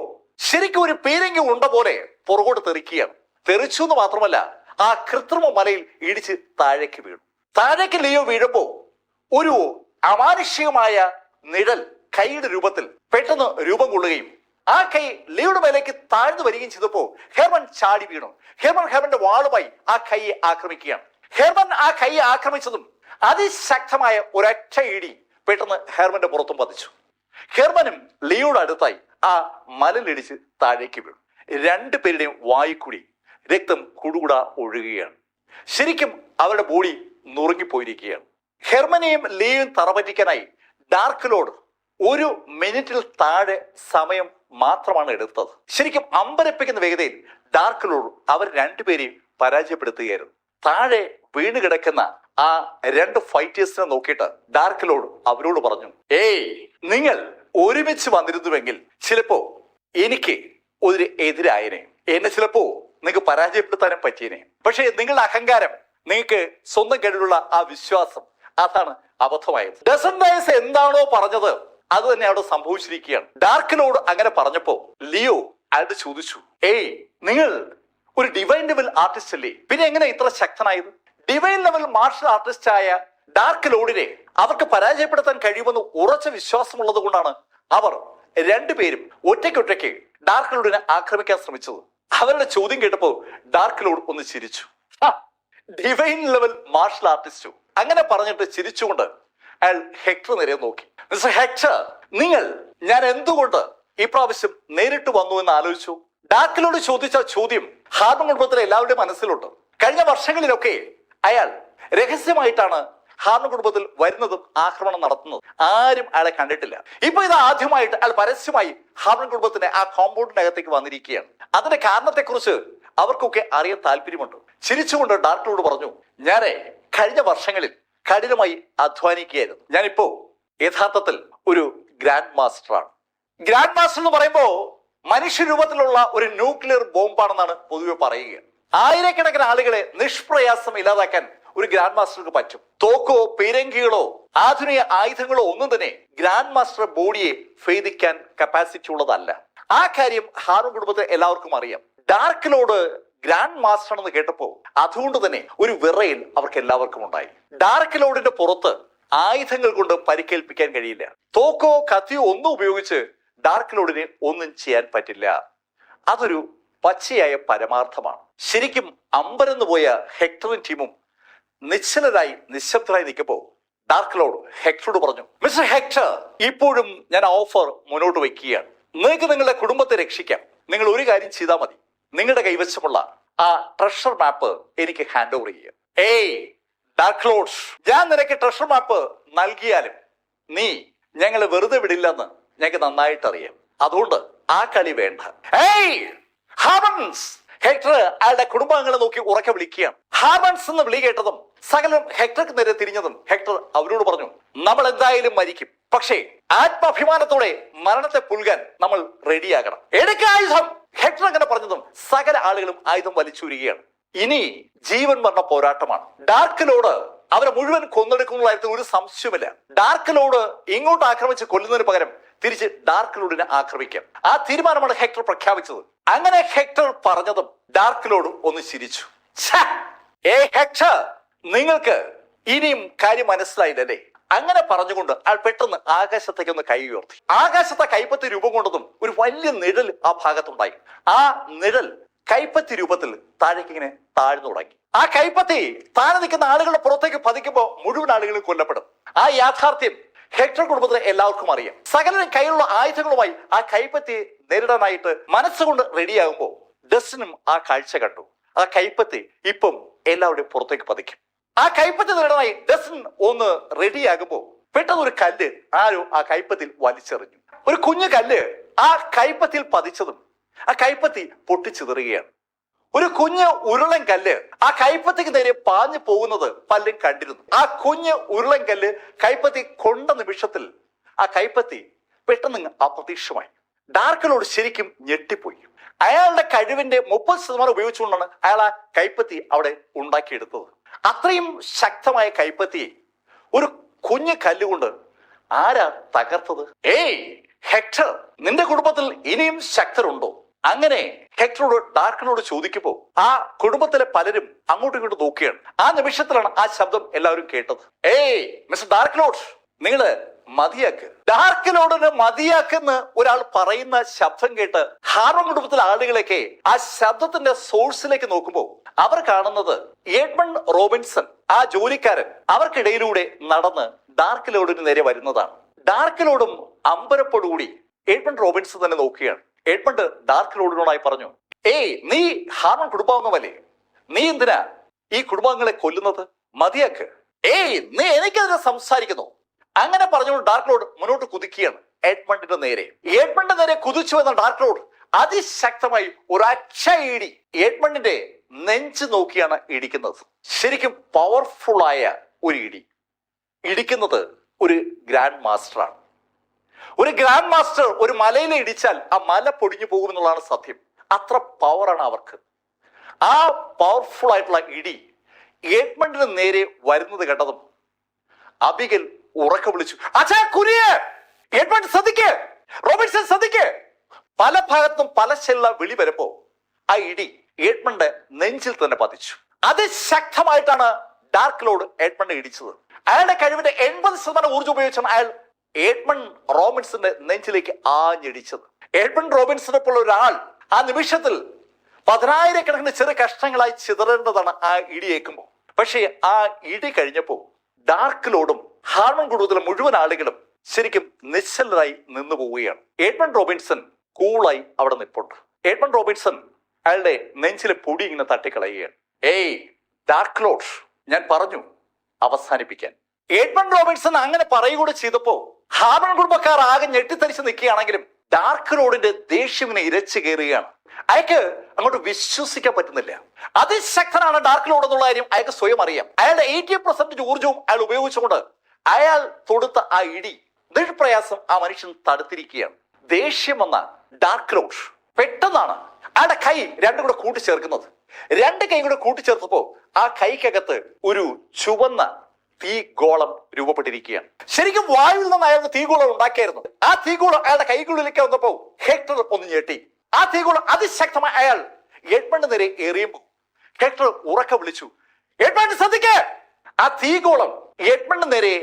ശരിക്കും ഒരു പീരങ്കി ഉണ്ട പോലെ പുറകോട്ട് തെറിക്കുകയാണ്. തെറിച്ചു എന്ന് മാത്രമല്ല, ആ കൃത്രിമ മലയിൽ ഇടിച്ച് താഴേക്ക് വീണു. താഴേക്ക് ലിയോ വീഴുമ്പോ ഒരു അമാനുഷികമായ നിഴൽ കൈയുടെ രൂപത്തിൽ പെട്ടെന്ന് രൂപം കൊള്ളുകയും ആ കൈ ലിയോയുടെ മേലേക്ക് താഴ്ന്നു വരികയും ചെയ്തപ്പോ ഹെർമൻ ചാടി വീണു. ഹെർമന്റെ വാളുമായി ആ കൈയെ ആക്രമിക്കുകയാണ്. ഹെർമൻ ആ കൈയെ ആക്രമിച്ചതും അതിശക്തമായ ഒരൊറ്റ ഇടി പെട്ടെന്ന് ഹെർമന്റെ പുറത്തും പതിച്ചു. ഹെർമനും ലിയോയുടെ അടുത്തായി ആ മലയിലിടിച്ച് താഴേക്ക് വീണു. 2 പേരുടെയും വായിക്കൂടി രക്തം കുടുകൂടാ ഒഴുകുകയാണ്. ശരിക്കും അവരുടെ ബോഡി നുറുങ്ങിപ്പോയിരിക്കുകയാണ്. ഹെർമനെയും ലിയോയും തറപറ്റിക്കാനായി ഡാർക്ക് ലോർഡ് 1 മിനിറ്റിൽ താഴെ സമയം മാത്രമാണ് എടുത്തത്. ശരിക്കും അമ്പരപ്പിക്കുന്ന വേഗതയിൽ ഡാർക്ക് ലോർഡ് അവർ 2 പേരെയും പരാജയപ്പെടുത്തുകയായിരുന്നു. താഴെ വീണ് കിടക്കുന്ന ആ 2 ഫൈറ്റേഴ്സിനെ നോക്കിയിട്ട് ഡാർക്ക് ലോർഡ് അവരോട് പറഞ്ഞു, നിങ്ങൾ ഒരുമിച്ച് വന്നിരുന്നുവെങ്കിൽ ചിലപ്പോ എനിക്ക് ഒരു എതിരായനെ, എന്നെ ചിലപ്പോ നിങ്ങൾക്ക് പരാജയപ്പെടുത്താനും പറ്റിയനെ. പക്ഷേ നിങ്ങളുടെ അഹങ്കാരം നിങ്ങൾക്ക് സ്വന്തം കഴിവിലുള്ള ആ വിശ്വാസം, അതാണ് അബദ്ധമായത്. ഡസൻ ഡയസ് എന്താണോ പറഞ്ഞത് അത് തന്നെ അവിടെ സംഭവിച്ചിരിക്കുകയാണ്. ഡാർക്ക് ലോർഡ് അങ്ങനെ പറഞ്ഞപ്പോ ലിയോ അയാളുടെ ചോദിച്ചു, ഏയ് നിങ്ങൾ ഒരു ഡിവൈൻ ലെവൽ ആർട്ടിസ്റ്റ് അല്ലേ, പിന്നെ എങ്ങനെ ഇത്ര ശക്തനായത്? ഡിവൈൻ ലെവൽ മാർഷൽ ആർട്ടിസ്റ്റ് ആയ ഡാർക്ക് ലോർഡിനെ അവർക്ക് പരാജയപ്പെടുത്താൻ കഴിയുമെന്ന് ഉറച്ച വിശ്വാസമുള്ളത് കൊണ്ടാണ് അവർ രണ്ടുപേരും ഒറ്റയ്ക്കൊറ്റയ്ക്ക് ഡാർക്ക് ലോർഡിനെ ആക്രമിക്കാൻ ശ്രമിച്ചത്. അവരുടെ ചോദ്യം കേട്ടപ്പോൾ ഡാർക്ക് ലോർഡ് ഒന്ന് ചിരിച്ചു. ഡിവൈൻ ലെവൽ മാർഷൽ ആർട്ടിസ്റ്റോ? അങ്ങനെ പറഞ്ഞിട്ട് ചിരിച്ചുകൊണ്ട് അയാൾ ഹെക്ടർ നേരെ നോക്കി. മിസ്റ്റർ ഹെക്ടർ, നിങ്ങൾ ഞാൻ എന്തുകൊണ്ട് ഈ പ്രാവശ്യം നേരിട്ട് വന്നു എന്ന് ആലോചിച്ചു. ഡാർക്ക് ലോർഡ് ചോദിച്ച ചോദ്യം ഹാർമൺ കുടുംബത്തിലെ എല്ലാവരുടെയും മനസ്സിലുണ്ട്. കഴിഞ്ഞ വർഷങ്ങളിലൊക്കെ അയാൾ രഹസ്യമായിട്ടാണ് ഹാർമൺ കുടുംബത്തിൽ വരുന്നതും ആക്രമണം നടത്തുന്നത്. ആരും അയാളെ കണ്ടിട്ടില്ല. ഇപ്പൊ ഇത് ആദ്യമായിട്ട് അയാൾ പരസ്യമായി ഹാർമൺ കുടുംബത്തിന്റെ ആ കോമ്പൗണ്ടിനകത്തേക്ക് വന്നിരിക്കുകയാണ്. അതിന്റെ കാരണത്തെക്കുറിച്ച് അവർക്കൊക്കെ അറിയാൻ താല്പര്യമുണ്ട്. ചിരിച്ചുകൊണ്ട് ഡാർക്ക് ലോർഡ് പറഞ്ഞു, ഞാനേ കഴിഞ്ഞ വർഷങ്ങളിൽ കഠിനമായി അധ്വാനിക്കുകയായിരുന്നു. ഞാനിപ്പോ യഥാർത്ഥത്തിൽ ഒരു ഗ്രാൻഡ് മാസ്റ്ററാണ്. ഗ്രാൻഡ് മാസ്റ്റർ എന്ന് പറയുമ്പോ മനുഷ്യരൂപത്തിലുള്ള ഒരു ന്യൂക്ലിയർ ബോംബാണെന്നാണ് പൊതുവെ പറയുക. ആയിരക്കണക്കിന് ആളുകളെ നിഷ്പ്രയാസം ഇല്ലാതാക്കാൻ ഒരു ഗ്രാൻഡ് മാസ്റ്റർക്ക് പറ്റും. തോക്കോ പീരങ്കികളോ ആധുനിക ആയുധങ്ങളോ ഒന്നും തന്നെ ഗ്രാൻഡ് മാസ്റ്റർ ബോഡിയെ ഭേദിക്കാൻ കപ്പാസിറ്റി ഉള്ളതല്ല. ആ കാര്യം ഹാർമൺ കുടുംബത്തെ എല്ലാവർക്കും അറിയാം. ഡാർക്ക് ലോർഡ് ഗ്രാൻഡ് മാസ്റ്റർ എന്ന് കേട്ടപ്പോ അതുകൊണ്ട് തന്നെ ഒരു വിറയിൽ അവർക്ക് എല്ലാവർക്കും ഉണ്ടായി. ഡാർക്ക് ലോർഡിന്റെ പുറത്ത് ആയുധങ്ങൾ കൊണ്ട് പരിക്കേൽപ്പിക്കാൻ കഴിയില്ല. തോക്കോ കത്തിയോ ഒന്നും ഉപയോഗിച്ച് ഡാർക്ക് ലോർഡിനെ ഒന്നും ചെയ്യാൻ പറ്റില്ല. അതൊരു പച്ചയായ പരമാർത്ഥമാണ്. ശരിക്കും അമ്പരന്ന് പോയ ഹെക്ടറും ടീമും നിശ്ചലരായി നിശബ്ദരായി നിൽക്കുമ്പോൾ ഡാർക്ക് ലോർഡ് ഹെക്ടറോട് പറഞ്ഞു, മിസ്റ്റർ ഹെക്ടർ, ഇപ്പോഴും ഞാൻ ഓഫർ മുന്നോട്ട് വയ്ക്കുകയാണ്. നിങ്ങൾക്ക് നിങ്ങളുടെ കുടുംബത്തെ രക്ഷിക്കാം. നിങ്ങൾ ഒരു കാര്യം ചെയ്താൽ മതി. നിങ്ങളുടെ കൈവശമുള്ള ആ ട്രഷർ മാപ്പ് എനിക്ക് ഹാൻഡ് ഓവർ ചെയ്യുക. ഏയ് ഡാർക്ക് ലോർഡ്, ഞാൻ നിനക്ക് ട്രഷർ മാപ്പ് നൽകിയാലും നീ ഞങ്ങളെ വെറുതെ വിടില്ലെന്ന് ഞങ്ങൾക്ക് നന്നായിട്ട് അറിയാം. അതുകൊണ്ട് ആ കളി വേണ്ട. ഏയ് ഹാർമൺസ്! ഹെക്ടർ അയാളുടെ കുടുംബാംഗങ്ങളെ നോക്കി ഉറക്കെ വിളിക്കുകയാണ്. ഹാർമൺസ് എന്ന് വിളി കേട്ടതും സകലം ഹെക്ടർക്ക് നേരെ തിരിഞ്ഞതും ഹെക്ടർ അവരോട് പറഞ്ഞു, നമ്മൾ എന്തായാലും മരിക്കും, പക്ഷേ ആത്മാഭിമാനത്തോടെ മരണത്തെ പുൽകാൻ നമ്മൾ റെഡിയാകണം. എടുക്ക ആയുധം! ഹെക്ടർ അങ്ങനെ പറഞ്ഞതും സകല ആളുകളും ആയുധം വലിച്ചൂരുകയാണ്. ഇനി ജീവൻ മരണ പോരാട്ടമാണ്. ഡാർക്ക് ലോർഡ് അവരെ മുഴുവൻ കൊന്നെടുക്കുന്നതായിട്ട് ഒരു സംശയമില്ല. ഡാർക്ക് ലോർഡ് ഇങ്ങോട്ട് ആക്രമിച്ച് കൊല്ലുന്നതിന് പകരം തിരിച്ച് ഡാർക്ക് ലോർഡിനെ ആക്രമിക്കാം. ആ തീരുമാനമാണ് ഹെക്ടർ പ്രഖ്യാപിച്ചത്. അങ്ങനെ ഹെക്ടർ പറഞ്ഞതും ഡാർക്ക് ലോർഡ് ഒന്ന് ചിരിച്ചു. ഹെക്ടർ, നിങ്ങൾക്ക് ഇനിയും കാര്യം മനസ്സിലായില്ലല്ലേ? അങ്ങനെ പറഞ്ഞുകൊണ്ട് അയാൾ പെട്ടെന്ന് ആകാശത്തേക്ക് ഒന്ന് കൈ ഉയർത്തി. ആകാശത്തെ കൈപ്പത്തി രൂപം കൊണ്ടതും ഒരു വലിയ നിഴൽ ആ ഭാഗത്തുണ്ടായി. ആ നിഴൽ കൈപ്പത്തി രൂപത്തിൽ താഴേക്ക് ഇങ്ങനെ താഴ്ന്നു തുടങ്ങി. ആ കൈപ്പത്തി താഴെ നിൽക്കുന്ന ആളുകളുടെ പുറത്തേക്ക് പതിക്കുമ്പോൾ മുഴുവൻ ആളുകളും കൊല്ലപ്പെടും. ആ യാഥാർത്ഥ്യം ഹെക്ടർ കുടുംബത്തിന് എല്ലാവർക്കും അറിയാം. സകലരും കയ്യിലുള്ള ആയുധങ്ങളുമായി ആ കൈപ്പത്തിയെ നേരിടാനായിട്ട് മനസ്സുകൊണ്ട് റെഡിയാകുമ്പോൾ ഡസ്റ്റിനും ആ കാഴ്ച കണ്ടു. ആ കൈപ്പത്തി ഇപ്പം എല്ലാവരുടെയും പുറത്തേക്ക് പതിക്കും. ആ കൈപ്പത്തി നേരിടാനായി ഡസ്റ്റിൻ ഒന്ന് റെഡിയാകുമ്പോൾ പെട്ടെന്ന് ഒരു കല്ല് ആരോ ആ കൈപ്പത്തിൽ വലിച്ചെറിഞ്ഞു. ഒരു കുഞ്ഞു കല്ല് ആ കൈപ്പത്തിയിൽ പതിച്ചതും ആ കൈപ്പത്തി പൊട്ടിച്ചിതറുകയാണ്. ഒരു കുഞ്ഞ് ഉരുളൻ കല്ല് ആ കൈപ്പത്തിക്ക് നേരെ പാഞ്ഞു പോകുന്നത് പലരും കണ്ടിരുന്നു. ആ കുഞ്ഞ് ഉരുളൻ കല്ല് കൈപ്പത്തി കൊണ്ട നിമിഷത്തിൽ ആ കൈപ്പത്തി പെട്ടെന്ന് അപ്രത്യക്ഷമായി. ഡാർക്ക് ലോർഡ് ശരിക്കും ഞെട്ടിപ്പോയി. അയാളുടെ കഴിവിന്റെ 30% ഉപയോഗിച്ചുകൊണ്ടാണ് അയാൾ ആ കൈപ്പത്തി അവിടെ ഉണ്ടാക്കിയെടുത്തത്. അത്രയും ശക്തമായ കൈപ്പത്തിയെ ഒരു കുഞ്ഞു കല്ലുകൊണ്ട് ആരാ തകർത്തത്? ഏയ് ഹെക്ടർ, നിന്റെ കുടുംബത്തിൽ ഇനിയും ശക്തരുണ്ടോ? അങ്ങനെ ഹെക്ടറോട് ഡാർക്കിനോട് ചോദിക്കുമ്പോ ആ കുടുംബത്തിലെ പലരും അങ്ങോട്ടും ഇങ്ങോട്ടും നോക്കുകയാണ്. ആ നിമിഷത്തിലാണ് ആ ശബ്ദം എല്ലാവരും കേട്ടത്. ഏയ് മിസ്റ്റർ ഡാർക്ക് ലോർഡ്, നിങ്ങള് മതിയാക്ക്. ഡാർക്ക് ലോർഡിന് മതിയാക്കെന്ന് ഒരാൾ പറയുന്ന ശബ്ദം കേട്ട് ഹാർമൺ കുടുംബത്തിലെ ആളുകളൊക്കെ ആ ശബ്ദത്തിന്റെ സോഴ്സിലേക്ക് നോക്കുമ്പോൾ അവർ കാണുന്നത് എഡ്മണ്ട് റോബിൻസൺ, ആ ജോലിക്കാരൻ, അവർക്കിടയിലൂടെ നടന്ന് ഡാർക്ക് ലോർഡിന് നേരെ വരുന്നതാണ്. ഡാർക്ക് ലോർഡും അമ്പരപ്പോടുകൂടി എഡ്മണ്ട് റോബിൻസൺ തന്നെ നോക്കുകയാണ്. എഡ്മണ്ട് ഡാർക്ക് ലോർഡിനോടായി പറഞ്ഞു, ഏയ് നീ ഹാർമൺ കുടുംബാംഗമല്ലേ? നീ എന്തിനാ ഈ കുടുംബാംഗങ്ങളെ കൊല്ലുന്നത്? മതിയാക്ക്. ഏയ് നീ എനിക്കെതിരെ സംസാരിക്കുന്നു. അങ്ങനെ പറഞ്ഞുകൊണ്ട് ഡാർക്ക് ലോർഡ് മുന്നോട്ട് കുതിക്കുകയാണ് എഡ്മണ്ടിന്റെ നേരെ. എഡ്മണ്ടിന്റെ നേരെ കുതിച്ചു വന്ന ഡാർക്ക് ലോർഡ് അതിശക്തമായി ഒരൊറ്റ ഇടി എഡ്മണ്ടിന്റെ നെഞ്ച് നോക്കിയാണ് ഇടിക്കുന്നത്. ശരിക്കും പവർഫുൾ ആയ ഒരു ഇടി. ഇടിക്കുന്നത് ഒരു ഗ്രാൻഡ് മാസ്റ്ററാണ്. ഒരു ഗ്രാൻഡ് മാസ്റ്റർ ഒരു മലയിലെ ഇടിച്ചാൽ ആ മല പൊടിഞ്ഞു പോകുമെന്നുള്ളതാണ് സത്യം. അത്ര പവറാണ് അവർക്ക്. ആ പവർഫുൾ ആയിട്ടുള്ള ഇടി എഡ്മണ്ടിന് നേരെ വരുന്നത് കണ്ടതും അബിഗൽ ഉറക്കെ വിളിച്ചു, അച്ഛാ കുനിയേ, എഡ്മണ്ട് ശ്രദ്ധിക്ക്, റോബിൻസൺ ശ്രദ്ധിക്ക്. പല ഭാഗത്തും പല ശെല്ല വിളി വരുമ്പോ ആ ഇടി എഡ്മണ്ട് നെഞ്ചിൽ തന്നെ പതിച്ചു. അതിശക്തമായിട്ടാണ് ഡാർക്ക് ലോർഡ് എഡ്മണ്ട് ഇടിച്ചത്. അയാളുടെ കഴിവിന്റെ 80% ഊർജ്ജം ഉപയോഗിച്ചാണ് അയാൾ എഡ്മണ്ട് റോബിൻസന്റെ നെഞ്ചിലേക്ക് ആഞ്ഞിടിച്ചത്. എഡ്മണ്ട് റോബിൻസനെ പോലെ ഒരാൾ ആ നിമിഷത്തിൽ 10,000 ചെറിയ കഷ്ണങ്ങളായി ചിതറേണ്ടതാണ് ആ ഇടി ഏൽക്കുമ്പോൾ. പക്ഷേ ആ ഇടി കഴിഞ്ഞപ്പോ ഡാർക്ക് ലോർഡും ഹാർമൺ കുടുംബത്തിലെ മുഴുവൻ ആളുകളും ശരിക്കും നിശ്ചലരായി നിന്നു പോവുകയാണ്. എഡ്മണ്ട് റോബിൻസൺ കൂളായി അവിടെ നിൽപ്പുണ്ട്. എഡ്മണ്ട് റോബിൻസൺ അയാളുടെ നെഞ്ചിലെ പൊടി ഇങ്ങനെ തട്ടിക്കളയുകയാണ്. ഏയ് ഡാർക്ക് ലോർഡ്, ഞാൻ പറഞ്ഞു അവസാനിപ്പിക്കാൻ. എഡ്മണ്ട് റോബിൻസൺ അങ്ങനെ പറയുകൂടെ ചെയ്തപ്പോ ഹാർമൺ കുടുംബക്കാർ ആകെ ഞെട്ടിത്തരിച്ച് നിൽക്കുകയാണെങ്കിലും ഡാർക്ക് ലോർഡിന്റെ ദേഷ്യം ഇങ്ങനെ ഇരച്ചു കയറുകയാണ്. അയാൾക്ക് അങ്ങോട്ട് വിശ്വസിക്കാൻ പറ്റുന്നില്ല. അതിശക്തനാണ് ഡാർക്ക് ലോർഡ് എന്നുള്ള കാര്യം അയാൾക്ക് സ്വയം അറിയാം. അയാളുടെ 80% ഊർജ്ജവും അയാൾ ഉപയോഗിച്ചുകൊണ്ട് അയാൾ തൊടുത്ത ആ ഇടി ദുഷ്പ്രയാസം ആ മനുഷ്യൻ തടുത്തിരിക്കുകയാണ്. ദേഷ്യം വന്ന ഡാർക്ക് ലോർഡ് പെട്ടെന്നാണ് അയാളുടെ കൈ രണ്ടും കൂടെ കൂട്ടിച്ചേർക്കുന്നത്. രണ്ട് കൈ കൂടെ കൂട്ടിച്ചേർത്തപ്പോ ആ കൈക്കകത്ത് ഒരു ചുവന്ന തീഗോളം രൂപപ്പെട്ടിരിക്കുകയാണ്. ശരിക്കും വായുവിൽ നിന്ന് അയാൾക്ക് തീഗോളം ഉണ്ടാക്കിയായിരുന്നു. ആ തീഗോളം അയാളുടെ കൈക്കുള്ളിലേക്ക് വന്നപ്പോ ഹെക്ടർ ഒന്ന് ഞെട്ടി. ആ തീഗോളം അതിശക്തമായി അയാൾ എഡ്മണ്ട് നേരെ എറിയുമ്പോൾ ഹെക്ടർ ഉറക്കെ വിളിച്ചു, എഡ്മണ്ട് ശ്രദ്ധിക്കേ. ആ തീഗോളം എഡ്മണ്ട് നേരെ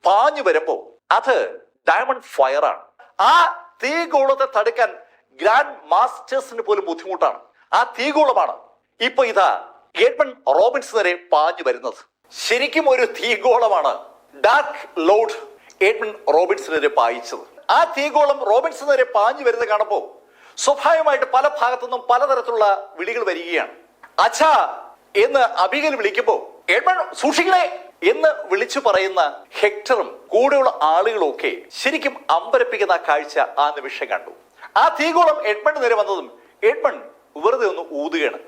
പാഞ്ഞു വരുമ്പോ അത് ഡയമണ്ട് ഫയർ ആണ്. ആ തീഗോളത്തെ തടുക്കാൻ ഗ്രാൻഡ് മാസ്റ്റേഴ്സിന് പോലും ബുദ്ധിമുട്ടാണ്. ആ തീഗോളമാണ് ഇപ്പൊ ഇതാ എഡ്മണ്ട് റോബിൻസ് നേരെ പാഞ്ഞു വരുന്നത്. ശരിക്കും ഒരു തീഗോളമാണ് ഡാർക്ക് ലോർഡ് എഡ്മണ്ട് റോബിൻസിനെതിരെ പായിച്ചത്. ആ തീഗോളം റോബിൻസ് നേരെ പാഞ്ഞു വരുന്നത് കാണുമ്പോൾ സ്വാഭാവികമായിട്ട് പല ഭാഗത്തുനിന്നും പലതരത്തിലുള്ള വിളികൾ വരികയാണ്. അച്ഛാ എന്ന് അബിഗൽ വിളിക്കുമ്പോൾ എഡ്മണ്ട് സൂക്ഷിക്കണേ എന്ന് വിളിച്ചു പറയുന്ന ഹെക്ടറും കൂടെയുള്ള ആളുകളും ഒക്കെ ശരിക്കും അമ്പരപ്പിക്കുന്ന കാഴ്ച ആ നിമിഷം കണ്ടു. ആ തീഗോളം എഡ്മണ്ട് നേരെ വന്നതും എഡ്മണ്ട് വെറുതെ ഒന്ന് ഊതുകയാണ്.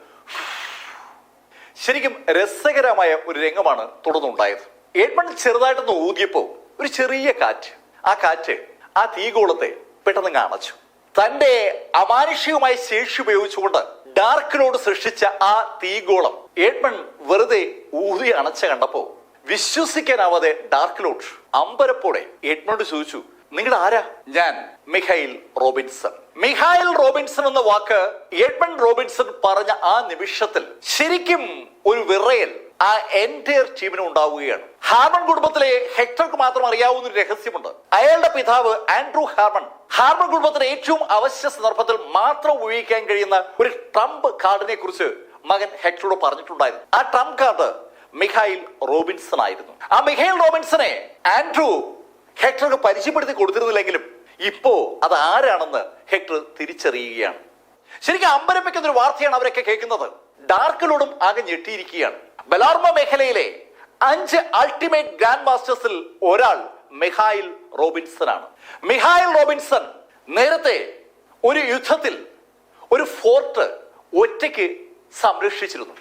ശരിക്കും രസകരമായ ഒരു രംഗമാണ് തുടർന്നുണ്ടായത്. എഡ്മണ്ട് ചെറുതായിട്ടൊന്ന് ഊതിയപ്പോ ഒരു ചെറിയ കാറ്റ്, ആ കാറ്റ് ആ തീഗോളത്തെ പെട്ടെന്ന് അണച്ചു. തന്റെ അമാനുഷികമായ ശേഷി ഉപയോഗിച്ചുകൊണ്ട് ഡാർക്ക് ലോർഡ് സൃഷ്ടിച്ച ആ തീഗോളം എഡ്മണ്ട് വെറുതെ ഊതി അണച്ച കണ്ടപ്പോ വിശ്വസിക്കാനാവാതെ ഡാർക്ക് ലോർഡ് അമ്പരപ്പോടെ എഡ്മണ്ട് ചോദിച്ചു, നിങ്ങളുടെ ആരാ? ഞാൻ മിഖായിൽ റോബിൻസൺ. മിഖായിൽ റോബിൻസൺ എന്ന വാക്ക് എഡ്മണ്ട് റോബിൻസൺ പറഞ്ഞ ആ നിമിഷത്തിൽ ശരിക്കും ഒരു വിറയൽ ആ എൻറ്റയർ ടീമിന് ഉണ്ടാവുകയാണ്. ഹാർമൺ കുടുംബത്തിലെ ഹെക്ടർക്ക് മാത്രം അറിയാവുന്ന ഒരു രഹസ്യമുണ്ട്. അയാളുടെ പിതാവ് ആൻഡ്രൂ ഹാർമൺ ഹാർമൺ കുടുംബത്തിലെ ഏറ്റവും അവശ്യ സന്ദർഭത്തിൽ മാത്രം ഉപയോഗിക്കാൻ കഴിയുന്ന ഒരു ട്രംപ് കാർഡിനെ കുറിച്ച് മകൻ ഹെക്ടറോട് പറഞ്ഞിട്ടുണ്ടായിരുന്നു. ആ ട്രംപ് കാർഡ് മിഖായിൽ റോബിൻസൺ ആയിരുന്നു. ആ മിഖായിൽ റോബിൻസനെ ആൻഡ്രൂ ഹെക്ടർക്ക് പരിചയപ്പെടുത്തി കൊടുത്തിരുന്നില്ലെങ്കിലും ഇപ്പോ അത് ആരാണെന്ന് ഹെക്ടർ തിരിച്ചറിയുകയാണ്. ശരിക്കും അമ്പരപ്പിക്കുന്ന ഒരു വാർത്തയാണ് അവരൊക്കെ കേൾക്കുന്നത്. ഡാർക്ക് ലോർഡും ആകെ ഞെട്ടിയിരിക്കുകയാണ്. ബലാർമ മേഖലയിലെ 5 അൾട്ടിമേറ്റ് ഗ്രാൻഡ് മാസ്റ്റേഴ്സിൽ ഒരാൾ മിഖായിൽ റോബിൻസൺ ആണ്. മിഖായിൽ റോബിൻസൺ നേരത്തെ ഒരു യുദ്ധത്തിൽ ഒരു ഫോർട്ട് ഒറ്റയ്ക്ക് സംരക്ഷിച്ചിരുന്നു.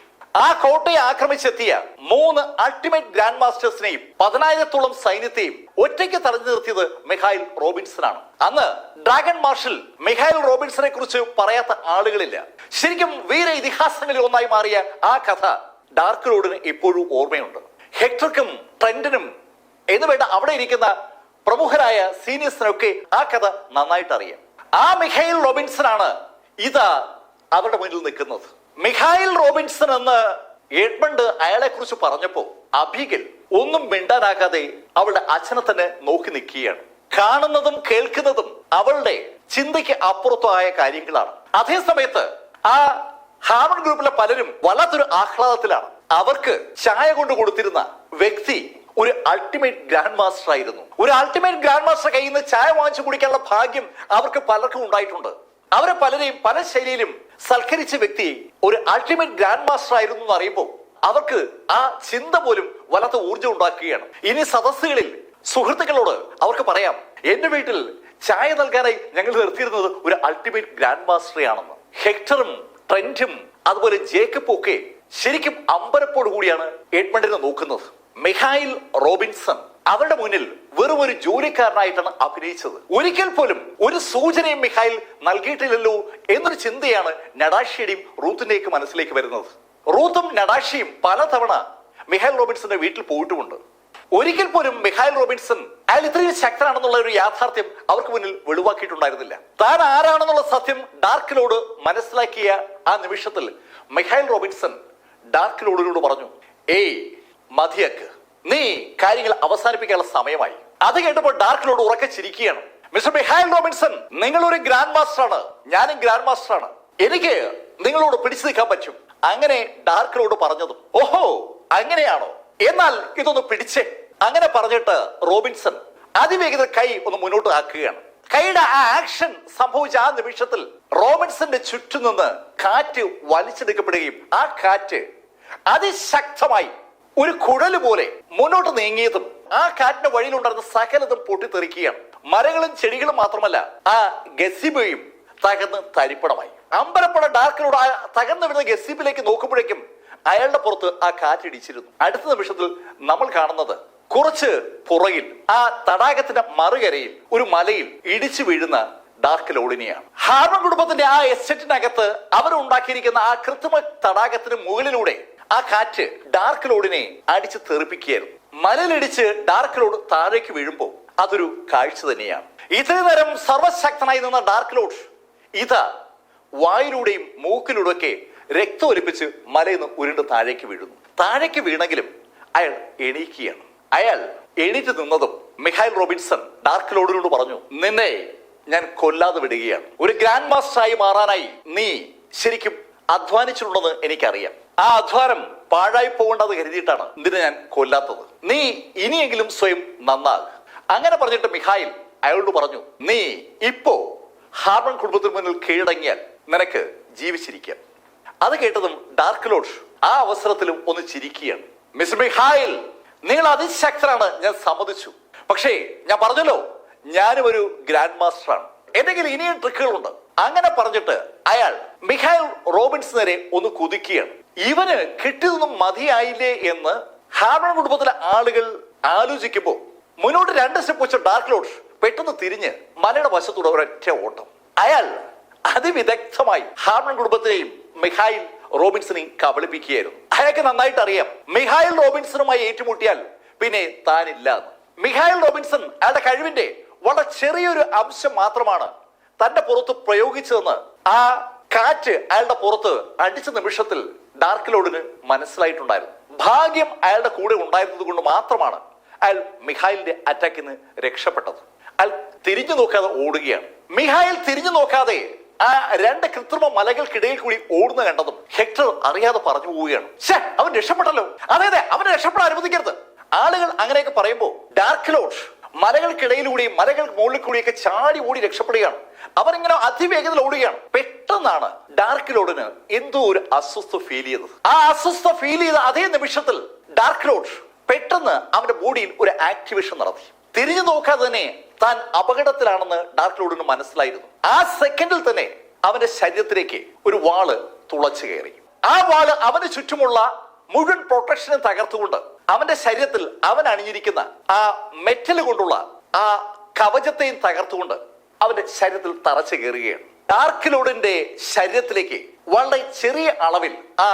ആ കോട്ടയെ ആക്രമിച്ചെത്തിയ 3 അൾട്ടിമേറ്റ് ഗ്രാൻഡ് മാസ്റ്റേഴ്സിനെയും 10,000-ഓളം സൈന്യത്തെയും ഒറ്റയ്ക്ക് തടഞ്ഞു നിർത്തിയത് മിഖായിൽ റോബിൻസൺ ആണ്. അന്ന് ഡ്രാഗൺ മാർഷൽ മിഖായിൽ റോബിൻസനെ കുറിച്ച് പറയാത്ത ആളുകളില്ല. ശരിക്കും വീര ഇതിഹാസങ്ങളിൽ ഒന്നായി മാറിയ ആ കഥ ഡാർക്ക് ലോർഡിന് ഇപ്പോഴും ഓർമ്മയുണ്ട്. ഹെക്ടർക്കും ട്രെന്റിനും എന്ന് വേണ്ട അവിടെ ഇരിക്കുന്ന പ്രമുഖരായ സീനിയേഴ്സിനൊക്കെ ആ കഥ നന്നായിട്ട് അറിയാം. ആ മിഖായിൽ റോബിൻസൺ ആണ് ഇതാ അവരുടെ മുന്നിൽ നിൽക്കുന്നത്. മിഖായിൽ റോബിൻസൺ എന്ന് എഡ്മണ്ട് അയാളെ കുറിച്ച് പറഞ്ഞപ്പോ അബിഗൽ ഒന്നും മിണ്ടാനാകാതെ അവളുടെ അച്ഛനെ തന്നെ നോക്കി നിൽക്കുകയാണ്. കാണുന്നതും കേൾക്കുന്നതും അവളുടെ ചിന്തയ്ക്ക് അപ്പുറത്തായ കാര്യങ്ങളാണ്. അതേ സമയത്ത് ആ ഹാർമൺ ഗ്രൂപ്പിലെ പലരും വല്ലാത്തൊരു ആഹ്ലാദത്തിലാണ്. അവർക്ക് ചായ കൊണ്ട് കൊടുത്തിരുന്ന വ്യക്തി ഒരു അൾട്ടിമേറ്റ് ഗ്രാൻഡ് മാസ്റ്റർ ആയിരുന്നു. ഒരു അൾട്ടിമേറ്റ് ഗ്രാൻഡ് മാസ്റ്റർ കയ്യിൽ നിന്ന് ചായ വാങ്ങിച്ചു കുടിക്കാനുള്ള ഭാഗ്യം അവർക്ക് പലർക്കും ഉണ്ടായിട്ടുണ്ട്. അവരെ പലരെയും പല ശൈലിയിലും സൽക്കരിച്ച വ്യക്തി ഒരു അൾട്ടിമേറ്റ് ഗ്രാൻഡ് മാസ്റ്റർ ആയിരുന്നു എന്ന് അറിയുമ്പോൾ അവർക്ക് ആ ചിന്ത പോലും വല്ലാത്ത ഊർജ്ജം ഉണ്ടാക്കുകയാണ്. ഇനി സദസ്സുകളിൽ സുഹൃത്തുക്കളോട് അവർക്ക് പറയാം, എന്റെ വീട്ടിൽ ചായ നൽകാനായി ഞങ്ങൾ നിർത്തിയിരുന്നത് ഒരു അൾട്ടിമേറ്റ് ഗ്രാൻഡ് മാസ്റ്ററെ ആണെന്ന്. ഹെക്ടറും ട്രെന്റും അതുപോലെ ജേക്കബും ഒക്കെ ശരിക്കും അമ്പരപ്പോടു കൂടിയാണ് എഡ്മണ്ടിനെ നോക്കുന്നത്. മിഖായിൽ റോബിൻസൺ അവരുടെ മുന്നിൽ വെറും ഒരു ജോലിക്കാരനായിട്ടാണ് അഭിനയിച്ചത്. ഒരിക്കൽ പോലും ഒരു സൂചനയും മിഖായിൽ നൽകിയിട്ടില്ലല്ലോ എന്നൊരു ചിന്തയാണ് നടാഷ്യയുടെയും റൂത്തിന്റെയും മനസ്സിലേക്ക് വരുന്നത്. റൂത്തും നടാഷ്യയും പലതവണ മിഖായിൽ റോബിൻസന്റെ വീട്ടിൽ പോയിട്ടുമുണ്ട്. ഒരിക്കൽ പോലും മിഖായിൽ റോബിൻസൺ അയാൾ ഇത്രയും ശക്തനാണെന്നുള്ള ഒരു യാഥാർത്ഥ്യം അവർക്ക് മുന്നിൽ വെളിവാക്കിയിട്ടുണ്ടായിരുന്നില്ല. താൻ ആരാണെന്നുള്ള സത്യം ഡാർക്ക് ലോർഡ് മനസ്സിലാക്കിയ ആ നിമിഷത്തിൽ മിഖായിൽ റോബിൻസൺ ഡാർക്ക് ലോർഡിനോട് പറഞ്ഞു, ഏയ് മതിയാക്ക്, നീ കാര്യങ്ങൾ അവസാനിപ്പിക്കാനുള്ള സമയമായി. അത് കേട്ടപ്പോൾ ഡാർക്ക് ലോർഡ് ഉറക്കെ ചിരിക്കുകയാണ്. മിസ്റ്റർ മിഖായിൽ റോബിൻസൺ, നിങ്ങൾ ഒരു ഗ്രാൻഡ് മാസ്റ്റർ ആണ്, ഞാനും ഗ്രാൻഡ് മാസ്റ്റർ ആണ്, എനിക്ക് നിങ്ങളോട് പിടിച്ചു നിൽക്കാൻ പറ്റും. അങ്ങനെ ഡാർക്ക് ലോർഡ് പറഞ്ഞതും, ഓഹോ അങ്ങനെയാണോ, എന്നാൽ ഇതൊന്ന് പിടിച്ചേ. അങ്ങനെ പറഞ്ഞിട്ട് റോബിൻസൺ അതിവേഗത കൈ ഒന്ന് മുന്നോട്ട് ആക്കുകയാണ്. കൈയുടെ ആ ആക്ഷൻ സംഭവിച്ച ആ നിമിഷത്തിൽ റോബിൻസന്റെ ചുറ്റും നിന്ന് കാറ്റ് വലിച്ചെടുക്കപ്പെടുകയും ആ കാറ്റ് അതിശക്തമായി ഒരു കുഴല് പോലെ മുന്നോട്ട് നീങ്ങിയതും ആ കാറ്റിന്റെ വഴിയിലുണ്ടായിരുന്ന സകലതും പൊട്ടിത്തെറിക്കുകയാണ്. മരങ്ങളും ചെടികളും മാത്രമല്ല, ആ ഗസിബയും തകർന്ന് തരിപ്പണമായി. അമ്പലപ്പുഴ ഡാർക്കിലൂടെ തകർന്നു വരുന്ന ഗസിബിലേക്ക് നോക്കുമ്പോഴേക്കും അയാളുടെ പുറത്ത് ആ കാറ്റിടിച്ചിരുന്നു. അടുത്ത നിമിഷത്തിൽ നമ്മൾ കാണുന്നത് കുറച്ച് പുറകിൽ ആ തടാകത്തിന്റെ മറുകരയിൽ ഒരു മലയിൽ ഇടിച്ചു വീഴുന്ന ഡാർക്ക് ലോർഡിനെയാണ്. ഹാർമൺ കുടുംബത്തിന്റെ ആ എസ്റ്റേറ്റിനകത്ത് അവരുണ്ടാക്കിയിരിക്കുന്ന ആ കൃത്രിമ തടാകത്തിന് മുകളിലൂടെ ആ കാറ്റ് ഡാർക്ക് ലോർഡിനെ അടിച്ച് തെറിപ്പിക്കുകയായിരുന്നു. മലയിലിടിച്ച് ഡാർക്ക് ലോർഡ് താഴേക്ക് വീഴുമ്പോൾ അതൊരു കാഴ്ച തന്നെയാണ്. ഇത്രയും നേരം സർവശക്തനായി നിന്ന ഡാർക്ക് ലോർഡ് ഇതാ വായിലൂടെയും മൂക്കിലൂടെ ഒക്കെ രക്തം ഒലിപ്പിച്ച് മലയിൽ നിന്ന് ഉരുണ്ട് താഴേക്ക് വീഴുന്നു. താഴേക്ക് വീണെങ്കിലും അയാൾ എണീക്കുകയാണ്. അയാൾ എണീറ്റ് നിന്നതും മിഖായിൽ റോബിൻസൺ ഡാർക്ക് ലോർഡിനോട് പറഞ്ഞു, നിന്നെ ഞാൻ കൊല്ലാതെ വിടുകയാണ്. ഒരു ഗ്രാൻഡ് മാസ്റ്ററായി മാറാനായി നീ ശരിക്കും അധ്വാനിച്ചിട്ടുണ്ടെന്ന് എനിക്കറിയാം. ആ അധ്വാനം പാഴായി പോകേണ്ടത് കരുതിയിട്ടാണ് നിന്നെ ഞാൻ കൊല്ലാത്തത്. നീ ഇനിയെങ്കിലും സ്വയം നന്നാകുക. അങ്ങനെ പറഞ്ഞിട്ട് മിഖായിൽ അയാളോട് പറഞ്ഞു, നീ ഇപ്പോ ഹാർമൺ കുടുംബത്തിന് മുന്നിൽ കീഴടങ്ങിയാൽ നിനക്ക് ജീവിച്ചിരിക്കാം. അത് കേട്ടതും ഡാർക്ക് ലോർഡ് ആ അവസരത്തിലും ഒന്ന് ചിരിക്കുകയാണ്. മിസ്റ്റർ മിഖായിൽ, നിങ്ങൾ അതിശക്തരാണ്, ഞാൻ സമ്മതിച്ചു. പക്ഷേ ഞാൻ പറഞ്ഞല്ലോ, ഞാനും ഒരു ഗ്രാൻഡ് മാസ്റ്ററാണ്, എന്തെങ്കിലും ഇനിയും ട്രിക്കുകളുണ്ട്. അങ്ങനെ പറഞ്ഞിട്ട് അയാൾ മിഖായിൽ റോബിൻസ് നേരെ ഒന്ന് കുതിക്കുകയാണ്. ഇവന് കിട്ടിയതൊന്നും മതിയായില്ലേ എന്ന് ഹാർമൺ കുടുംബത്തിലെ ആളുകൾ ആലോചിക്കുമ്പോൾ മുന്നോട്ട് 2 സ്റ്റെപ്പ് വെച്ച ഡാർക്ക് ലോർഡ് പെട്ടെന്ന് തിരിഞ്ഞ് മലയുടെ വശത്തൂടെ ഒരൊറ്റ ഓട്ടം. അയാൾ അതിവിദഗ്ധമായി ഹാർമൺ കുടുംബത്തിനെയും മിഖായിൽ റോബിൻസനെയും കബളിപ്പിക്കുകയായിരുന്നു. അയാൾക്ക് നന്നായിട്ട് അറിയാം, മിഖായിൽ റോബിൻസണുമായി ഏറ്റുമുട്ടിയാൽ പിന്നെ താനില്ല. മിഖായിൽ റോബിൻസൺ അയാളുടെ കഴിവിന്റെ വളരെ ചെറിയൊരു അംശം മാത്രമാണ് തന്റെ പുറത്ത് പ്രയോഗിച്ചതെന്ന് ആ കാറ്റ് അയാളുടെ പുറത്ത് അടിച്ച നിമിഷത്തിൽ ഡാർക്ക് ലോർഡിന് മനസ്സിലായിട്ടുണ്ടായിരുന്നു. ഭാഗ്യം അയാളുടെ കൂടെ ഉണ്ടായിരുന്നത് കൊണ്ട് മാത്രമാണ് അയാൾ മിഖായിലിന്റെ അറ്റാക്കിൽ നിന്ന് രക്ഷപ്പെട്ടത്. അയാൾ തിരിഞ്ഞു നോക്കാതെ ഓടുകയാണ്. മിഖായിൽ തിരിഞ്ഞു നോക്കാതെ ആ 2 കൃത്രിമ മലകൾക്കിടയിൽ കൂടി ഓടുന്ന കണ്ടതും ഹെക്ടർ അറിയാതെ പറഞ്ഞു പോവുകയാണ്, അവൻ രക്ഷപ്പെട്ടല്ലോ, അതെ അവനെ രക്ഷപ്പെടാൻ അനുവദിക്കരുത്. ആളുകൾ അങ്ങനെയൊക്കെ പറയുമ്പോൾ ഡാർക്ക് ലോർഡ് മലകൾക്കിടയിലൂടെയും മലകൾക്ക് മുകളിൽ കൂടിയൊക്കെ ചാടി ഓടി രക്ഷപ്പെടുകയാണ്. അവരിങ്ങനെ അതിവേഗത്തിൽ ഓടുകയാണ്. പെട്ടെന്നാണ് ഡാർക്ക് ലോർഡിന് എന്തോ ഒരു അസ്വസ്ഥ ഫീൽ ചെയ്തത്. ആ അസ്വസ്ഥ ഫീൽ ചെയ്ത അതേ നിമിഷത്തിൽ ഡാർക്ക് ലോർഡ് പെട്ടെന്ന് അവന്റെ ബോഡിയിൽ ഒരു ആക്ടിവേഷൻ നടത്തി. തിരിഞ്ഞു നോക്കാതെ തന്നെ താൻ അപകടത്തിലാണെന്ന് ഡാർക്ക് ലോർഡിന് മനസ്സിലായിരുന്നു. ആ സെക്കൻഡിൽ തന്നെ അവന്റെ ശരീരത്തിലേക്ക് ഒരു വാള് തുളച്ചു കയറി. ആ വാള് അവന് ചുറ്റുമുള്ള മുഴുവൻ പ്രൊട്ടക്ഷനും തകർത്തുകൊണ്ട് അവന്റെ ശരീരത്തിൽ അവൻ അണിഞ്ഞിരിക്കുന്ന ആ മെറ്റൽ കൊണ്ടുള്ള ആ കവചത്തെയും തകർത്തുകൊണ്ട് അവന്റെ ശരീരത്തിൽ തറച്ചു കയറുകയാണ്. ഡാർക്ക് ലോർഡിന്റെ ശരീരത്തിലേക്ക് വളരെ ചെറിയ അളവിൽ ആ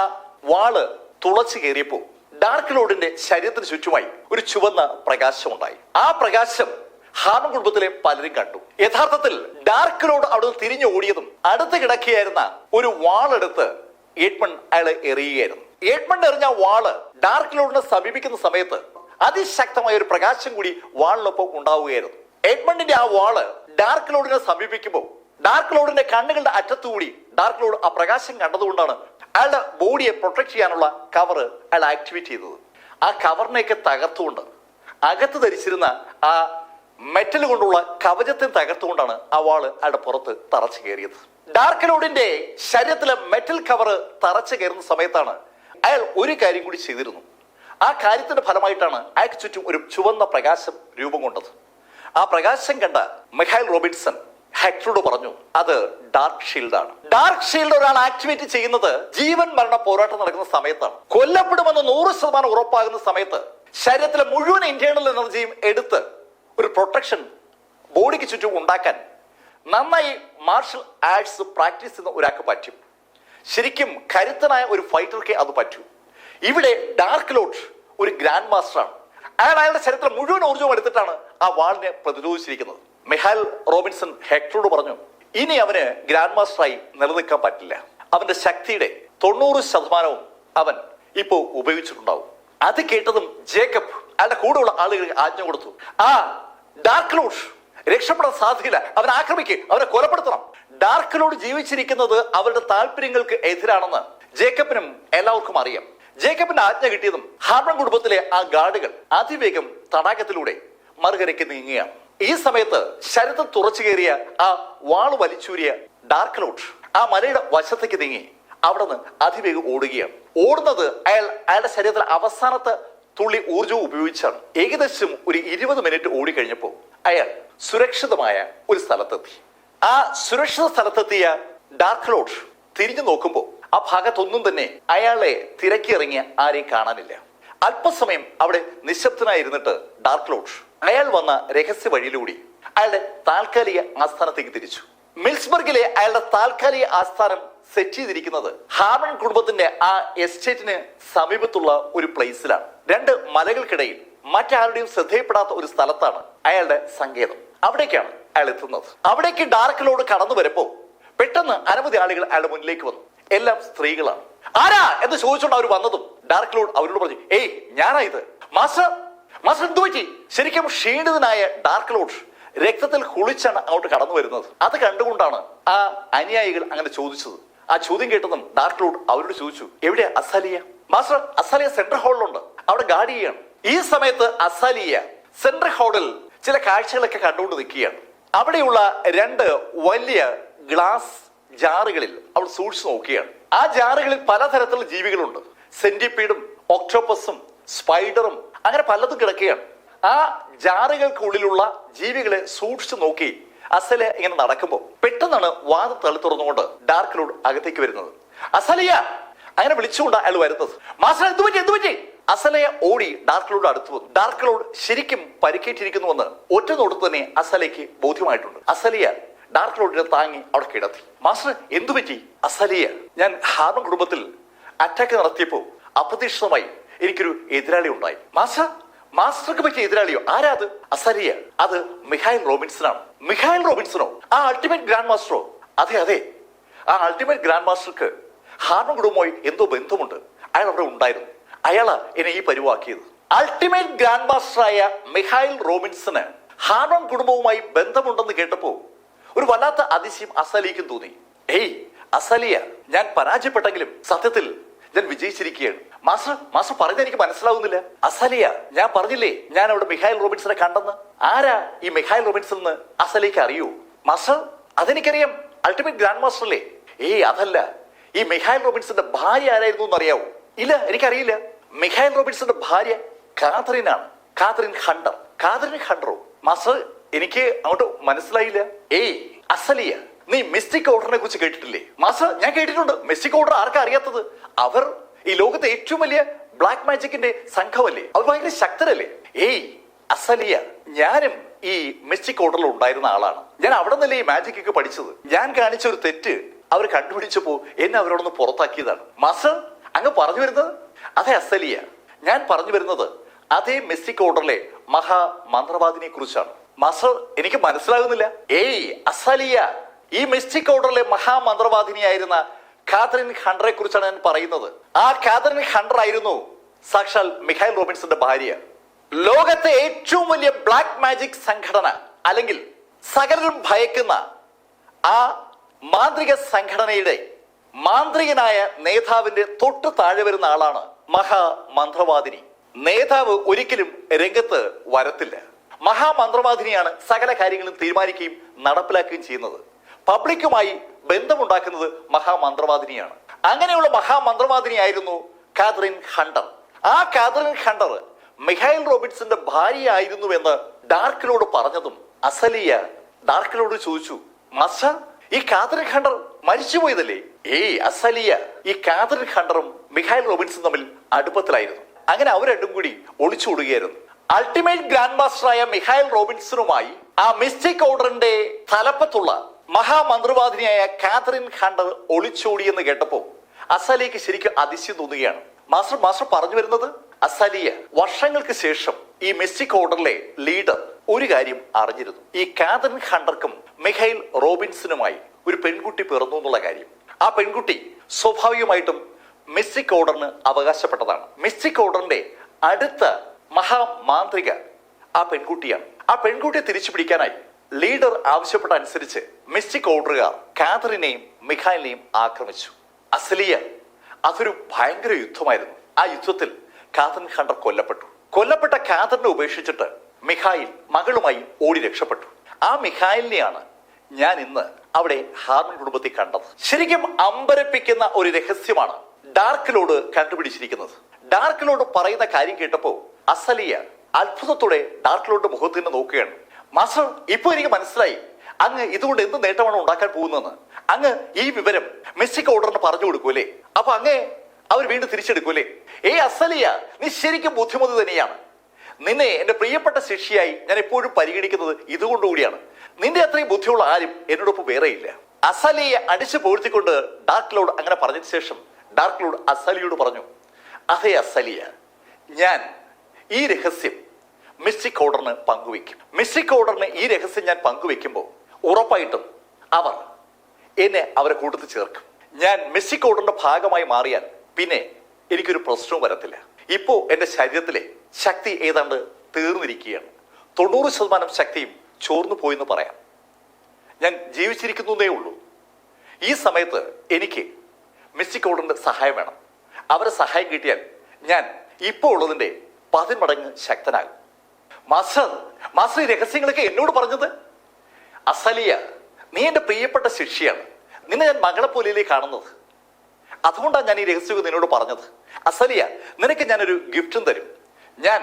വാള് തുളച്ചു കയറിയപ്പോൾ ഡാർക്ക് ലോർഡിന്റെ ശരീരത്തിന് ചുറ്റുമായി ഒരു ചുവന്ന പ്രകാശം ഉണ്ടായി. ആ പ്രകാശം ഹാർമൺ കുടുംബത്തിലെ പലരും കണ്ടു. യഥാർത്ഥത്തിൽ ഡാർക്ക് ലോർഡ് അവിടെ നിന്ന് തിരിഞ്ഞു ഓടിയതും അടുത്ത് കിടക്കുകയായിരുന്ന ഒരു വാളെടുത്ത് എഡ്മൺ അയാളെ എറിയുകയായിരുന്നു. എഡ്മൺ എറിഞ്ഞ വാള് ഡാർക്ക് ലോർഡിനെ സമീപിക്കുന്ന സമയത്ത് അതിശക്തമായ ഒരു പ്രകാശം കൂടി വാളിനൊപ്പം ഉണ്ടാവുകയായിരുന്നു. എഡ്മണ്ടിന്റെ ആ വാള് ഡാർക്ക് ലോർഡിനെ സമീപിക്കുമ്പോൾ ഡാർക്ക് ലോർഡിന്റെ കണ്ണുകളുടെ അറ്റത്തുകൂടി ഡാർക്ക് ലോർഡ് ആ പ്രകാശം കണ്ടതുകൊണ്ടാണ് അയാളുടെ ബോഡിയെ പ്രൊട്ടക്ട് ചെയ്യാനുള്ള കവർ അയാൾ ആക്ടിവേറ്റ് ചെയ്തത്. ആ കവറിനെയൊക്കെ തകർത്തുകൊണ്ട് അകത്ത് ധരിച്ചിരുന്ന ആ മെറ്റൽ കൊണ്ടുള്ള കവചത്തെ തകർത്തുകൊണ്ടാണ് ആ വാള് അയാളുടെ പുറത്ത് തറച്ചു കയറിയത്. ഡാർക്ക് ലോർഡിന്റെ ശരീരത്തിലെ മെറ്റൽ കവർ തറച്ചു കയറുന്ന സമയത്താണ് അയാൾ ഒരു കാര്യം കൂടി ചെയ്തിരുന്നു. ആ കാര്യത്തിന്റെ ഫലമായിട്ടാണ് അയാൾക്ക് ചുറ്റും ഒരു ചുവന്ന പ്രകാശം രൂപം കൊണ്ടത്. ആ പ്രകാശം കണ്ട മിഖായിൽ റോബിൻസൺ ഹെക്ടറോട് പറഞ്ഞു, അത് ഡാർക്ക് ഷീൽഡ് ആണ്. ഡാർക്ക് ഷീൽഡ് ഒരാൾ ആക്ടിവേറ്റ് ചെയ്യുന്നത് ജീവൻ മരണ പോരാട്ടം നടക്കുന്ന സമയത്താണ്. കൊല്ലപ്പെടുമെന്ന് 100% ഉറപ്പാകുന്ന സമയത്ത് ശരീരത്തിലെ മുഴുവൻ ഇന്റേണൽ എനർജിയും എടുത്ത് ഒരു പ്രൊട്ടക്ഷൻ ബോഡിക്ക് ചുറ്റും ഉണ്ടാക്കാൻ നന്നായി മാർഷൽ ആർട്സ് പ്രാക്ടീസ് ചെയ്യുന്ന ഒരാൾക്ക് പറ്റും. ശരിക്കും കരുത്തനായ ഒരു ഫൈറ്റർക്ക് അത് പറ്റൂ. ഇവിടെ ഡാർക്ക് ലോർഡ് ഒരു ഗ്രാൻഡ് മാസ്റ്ററാണ്. അയാളുടെ ചരിത്രം മുഴുവൻ ഊർജ്ജവും എടുത്തിട്ടാണ് ആ വാളിനെ പ്രതിരോധിച്ചിരിക്കുന്നത്. മിഖായിൽ റോബിൻസൺ ഹെക്ടറോട് പറഞ്ഞു, ഇനി അവന് ഗ്രാൻഡ് മാസ്റ്ററായി നിലനിൽക്കാൻ പറ്റില്ല. അവന്റെ ശക്തിയുടെ 90% അവൻ ഇപ്പോ ഉപയോഗിച്ചിട്ടുണ്ടാവും. അത് കേട്ടതും ജേക്കബ് അയാളുടെ കൂടെയുള്ള ആളുകൾക്ക് ആജ്ഞ കൊടുത്തു, ആ ഡാർക്ക് ലോർഡ് രക്ഷപ്പെടാൻ സാധ്യത, അവനെ ആക്രമിക്കുക, അവനെ കൊലപ്പെടുത്തണം. ഡാർക്ക് ലോർഡ് ജീവിച്ചിരിക്കുന്നത് അവരുടെ താല്പര്യങ്ങൾക്ക് എതിരാണെന്ന് ജേക്കബിനും എല്ലാവർക്കും അറിയാം. ജേക്കബിന്റെ ആജ്ഞ കിട്ടിയതും ഹാർമൺ കുടുംബത്തിലെ ആ ഗാർഡുകൾ അതിവേഗം തടാകത്തിലൂടെ മറുകരയ്ക്ക് നീങ്ങുകയാണ്. ഈ സമയത്ത് ശരത്ത് തുറച്ചു കയറിയ ആ വാള് വലിച്ചൂരിയ ഡാർക്ക് ലോർഡ് ആ മലയുടെ വശത്തേക്ക് നീങ്ങി അവിടെ നിന്ന് അതിവേഗം ഓടുകയാണ്. ഓടുന്നത് അയാളുടെ ശരീരത്തിലെ അവസാനത്തെ തുള്ളി ഊർജവും ഉപയോഗിച്ചാണ്. ഏകദേശം ഒരു 20 മിനിറ്റ് ഓടിക്കഴിഞ്ഞപ്പോൾ അയാൾ സുരക്ഷിതമായ ഒരു സ്ഥലത്തെത്തി. ആ സുരക്ഷിത സ്ഥലത്തെത്തിയ ഡാർക്ക് ലോർഡ് തിരിഞ്ഞു നോക്കുമ്പോൾ ആ ഭാഗത്തൊന്നും തന്നെ അയാളെ തിരക്കിയിറങ്ങിയ ആരെയും കാണാനില്ല. അല്പസമയം അവിടെ നിശബ്ദനായിരുന്നിട്ട് ഡാർക്ക് ലോർഡ് അയാൾ വന്ന രഹസ്യ വഴിയിലൂടെ അയാളുടെ താൽക്കാലിക ആസ്ഥാനത്തേക്ക് തിരിച്ചു. മിൽസ്ബർഗിലെ അയാളുടെ താൽക്കാലിക ആസ്ഥാനം സെറ്റ് ചെയ്തിരിക്കുന്നത് ഹാർമൺ കുടുംബത്തിന്റെ ആ എസ്റ്റേറ്റിന് സമീപത്തുള്ള ഒരു പ്ലേസിലാണ്. 2 മലകൾക്കിടയിൽ മറ്റാരുടെയും ശ്രദ്ധയപ്പെടാത്ത ഒരു സ്ഥലത്താണ് അയാളുടെ സങ്കേതം. അവിടേക്കാണ് അയാൾ എത്തുന്നത്. അവിടേക്ക് ഡാർക്ക് ലോർഡ് കടന്നു വരുമ്പോ പെട്ടെന്ന് അനവധി ആളുകൾ അയാളുടെ മുന്നിലേക്ക് വന്നു. എല്ലാം സ്ത്രീകളാണ്. ആരാ എന്ന് ചോദിച്ചുകൊണ്ട് അവർ വന്നതും ഡാർക്ക് ലോർഡ് അവരോട് പറഞ്ഞു, ഏയ് ഞാനാ ഇത്. മാസ്റ്റർ മാസ്റ്റർ എന്തു പറ്റി? ശരിക്കും ക്ഷീണിതനായ ഡാർക്ക് ലോർഡ് രക്തത്തിൽ കുളിച്ചാണ് അങ്ങോട്ട് കടന്നു വരുന്നത്. അത് കണ്ടുകൊണ്ടാണ് ആ അനുയായികൾ അങ്ങനെ ചോദിച്ചത്. ആ ചോദ്യം കേട്ടതും ഡാർക്ക് ലോർഡ് അവരോട് ചോദിച്ചു, എവിടെയാ അസാലിയ? മാസ്റ്റർ, അസാലിയ സെൻട്രൽ ഹാളിലുണ്ട്, അവിടെ ഗാർഡ് ചെയ്യാണ്. ഈ സമയത്ത് അസാലിയ സെൻട്രൽ ഹാളിൽ ചില കാഴ്ചകളൊക്കെ കണ്ടുകൊണ്ട് നിൽക്കുകയാണ്. അവിടെയുള്ള 2 വലിയ ഗ്ലാസ് ജാറുകളിൽ അവൾ സൂക്ഷിച്ചു നോക്കുകയാണ്. ആ ജാറുകളിൽ പലതരത്തിലുള്ള ജീവികളുണ്ട്. സെന്റിപ്പീഡും ഒക്ടോപ്പസും സ്പൈഡറും അങ്ങനെ പലതും കിടക്കുകയാണ്. ആ ജാറുകൾക്കുള്ളിലുള്ള ജീവികളെ സൂക്ഷിച്ചു നോക്കി അസല ഇങ്ങനെ നടക്കുമ്പോൾ പെട്ടെന്നാണ് വാതിൽ തള്ളി തുറന്നുകൊണ്ട് ഡാർക്ക് ലോർഡ് അകത്തേക്ക് വരുന്നത്. അസലിയ അങ്ങനെ വിളിച്ചുകൊണ്ട് അയാൾ വരുന്നത്. മാസ്റ്റർ എന്തു പറ്റി? അസലയെ ഓടി ഡാർക്ക് ലോർഡ് അടുത്ത് വന്നു. ഡാർക്ക് ലോർഡ് ശരിക്കും പരിക്കേറ്റിരിക്കുന്നുവെന്ന് ഒറ്റ നോട്ടത്ത് തന്നെ അസലയ്ക്ക് ബോധ്യമായിട്ടുണ്ട്. അസലിയ ഡാർക്ക് ലോർഡിനെ താങ്ങി അവിടെ കിടത്തി. മാസ്റ്റർ എന്തു പറ്റി? അസലിയ, ഞാൻ ഹാർമൺ കുടുംബത്തിൽ അറ്റാക്ക് നടത്തിയപ്പോൾ അപ്രതീക്ഷിതമായി എനിക്കൊരു എതിരാളി ഉണ്ടായി. മാസ്റ്റർക്ക് പറ്റിയ എതിരാളിയോ? ആരാ അത്? അസലിയ, അത് മിഖായിൽ റോബിൻസനാണ്. മിഖായിൽ റോബിൻസനോ? ആ അൾട്ടിമേറ്റ് ഗ്രാൻഡ് മാസ്റ്ററോ? അതെ, ആ അൾട്ടിമേറ്റ് ഗ്രാൻഡ് മാസ്റ്റർക്ക് ഹാർമൺ കുടുംബവുമായി എന്തോ ബന്ധമുണ്ട്. അയാൾ അവിടെ ഉണ്ടായിരുന്നു. അയാളാ എന്നെ ഈ പരിവാക്കിയത്. അൾട്ടിമേറ്റ് ഗ്രാൻഡ് മാസ്റ്ററായ മിഖായിൽ റോബിൻസന് ഹാർമൺ കുടുംബവുമായി ബന്ധമുണ്ടെന്ന് കേട്ടപ്പോ ഒരു വല്ലാത്ത അതിശയം അസലിയക്കും തോന്നി. ഏയ് അസലിയ, ഞാൻ പരാജയപ്പെട്ടെങ്കിലും സത്യത്തിൽ ഞാൻ വിജയിച്ചിരിക്കുകയാണ്. മാസ്റ്റർ പറയുന്നത് എനിക്ക് മനസ്സിലാവുന്നില്ല. അസലിയ, ഞാൻ പറഞ്ഞില്ലേ ഞാൻ അവിടെ മിഖായിൽ റോബിൻസനെ കണ്ടെന്ന്. ആരാ ഈ മിഖായിൽ റോബിൻസൺ എന്ന് അസലിയക്ക് അറിയൂ? മാസ്റ്റർ, അതെനിക്കറിയാം, അൾട്ടിമേറ്റ് ഗ്രാൻഡ് മാസ്റ്റർ അല്ലേ? ഏയ് അതല്ല, ഈ മിഖായിൽ റോബിൻസന്റെ ഭാര്യ ആരായിരുന്നു എന്ന് അറിയാവോ? ഇല്ല, എനിക്കറിയില്ല. മിഖായിൽ റോബിൻസന്റെ ഭാര്യ കാതറിൻ ആണ്. കാതറിൻ ഹണ്ടറോ? മാസ്റ്റർ, എനിക്ക് അങ്ങോട്ട് മനസ്സിലായില്ല. ഏയ് അസലിയ, നീ മിസ്റ്റിക് ഓർഡറിനെ കുറിച്ച് കേട്ടിട്ടില്ലേ? മാസ്റ്റർ, ഞാൻ കേട്ടിട്ടുണ്ട്. മിസ്റ്റിക് ഓർഡർ ആർക്കാ അറിയാത്തത്? അവർ ഈ ലോകത്തെ ഏറ്റവും വലിയ ബ്ലാക്ക് മാജിക്കിന്റെ സംഘമല്ലേ? അവർ ഭയങ്കര ശക്തരല്ലേ? ഏയ് അസലിയ, ഞാനും ഈ മിസ്റ്റിക് ഓർഡറിൽ ഉണ്ടായിരുന്ന ആളാണ്. ഞാൻ അവിടെ നിന്നല്ലേ ഈ മാജിക് ഒക്കെ പഠിച്ചത്. ഞാൻ കാണിച്ച ഒരു തെറ്റ് അവർ കണ്ടുപിടിച്ചപ്പോ എന്നെ അവരോടൊന്ന് പുറത്താക്കിയതാണ്. മാസ്റ്റർ, അങ്ങ് പറഞ്ഞു വരുന്നത്? അതെ അസലിയ, ഞാൻ പറഞ്ഞു വരുന്നത് അതേ മിസ്റ്റിക് ഓർഡറിലെ മഹാമന്ത്രവാദിനെ കുറിച്ചാണ്. മാസ്റ്റർ, എനിക്ക് മനസ്സിലാകുന്നില്ല. ഏയ് അസലിയ, ഈ മിസ്റ്റിക് ഓർഡറിലെ മഹാമന്ത്രവാദിനിയായിരുന്ന കാതറിൻ ഹണ്ടറെ കുറിച്ചാണ് ഞാൻ പറയുന്നത്. ആ കാതറിൻ ഹണ്ടർ ആയിരുന്നു സാക്ഷാൽ മിഖായിൽ റോബിൻസന്റെ ഭാര്യ. ലോകത്തെ ഏറ്റവും വലിയ ബ്ലാക്ക് മാജിക് സംഘടന, അല്ലെങ്കിൽ സകലരും ഭയക്കുന്ന ആ മാന്ത്രിക സംഘടനയുടെ മാന്ത്രികനായ നേതാവിന്റെ തൊട്ട് താഴെ വരുന്ന ആളാണ് മഹാമന്ത്രവാദിനി. നേതാവ് ഒരിക്കലും രംഗത്ത് വരത്തില്ല. മഹാമന്ത്രവാദിനിയാണ് സകല കാര്യങ്ങളും തീരുമാനിക്കുകയും നടപ്പിലാക്കുകയും ചെയ്യുന്നത്. പബ്ലിക്കുമായി ബന്ധമുണ്ടാക്കുന്നത് മഹാമന്ത്രവാദിനിയാണ്. അങ്ങനെയുള്ള മഹാമന്ത്രവാദിനിയായിരുന്നു കാതറിൻ ഹണ്ടർ. ആ കാതറിൻ ഹണ്ടർ മിഖായിൽ റോബിൻസന്റെ ഭാര്യയായിരുന്നു എന്ന് ഡാർക്ക് ലോർഡ് പറഞ്ഞതും അസലിയ ഡാർക്ക് ലോർഡ് ചോദിച്ചു, മാസ്റ്റർ, ഈ കാതറിൻ ഹണ്ടർ മരിച്ചുപോയതല്ലേ? ഏയ് അസലിയ, ഈ കാതറിൻ ഹണ്ടറും മിഖായിൽ റോബിൻസൺ തമ്മിൽ അടുപ്പത്തിലായിരുന്നു. അങ്ങനെ അവർ രണ്ടും കൂടി ഒളിച്ചോടുകയായിരുന്നു. അൾട്ടിമേറ്റ് ഗ്രാൻഡ് മാസ്റ്ററായ മിഖായിൽ റോബിൻസണുമായി ആ മിസ്റ്റിക് ഓർഡറിന്റെ തലപ്പത്തുള്ള മഹാമന്ത്രവാദിനിയായ കാതറിൻ ഹണ്ടർ ഒളിച്ചോടിയെന്ന് കേട്ടപ്പോ അസലിയക്ക് ശരിക്കും അതിശയം തോന്നുകയാണ്. മാസ്റ്റർ പറഞ്ഞു വരുന്നത്? അസലിയ വർഷങ്ങൾക്ക് ശേഷം ഈ മിസ്റ്റിക് ഓർഡറിലെ ലീഡർ ഒരു കാര്യം അറിഞ്ഞിരുന്നു. ഈ കാതറിൻ ഹണ്ടർക്കും മിഖൈൽ റോബിൻസിനുമായി ഒരു പെൺകുട്ടി പിറന്നു എന്നുള്ള കാര്യം. ആ പെൺകുട്ടി സ്വാഭാവികമായിട്ടും മിസ്റ്റിക് ഓർഡറിന് അവകാശപ്പെട്ടതാണ്. മിസ്റ്റിക് ഓർഡറിന്റെ അടുത്ത മഹാമാന്ത്രിക ആ പെൺകുട്ടിയാണ്. ആ പെൺകുട്ടിയെ തിരിച്ചു പിടിക്കാനായി ലീഡർ ആവശ്യപ്പെട്ട അനുസരിച്ച് മിസ്റ്റിക് ഓർഡറുകാർ കാതറിനെയും മിഖായിലിനെയും ആക്രമിച്ചു. അസലിയ അതൊരു ഭയങ്കര യുദ്ധമായിരുന്നു. ആ യുദ്ധത്തിൽ കാതറിൻ ഹണ്ടർ കൊല്ലപ്പെട്ട കാതറിനെ ഉപേക്ഷിച്ചിട്ട് മിഖായിൽ മകളുമായി ഓടി രക്ഷപ്പെട്ടു. ആ മിഖായിലിനെയാണ് ഞാൻ ഇന്ന് അവിടെ ഹാർമൺ കുടുംബത്തിൽ കണ്ടത്. ശരിക്കും അമ്പരപ്പിക്കുന്ന ഒരു രഹസ്യമാണ് ഡാർക്ക് ലോർഡ് കണ്ടുപിടിച്ചിരിക്കുന്നത്. ഡാർക്ക് ലോർഡ് പറയുന്ന കാര്യം കേട്ടപ്പോ അസലിയ അത്ഭുതത്തോടെ ഡാർക്ക് ലോർഡ് മുഖത്തിന് നോക്കുകയാണ്. മാസ്റ്റർ, ഇപ്പൊ എനിക്ക് മനസ്സിലായി അങ്ങ് ഇതുകൊണ്ട് എന്ത് നേട്ടമാണ് ഉണ്ടാക്കാൻ പോകുന്നതെന്ന്. അങ്ങ് ഈ വിവരം മിസ്റ്റിക് ഓർഡറിന് പറഞ്ഞു കൊടുക്കൂലേ? അപ്പൊ അങ്ങേ അവർ വീണ്ടും തിരിച്ചെടുക്കൂലേ? അസലിയ, നീ ശരിക്കും ബുദ്ധിമുട്ട് തന്നെയാണ്. നിന്നെ എന്റെ പ്രിയപ്പെട്ട ശിഷ്യയായി ഞാൻ എപ്പോഴും പരിഗണിക്കുന്നത് ഇതുകൊണ്ടുകൂടിയാണ്. നിന്റെ അത്രയും ബുദ്ധിയുള്ള ആരും എന്നോടൊപ്പം വേറെ ഇല്ല. അസലിയെ അടിച്ചു പോഴ്ത്തിക്കൊണ്ട് ഡാർക്ക് ലോർഡ് അങ്ങനെ പറഞ്ഞതിന് ശേഷം ഡാർക്ക് ലോർഡ് അസലിയോട് പറഞ്ഞു, അതെ അസലിയ, ഞാൻ ഈ രഹസ്യം മിസ്റ്റിക് ഓർഡറിന് പങ്കുവെക്കും. മിസ്റ്റിക് ഓർഡറിന് ഈ രഹസ്യം ഞാൻ പങ്കുവെക്കുമ്പോൾ ഉറപ്പായിട്ടും അവർ എന്നെ അവരെ കൂട്ടത്തിൽ ചേർക്കും. ഞാൻ മിസ്റ്റിക് ഓർഡറിന്റെ ഭാഗമായി മാറിയാൽ പിന്നെ എനിക്കൊരു പ്രശ്നവും വരത്തില്ല. ഇപ്പോ എന്റെ ശരീരത്തിലെ ശക്തി ഏതാണ്ട് തീർന്നിരിക്കുകയാണ്. 90% ശക്തിയും ചോർന്നു പോയെന്ന് പറയാം. ഞാൻ ജീവിച്ചിരിക്കുന്നതേ ഉള്ളൂ. ഈ സമയത്ത് എനിക്ക് മിസ്റ്റിക് ഓർഡറിന്റെ സഹായം വേണം. അവരെ സഹായം കിട്ടിയാൽ ഞാൻ ഇപ്പോൾ ഉള്ളതിന്റെ 10 മടങ്ങ് ശക്തനാകും. മാസ്റ്റർ ഈ രഹസ്യങ്ങളൊക്കെ എന്നോട് പറഞ്ഞത്? അസലിയ, നീ എന്റെ പ്രിയപ്പെട്ട ശിഷ്യയാണ്. നിന്നെ ഞാൻ മകളെ പോലെയല്ലേ കാണുന്നത്. അതുകൊണ്ടാണ് ഞാൻ ഈ രഹസ്യം നിന്നോട് പറഞ്ഞത്. അസലിയ, നിനക്ക് ഞാനൊരു ഗിഫ്റ്റും തരും. ഞാൻ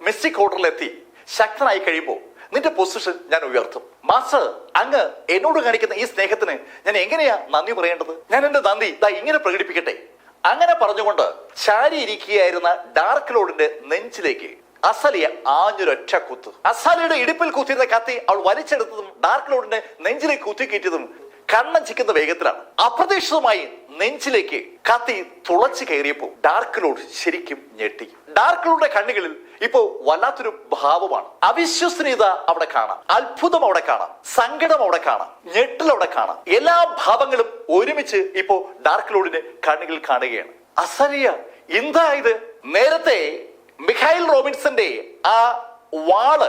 മിസ്റ്റിക് ഓർഡറിലെത്തി ശക്തനായി കഴിയുമ്പോൾ നിന്റെ പൊസിഷൻ ഞാൻ ഉയർത്തും. മാസ്റ്റർ, അങ്ങ് എന്നോട് കാണിക്കുന്ന ഈ സ്നേഹത്തിന് ഞാൻ എങ്ങനെയാ നന്ദി പറയേണ്ടത്? ഞാൻ എന്റെ നന്ദി ഇങ്ങനെ പ്രകടിപ്പിക്കട്ടെ. അങ്ങനെ പറഞ്ഞുകൊണ്ട് ചാരി ഇരിക്കുകയായിരുന്ന ഡാർക്ക് ലോർഡിന്റെ നെഞ്ചിലേക്ക് അസലിയ ആഞ്ഞൊരൊറ്റ കുത്ത്. അസലിയുടെ ഇടുപ്പിൽ കുത്തിയിരുന്ന കത്തി അവൾ വലിച്ചെടുത്തതും ഡാർക്ക് ലോർഡിന്റെ നെഞ്ചിലേക്ക് കുത്തിക്കയറ്റിയതും കണ്ണഞ്ചിക്കുന്ന വേഗത്തിലാണ്. അപ്രതീക്ഷിതമായി നെഞ്ചിലേക്ക് കത്തി തുളച്ചു കയറിയപ്പോ ഡാർക്ക് ലോർഡ് ശരിക്കും ഞെട്ടി. ഡാർക്ക് ലോർഡിന്റെ കണ്ണുകളിൽ ഇപ്പോ വല്ലാത്തൊരു ഭാവമാണ്. അവിശ്വസനീയത അവിടെ കാണാം, അത്ഭുതം അവിടെ കാണാം, സങ്കടം അവിടെ കാണാം, ഞെട്ടൽ അവിടെ കാണാം. എല്ലാ ഭാവങ്ങളും ഒരുമിച്ച് ഇപ്പോ ഡാർക്ക് ലോർഡിന്റെ കണ്ണുകളിൽ കാണുകയാണ്. അസലിയ, എന്താ ഇത്? നേരത്തെ മിഖൈൽ റോബിൻസന്റെ ആ വാള്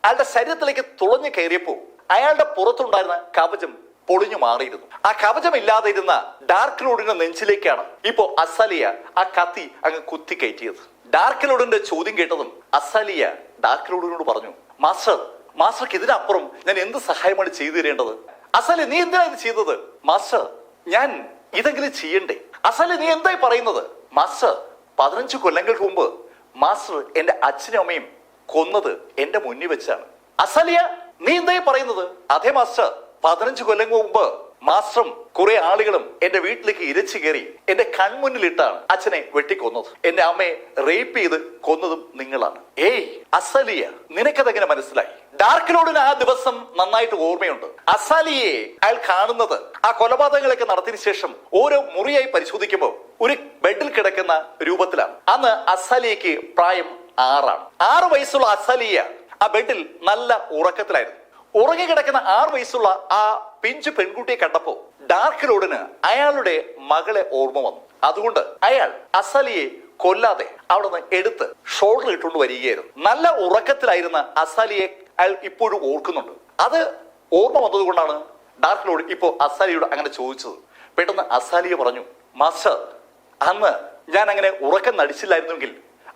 അയാളുടെ ശരീരത്തിലേക്ക് തുളഞ്ഞു കയറിയപ്പോ അയാളുടെ പുറത്തുണ്ടായിരുന്ന കവചം പൊളിഞ്ഞു മാറിയിരുന്നു. ആ കവചം ഇല്ലാതെ ഇരുന്ന ഡാർക്ക് ലോർഡിന്റെ നെഞ്ചിലേക്കാണ് ഇപ്പോ അസലിയ ആ കത്തി അങ്ങ് കുത്തി കയറ്റിയത്. ഡാർക്ക് ലോർഡിന്റെ ചോദ്യം കേട്ടതും അസലിയ ഡാർക്ക് ലോർഡിനോട് പറഞ്ഞു, മാസ്റ്റർക്ക് ഇതിനപ്പുറം ഞാൻ എന്ത് സഹായമാണ് ചെയ്തു തരേണ്ടത്? അസലിയ, നീ എന്തിനാ ഇത് ചെയ്തത്? മാസ്റ്റർ, ഞാൻ ഇതെങ്കിലും ചെയ്യണ്ടേ? അസലിയ, നീ എന്തായി പറയുന്നത്? മാസ്റ്റർ, 15 കൊല്ലങ്ങൾക്ക് മുമ്പ് മാസ്റ്റർ എന്റെ അച്ഛനും അമ്മയും കൊന്നത് എന്റെ മുന്നിൽ വെച്ചാണ്. അസലിയ, നീ എന്തായി പറയുന്നത്? അതെ മാസ്റ്റർ, 15 കൊല്ലം മുമ്പ് മാസ്റ്ററും കുറെ ആളുകളും എന്റെ വീട്ടിലേക്ക് ഇരച്ചു കയറി എന്റെ കൺമുന്നിലിട്ടാണ് അച്ഛനെ വെട്ടിക്കൊന്നത്. എന്റെ അമ്മയെ റേപ്പ് ചെയ്ത് കൊന്നതും നിങ്ങളാണ്. അസലിയ, നിനക്കതെങ്ങനെ മനസ്സിലായി? ഡാർക്ക് ലോർഡിന് ആ ദിവസം നന്നായിട്ട് ഓർമ്മയുണ്ട്. അസലിയെ അയാൾ കാണുന്നത് ആ കൊലപാതകങ്ങളൊക്കെ നടത്തിയതിനു ശേഷം ഓരോ മുറിയായി പരിശോധിക്കുമ്പോൾ ഒരു ബെഡിൽ കിടക്കുന്ന രൂപത്തിലാണ്. അന്ന് അസലിയക്ക് പ്രായം 6 ആണ്. 6 വയസ്സുള്ള അസലിയ ആ ബെഡിൽ നല്ല ഉറക്കത്തിലായിരുന്നു. ഉറങ്ങിക്കിടക്കുന്ന 6 വയസ്സുള്ള ആ പിഞ്ചു പെൺകുട്ടിയെ കണ്ടപ്പോ ഡാർക്ക് ലോർഡിന് അയാളുടെ മകളെ ഓർമ്മ വന്നു. അതുകൊണ്ട് അയാൾ അസലിയെ കൊല്ലാതെ അവിടെ നിന്ന് എടുത്ത് ഷോൾഡർ ഇട്ടുകൊണ്ട് വരികയായിരുന്നു. നല്ല ഉറക്കത്തിലായിരുന്ന അസലിയെ അയാൾ ഇപ്പോഴും ഓർക്കുന്നുണ്ട്. അത് ഓർമ്മ വന്നതുകൊണ്ടാണ് ഡാർക്ക് ലോർഡ് ഇപ്പോ അസലിയോട് അങ്ങനെ ചോദിച്ചത്. പെട്ടെന്ന് അസലിയ പറഞ്ഞു, മാസ്റ്റർ, അന്ന് ഞാൻ അങ്ങനെ ഉറക്കം നടിച്ചില്ലായിരുന്നെങ്കിൽ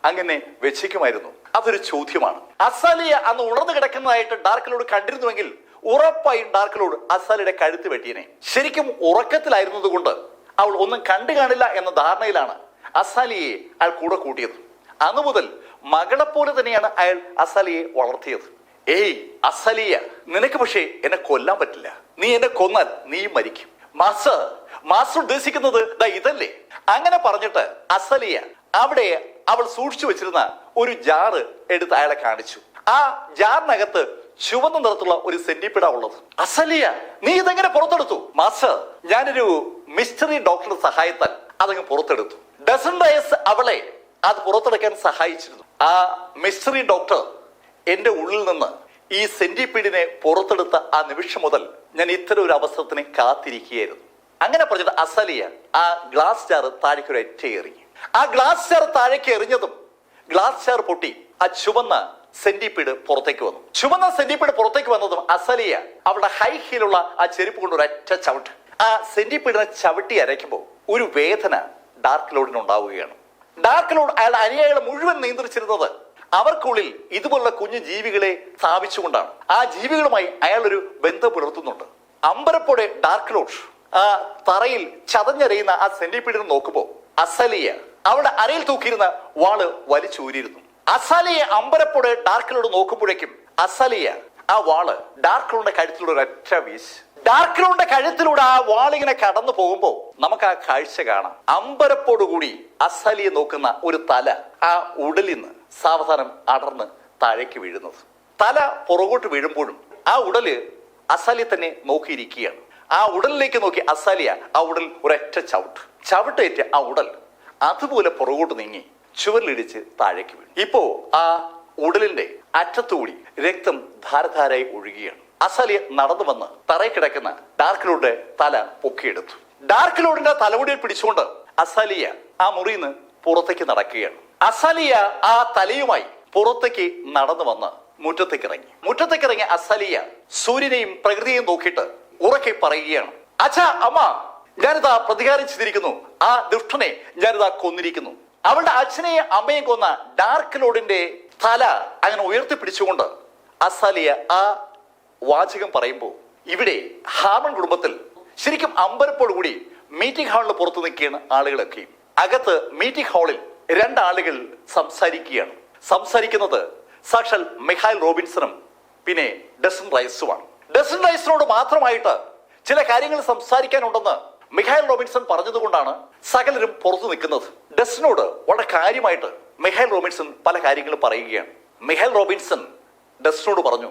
അങ്ങനെ വെച്ചേക്കുമായിരുന്നു. അതൊരു ചോദ്യമാണ്. അസലിയ അന്ന് ഉണർന്നു കിടക്കുന്നതായിട്ട് ഡാർക്ക് ലോർഡ് കണ്ടിരുന്നുവെങ്കിൽ ഉറപ്പായും ഡാർക്ക് ലോർഡ് അസലിയുടെ കഴുത്ത് വെട്ടിയനെ. ശരിക്കും ഉറക്കത്തിലായിരുന്നത് കൊണ്ട് അവൾ ഒന്നും കണ്ടു കാണില്ല എന്ന ധാരണയിലാണ് അസലിയെ അയാൾ കൂടെ കൂട്ടിയത്. അന്നു മുതൽ മകളെ പോലെ തന്നെയാണ് അയാൾ അസലിയെ വളർത്തിയത്. അസലിയ, നിനക്ക് പക്ഷേ എന്നെ കൊല്ലാൻ പറ്റില്ല. നീ എന്നെ കൊന്നാൽ നീ മരിക്കും. മാസ്റ്റർ ഉദ്ദേശിക്കുന്നത് ഇതല്ലേ? അങ്ങനെ പറഞ്ഞിട്ട് അസലിയ അവിടെ അവൾ സൂക്ഷിച്ചു വെച്ചിരുന്ന ഒരു ജാറ് എടുത്ത് അയാളെ കാണിച്ചു. ആ ജാറിനകത്ത് ചുവന്ന നിറത്തുള്ള ഒരു സെന്റിപ്പിട ഉള്ളത്. അസലിയ, നീ ഇതെങ്ങനെ പുറത്തെടുത്തു? മാസ്റ്റർ, ഞാനൊരു മിസ്റ്ററി ഡോക്ടറുടെ സഹായത്താൽ അതങ്ങ് പുറത്തെടുത്തു. ഡസൻ ഡയസ് അവളെ അത് പുറത്തെടുക്കാൻ സഹായിച്ചിരുന്നു. ആ മിസ്റ്ററി ഡോക്ടർ എന്റെ ഉള്ളിൽ നിന്ന് ഈ സെന്റിപീഡിനെ പുറത്തെടുത്ത ആ നിമിഷം മുതൽ ഞാൻ ഇത്തരം ഒരു അവസരത്തിനെ കാത്തിരിക്കുകയായിരുന്നു. അങ്ങനെ പറഞ്ഞിട്ട് അസാലിയ ആ ഗ്ലാസ് ജാർ താഴേക്ക് ഒരു ഒറ്റ എറിഞ്ഞു. ആ ഗ്ലാസ് ജാർ താഴേക്ക് എറിഞ്ഞതും ഗ്ലാസ് ജാർ പൊട്ടി ആ ചുവന്ന സെന്റിപീഡ് പുറത്തേക്ക് വന്നു. ചുവന്ന സെന്റിപീഡ് പുറത്തേക്ക് വന്നതും അസാലിയ അവളുടെ ഹൈ ഹീലുള്ള ആ ചെരുപ്പ് കൊണ്ട് ഒരൊറ്റ ചവിട്ട് ആ സെന്റിപീഡിനെ ചവിട്ടി അരയ്ക്കുമ്പോൾ ഒരു വേദന ഡാർക്ക് ലോഡിന് ഉണ്ടാവുകയാണ്. ഡാർക്ക് ലോഡ് അയാളുടെ അനുയായികളെ മുഴുവൻ നിയന്ത്രിച്ചിരുന്നത് അവർക്കുള്ളിൽ ഇതുപോലുള്ള കുഞ്ഞു ജീവികളെ സ്ഥാപിച്ചുകൊണ്ടാണ്. ആ ജീവികളുമായി അയാൾ ഒരു ബന്ധം പുലർത്തുന്നുണ്ട്. അമ്പരപ്പോടെ ഡാർക്ക് ലോഡ് ആ തറയിൽ ചതഞ്ഞെറിയുന്ന ആ സെന്റിപീഡിനെ നോക്കുമ്പോൾ അസാലിയ അവളുടെ അരയിൽ തൂക്കിയിരുന്ന വാള് വലിച്ചൂരിയിരുന്നു. അസാലിയെ അമ്പരപ്പോടെ ഡാർക്ക് ലോഡ് നോക്കുമ്പോഴേക്കും അസാലിയ ആ വാള് ഡാർക്ക് ലോഡിന്റെ കഴുത്തിലൂടെ ഒരൊറ്റ വീശ്. ഡാർക്ക് ലോഡിന്റെ കഴുത്തിലൂടെ ആ വാളിങ്ങനെ കടന്നു പോകുമ്പോ നമുക്ക് ആ കാഴ്ച കാണാം. അമ്പരപ്പോടുകൂടി അസാലിയെ നോക്കുന്ന ഒരു തല ആ ഉടലിൽ നിന്ന് സാവധാനം അടർന്ന് താഴേക്ക് വീഴുന്നത്. തല പുറകോട്ട് വീഴുമ്പോഴും ആ ഉടല് അസാലിയെ തന്നെ നോക്കിയിരിക്കുകയാണ്. ആ ഉടലിലേക്ക് നോക്കി അസാലിയ ആ ഉടൽ ഒരൊറ്റ ചവിട്ടേറ്റ് ആ ഉടൽ അതുപോലെ പുറകോട്ട് നീങ്ങി ചുവരിലിടിച്ച് താഴേക്ക് വീണു. ഇപ്പോ ആ ഉടലിന്റെ അറ്റത്തുകൂടി രക്തം ധാരധാരായി ഒഴുകുകയാണ്. അസാലിയ നടന്നു വന്ന് തറയിൽ കിടക്കുന്ന ഡാർക്ക് ലോഡിന്റെ തല പൊക്കിയെടുത്തു. ഡാർക്ക് ലോഡിന്റെ തലമുടിയിൽ പിടിച്ചുകൊണ്ട് അസാലിയ ആ മുറിയിൽ നിന്ന് പുറത്തേക്ക് നടക്കുകയാണ്. അസാലിയ ആ തലയുമായി പുറത്തേക്ക് നടന്നു വന്ന് മുറ്റത്തേക്ക് ഇറങ്ങി അസാലിയ സൂര്യനെയും പ്രകൃതിയെയും നോക്കിയിട്ട് ഉറക്കെ പറയുകയാണ്, അച്ഛാ, അമ്മ, ഞാനിതാ പ്രതികാരം ചെയ്തിരിക്കുന്നു. ആ ദുഷ്ടനെ ഞാനിതാ കൊന്നിരിക്കുന്നു. അവളുടെ അച്ഛനെയും അമ്മയും കൊന്ന ഡാർക്ക് ലോഡിന്റെ തല അങ്ങനെ ഉയർത്തിപ്പിടിച്ചുകൊണ്ട് അസാലിയ ആ വാചകം പറയുമ്പോൾ ഇവിടെ ഹാമൺ കുടുംബത്തിൽ ശരിക്കും അമ്പരപ്പോടുകൂടി മീറ്റിംഗ് ഹാളിന് പുറത്തു നിൽക്കുകയാണ് ആളുകളൊക്കെയും. അകത്ത് മീറ്റിംഗ് ഹാളിൽ രണ്ടാളുകൾ സംസാരിക്കുകയാണ്. സംസാരിക്കുന്നത് സാക്ഷാൽ മിഖായിൽ റോബിൻസണും പിന്നെ ഡസൻ റൈസുമാണ്. ഡസൻ റൈസിനോട് മാത്രമായിട്ട് ചില കാര്യങ്ങൾ സംസാരിക്കാനുണ്ടെന്ന് മിഖായിൽ റോബിൻസൺ പറഞ്ഞതുകൊണ്ടാണ് സകലരും പുറത്തു നിൽക്കുന്നത്. ഡസനോട് വളരെ കാര്യമായിട്ട് മിഖായിൽ റോബിൻസൺ പല കാര്യങ്ങളും പറയുകയാണ്. മിഖായിൽ റോബിൻസൺ ഡസനോട് പറഞ്ഞു,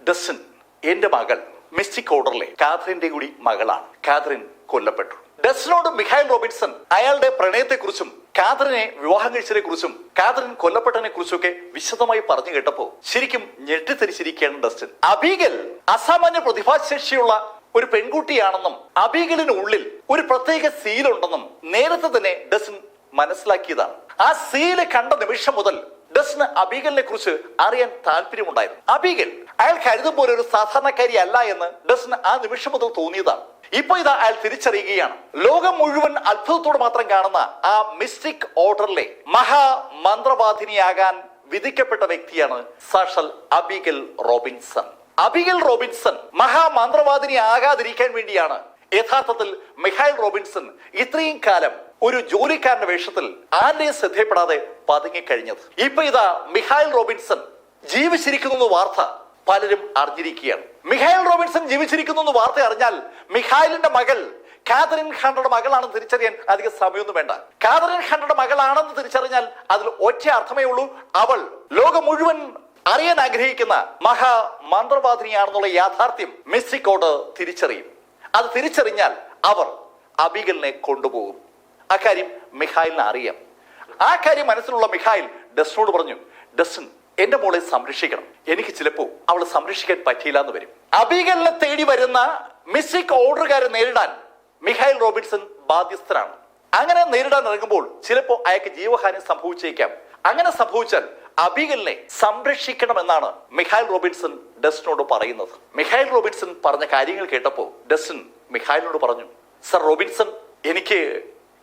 ഡസൻ, എന്റെ മകൾ മിസ്റ്റിക് ഓർഡറിലെ കാതറിന്റെ കൂടി മകളാണ്. കാതറിൻ കൊല്ലപ്പെട്ടു. ഡസനോട് മിഖായിൽ റോബിൻസൺ അയാളുടെ പ്രണയത്തെക്കുറിച്ചും കാതറിനെ വിവാഹം കഴിച്ചതിനെ കുറിച്ചും കാതറിൻ കൊല്ലപ്പെട്ടതിനെ കുറിച്ചൊക്കെ വിശദമായി പറഞ്ഞു കേട്ടപ്പോ ശരിക്കും ഞെട്ടിത്തരിച്ചിരിക്കുകയാണ് ഡസ്റ്റൻ. അബീഗൽ അസാമാന്യ പ്രതിഭാശേഷിയുള്ള ഒരു പെൺകുട്ടിയാണെന്നും അബീഗലിന് ഉള്ളിൽ ഒരു പ്രത്യേക സീലുണ്ടെന്നും നേരത്തെ തന്നെ ഡസൻ മനസ്സിലാക്കിയതാണ്. ആ സീല് കണ്ട നിമിഷം മുതൽ ഡസന് അബീഗലിനെ കുറിച്ച് അറിയാൻ താല്പര്യമുണ്ടായിരുന്നു. അബീഗൽ അയാൾ കരുതും പോലെ ഒരു സാധാരണക്കാരി അല്ല എന്ന് ഡസന് ആ നിമിഷം മുതൽ തോന്നിയതാണ്. ഇപ്പൊ ഇതാ അയാൾ തിരിച്ചറിയുകയാണ്. ലോകം മുഴുവൻ അത്ഭുതത്തോടെ മാത്രം കാണുന്ന ആ മിസ്റ്റിക് ഓർഡറിലെ മഹാമന്ത്രവാദിനിയാകാൻ വിധിക്കപ്പെട്ട വ്യക്തിയാണ് സാക്ഷാൽ അബീഗൽ റോബിൻസൺ. അബീഗൽ റോബിൻസൺ മഹാമന്ത്രവാദിനി ആകാതിരിക്കാൻ വേണ്ടിയാണ് യഥാർത്ഥത്തിൽ മിഖായിൽ റോബിൻസൺ ഇത്രയും കാലം ഒരു ജോലിക്കാരന്റെ വേഷത്തിൽ ആരുടെയും ശ്രദ്ധയപ്പെടാതെ പതുങ്ങിക്കഴിഞ്ഞത്. ഇപ്പൊ ഇതാ മിഖായിൽ റോബിൻസൺ ജീവിച്ചിരിക്കുന്നു വാർത്ത പലരും അറിഞ്ഞിരിക്കുകയാണ്. മിഖായിൽ റോബിൻസൺ ജീവിച്ചിരിക്കുന്നു വാർത്ത അറിഞ്ഞാൽ മിഖായിലിന്റെ മകൾ കാതറിൻ ഖാണ്ടയുടെ മകളാണെന്ന് തിരിച്ചറിയാൻ അധികം സമയമൊന്നും വേണ്ട. കാതറിൻ ഖാണ്ടയുടെ മകളാണെന്ന് തിരിച്ചറിഞ്ഞാൽ അതിൽ ഒറ്റ അർത്ഥമേ ഉള്ളൂ, അവൾ ലോകം മുഴുവൻ അറിയാൻ ആഗ്രഹിക്കുന്ന മഹാമന്ത്രവാദിനിയാണെന്നുള്ള യാഥാർത്ഥ്യം മിസ്റ്റിക് ഓർഡർ തിരിച്ചറിയും. അത് തിരിച്ചറിഞ്ഞാൽ അവർ അബീഗലിനെ കൊണ്ടുപോകും. അക്കാര്യം മിഖായിലിന് അറിയാം. ആ കാര്യം മനസ്സിലുള്ള മിഖായിൽ ഡസനോട് പറഞ്ഞു, ഡസൻ, എന്റെ മോളെ സംരക്ഷിക്കണം. എനിക്ക് ചിലപ്പോ അവളെ സംരക്ഷിക്കാൻ പറ്റിയില്ല എന്ന് വരും. അബീഗലിനെ തേടി വരുന്ന മിസ്റ്റിക് ഓർഡറുകാരെ നേരിടാൻ മിഖായിൽ റോബിൻസൺ ബാധ്യസ്ഥനാണ്. അങ്ങനെ നേരിടാൻ ഇറങ്ങുമ്പോൾ ചിലപ്പോ അയാൾക്ക് ജീവഹാനി സംഭവിച്ചേക്കാം. അങ്ങനെ സംഭവിച്ചാൽ അബീഗലിനെ സംരക്ഷിക്കണമെന്നാണ് മിഖായിൽ റോബിൻസൺ ഡസനോട് പറയുന്നത്. മിഖായിൽ റോബിൻസൺ പറഞ്ഞ കാര്യങ്ങൾ കേട്ടപ്പോ ഡസൻ മിഖായിലിനോട് പറഞ്ഞു, സർ റോബിൻസൺ, എനിക്ക്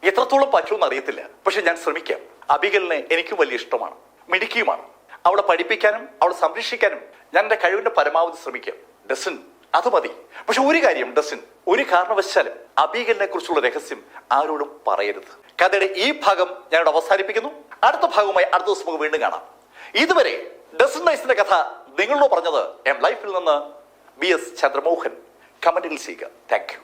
എത്രത്തോളം പറ്റുമെന്ന് അറിയത്തില്ല, പക്ഷെ ഞാൻ ശ്രമിക്കാം. അബീഗലിനെ എനിക്കും വലിയ ഇഷ്ടമാണ്, മിടുക്കിയുമാണ്. അവളെ പഠിപ്പിക്കാനും അവളെ സംരക്ഷിക്കാനും ഞാൻ എന്റെ കഴിവിന്റെ പരമാവധി ശ്രമിക്കാം. ഡസൻ, അത് മതി. പക്ഷെ ഒരു കാര്യം ഡസൻ, ഒരു കാരണവശാലും അബീഗലിനെ കുറിച്ചുള്ള രഹസ്യം ആരോടും പറയരുത്. കഥയുടെ ഈ ഭാഗം ഞാനിവിടെ അവസാനിപ്പിക്കുന്നു. അടുത്ത ഭാഗവുമായി അടുത്ത ദിവസം നമുക്ക് വീണ്ടും കാണാം. ഇതുവരെ ഡസൻ റൈസിന്റെ കഥ നിങ്ങളോട് പറഞ്ഞത് എം ലൈഫിൽ നിന്ന് BS ചന്ദ്രമോഹൻ. കമന്റുകൾ ചെയ്യുക. Thank you.